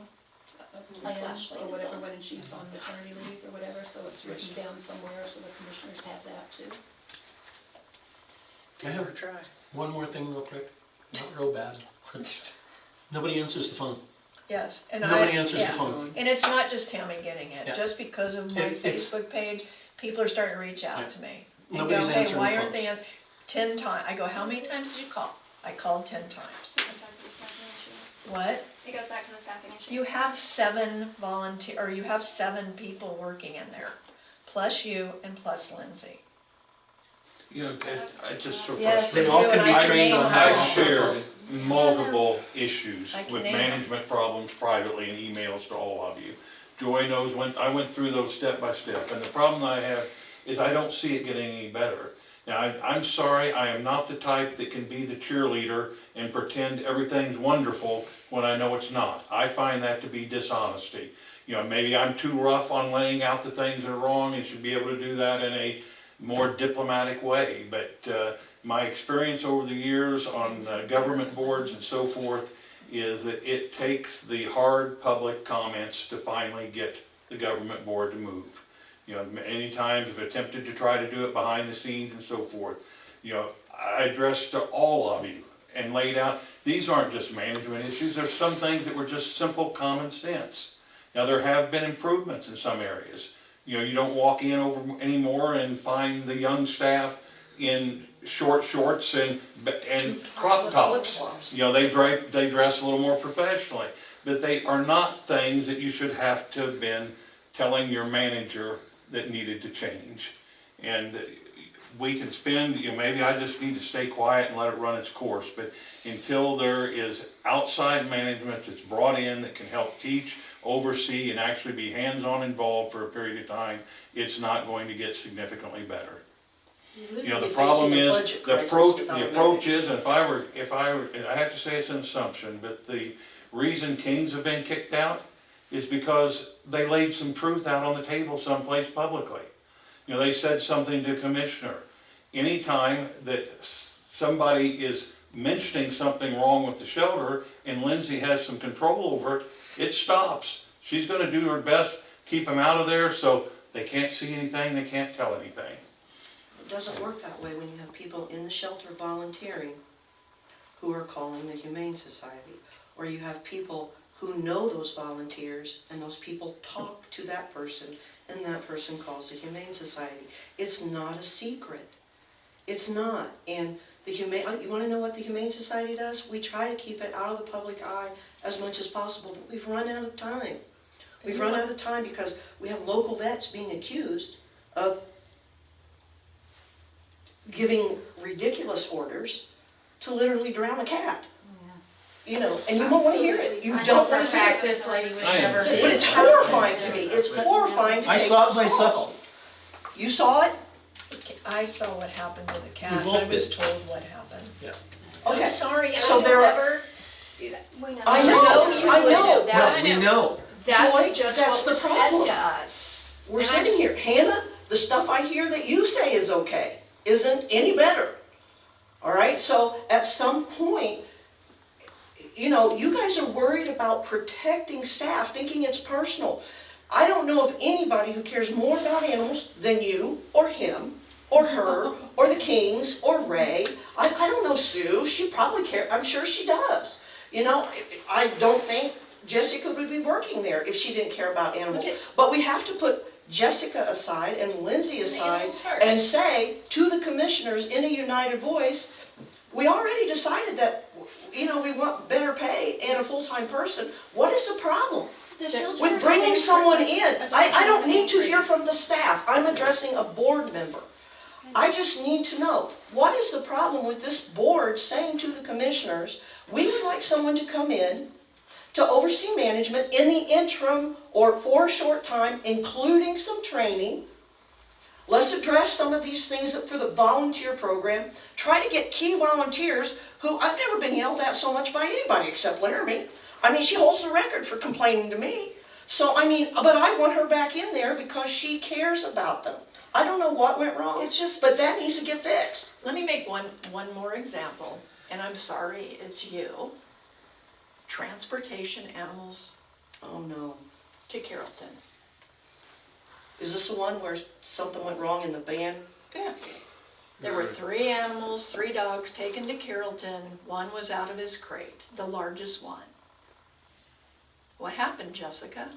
a plan Flashlight or is whatever on. when she's on maternity leave or whatever, so it's written down somewhere so the commissioners have that too. I have one more thing real quick, not real bad. Nobody answers the phone. Yes, and Nobody answers the yeah. phone. And it's not just Tammy getting it, Yeah. just because of my It's- Facebook page, people are starting to reach Yeah. out to me. And Nobody's go, hey, answering why the aren't they phones. 10 times, I go, how many times did you call? I called 10 times. It goes back to the staffing issue. What? It goes back to the staffing issue. You have 7 volunteer, or you have 7 people working in there, plus you and plus Lindsay. You know, I just so Yes, They frustrated. all you can and be I trained can on how to I've shared phone. multiple issues I can with name them. management problems privately and emails to all of you. Joy knows I went through those step by step, and the problem I have is I don't see it getting any better. Now, I'm sorry, I am not the type that can be the cheerleader and pretend everything's wonderful when I know it's not. I find that to be dishonesty. You know, maybe I'm too rough on laying out the things that are wrong and should be able to do that in a more diplomatic way, but my experience over the years on government boards and so forth is that it takes the hard public comments to finally get the government board to move. You know, many times I've attempted to try to do it behind the scenes and so forth. You know, I addressed to all of you and laid out, these aren't just management issues, there's some things that were just simple common sense. Now, there have been improvements in some areas. You know, you don't walk in anymore and find the young staff in short shorts and crop tops. You know, they dress a little more professionally, but they are not things that you should have to have been telling your manager that needed to change. And we can spend, you know, maybe I just need to stay quiet and let it run its course, but until there is outside management that's brought in that can help teach, oversee, and actually be hands-on involved for a period of time, it's not going to get significantly better. You know, the problem is, the approach is, and if I were, I have to say it's an assumption, but the reason Kings have been kicked out is because they laid some truth out on the table someplace publicly. You know, they said something to a commissioner. Anytime that somebody is mentioning something wrong with the shelter and Lindsay has some control over it, it stops. She's gonna do her best, keep them out of there so they can't see anything, they can't tell anything. It doesn't work that way when you have people in the shelter volunteering who are calling the Humane Society, or you have people who know those volunteers and those people talk to that person and that person calls the Humane Society. It's not a secret. It's not. And the you want to know what the Humane Society does? We try to keep it out of the public eye as much as possible, but we've run out of time. We've run out of time because we have local vets being accused of giving ridiculous orders to literally drown a cat. You know, and you won't want to hear it. You I know don't for a want to hear fact it. this lady would I am. never. But it's horrifying to me. It's horrifying to I take saw it those myself. calls. You saw it? I saw what happened to the cat, We both I was did. told what happened. Okay. I'm sorry, So I there don't are- ever, We know. I know. That- We know. that's Joy, just that's what the was said problem. to us. We're And I'm sitting here. Hannah, the stuff I hear that you say is okay isn't any better. All right? So at some point, you know, you guys are worried about protecting staff, thinking it's personal. I don't know of anybody who cares more about animals than you or him or her or the Kings or Ray. I don't know Sue. She probably cares. I'm sure she does. You know, I don't think Jessica would be working there if she didn't care about animals. Okay. But we have to put Jessica aside and Lindsay aside animals first. and say to the commissioners in a united voice, we already decided that, you know, we want better pay and a full-time person. What is the problem The shelter with has bringing increased- someone in? I don't need to hear increased. from the staff. I'm addressing a board member. I just need to know, what is the problem with this board saying to the commissioners, we would like someone to come in to oversee management in the interim or for a short time, including some training. Let's address some of these things for the volunteer program. Try to get key volunteers who I've never been yelled at so much by anybody except Laramie. I mean, she holds the record for complaining to me. So, I mean, but I want her back in there because she cares about them. I don't know what went wrong, It's just- but that needs to get fixed. Let me make one more example, and I'm sorry, it's you. Transportation animals Oh, no. to Carrollton. Is this the one where something went wrong in the van? Yeah. There were 3 animals, 3 dogs taken to Carrollton. One was out of his crate, the largest one. What happened, Jessica?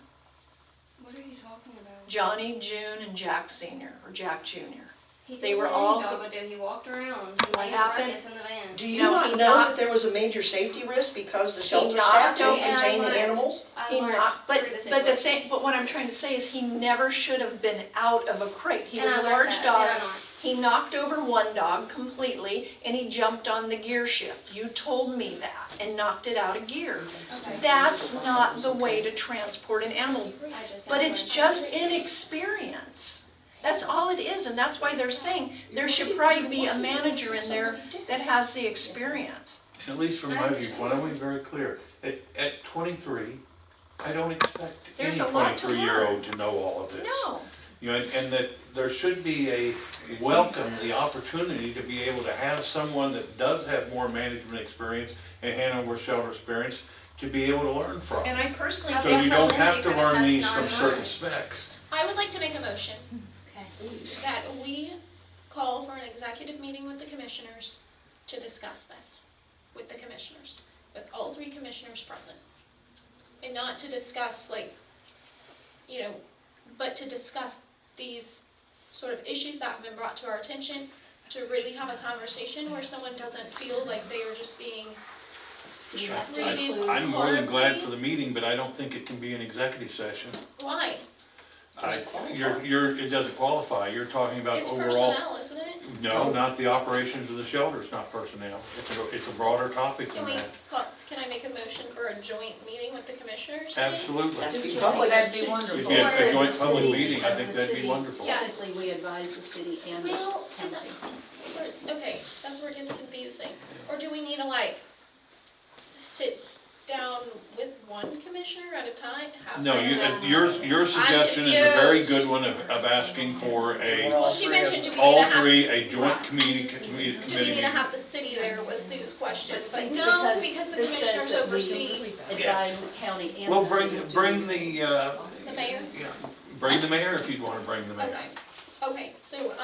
What are you talking about? Johnny, June, and Jack Sr., or Jack Jr. He They did were what all any dog go- would do. He walked around. He What made a happened? ruckus in the van. Do you No, not he know knocked- that there was a major safety risk because the shelter knocked staff don't over- contain the I learned. animals? I He learned knocked, through but the the situation. thing, but what I'm trying to say is he never should have been out of a crate. He And was I a learned large that, dog. did I not? He knocked over one dog completely and he jumped on the gear shift. You told me that and knocked it out of gear. Okay. That's not the way to transport an animal. I just But have it's learned just something. inexperience. That's all it is, and that's why they're saying there should probably be a manager in there that has the experience. At least from my viewpoint, I want to be very clear. At 23, I don't expect any There's a lot to 23-year-old to know all of this. No. You know, and that there should be a welcome, the opportunity to be able to have someone that does have more management experience and Hanover shelter experience to be able to learn from. And I personally So think you for don't Lindsay have to for the learn past these 9 from certain months. specs. I would like to make a motion Okay. that we call for an executive meeting with the commissioners to discuss this with the commissioners, with all 3 commissioners present. And not to discuss but to discuss these sort of issues that have been brought to our attention, to really have a conversation where someone doesn't feel like they are just being treated I'm more than glad horribly. for the meeting, but I don't think it can be an executive session. Why? Doesn't qualify. It doesn't qualify. You're talking about It's overall. personnel, isn't it? No, not the operations of the shelter, it's not personnel. It's a broader topic Can than we, that. can I make a motion for a joint meeting with the commissioners? today? Absolutely. Have to be I public. think that'd be If wonderful. you had a joint For the public city, meeting, I because think the that'd be city- wonderful. Yes. Typically, we advise the city and the Well, see, county. Okay, that's where it gets confusing. Or do we need to sit down with one commissioner at a time? No, your suggestion is a very confused. good one of asking for Well, she mentioned, do we need to all have, 3, a joint committee do we need to meeting. have the city there with Sue's questions? But But see, no, because the this says commissioners that we oversee advise the county and Well, the city. to bring do- the, the mayor. bring the mayor if you'd want to bring the mayor. Okay, so,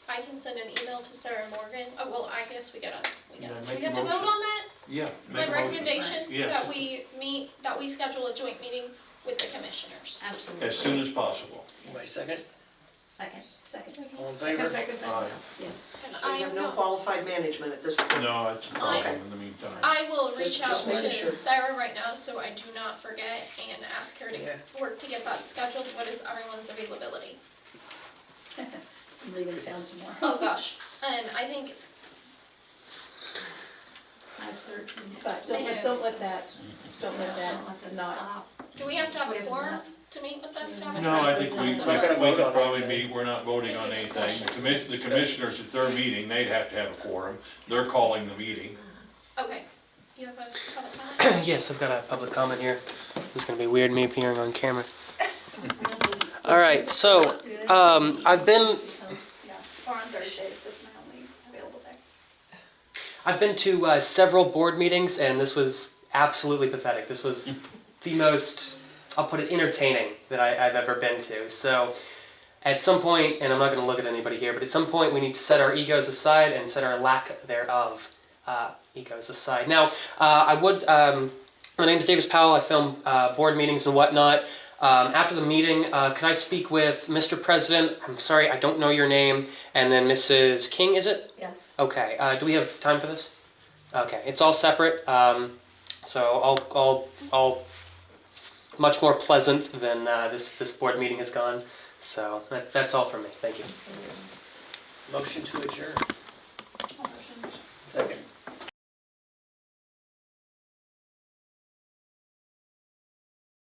I can send an email to Sarah Morgan. Oh, well, I guess we Yeah, have make to a vote motion. on that? Yeah. My make a motion. recommendation, Yeah. that we schedule a joint meeting with the commissioners. Absolutely. As soon as possible. My second, Second. all in favor? Second. Aye. And So you have no qualified management at this point? No, it's a problem in the meantime. I will reach out Just making to sure. Sarah right now, so I do not forget, and ask her to Yeah. work to get that scheduled. What is everyone's availability? I'm leaving town tomorrow. Oh, gosh, I think, I've searched. But don't let that not. do we have to have We a have quorum enough. to meet with them? To have a No, joint I think meeting? We're not gonna vote could on probably anything. we're not voting Just on a anything. discussion. The commissioners, at their meeting, they'd have to have a quorum. They're calling the meeting. Okay, you have a public comment? Yes, I've got a public comment here. This is going to be weird, me appearing on camera. All right, so I've been Or on Thursdays, that's my only available day. I've been to several board meetings, and this was absolutely pathetic. This was the most, I'll put it, entertaining that I've ever been to. So at some point, and I'm not going to look at anybody here, but at some point we need to set our egos aside and set our lack thereof egos aside. Now, my name's Davis Powell. I film board meetings and whatnot. After the meeting, can I speak with Mr. President? I'm sorry, I don't know your name. And then Mrs. King, is it? Yes. Okay, do we have time for this? Okay, it's all separate, so all much more pleasant than this board meeting has gone. So that's all from me, thank you. Motion to adjourn.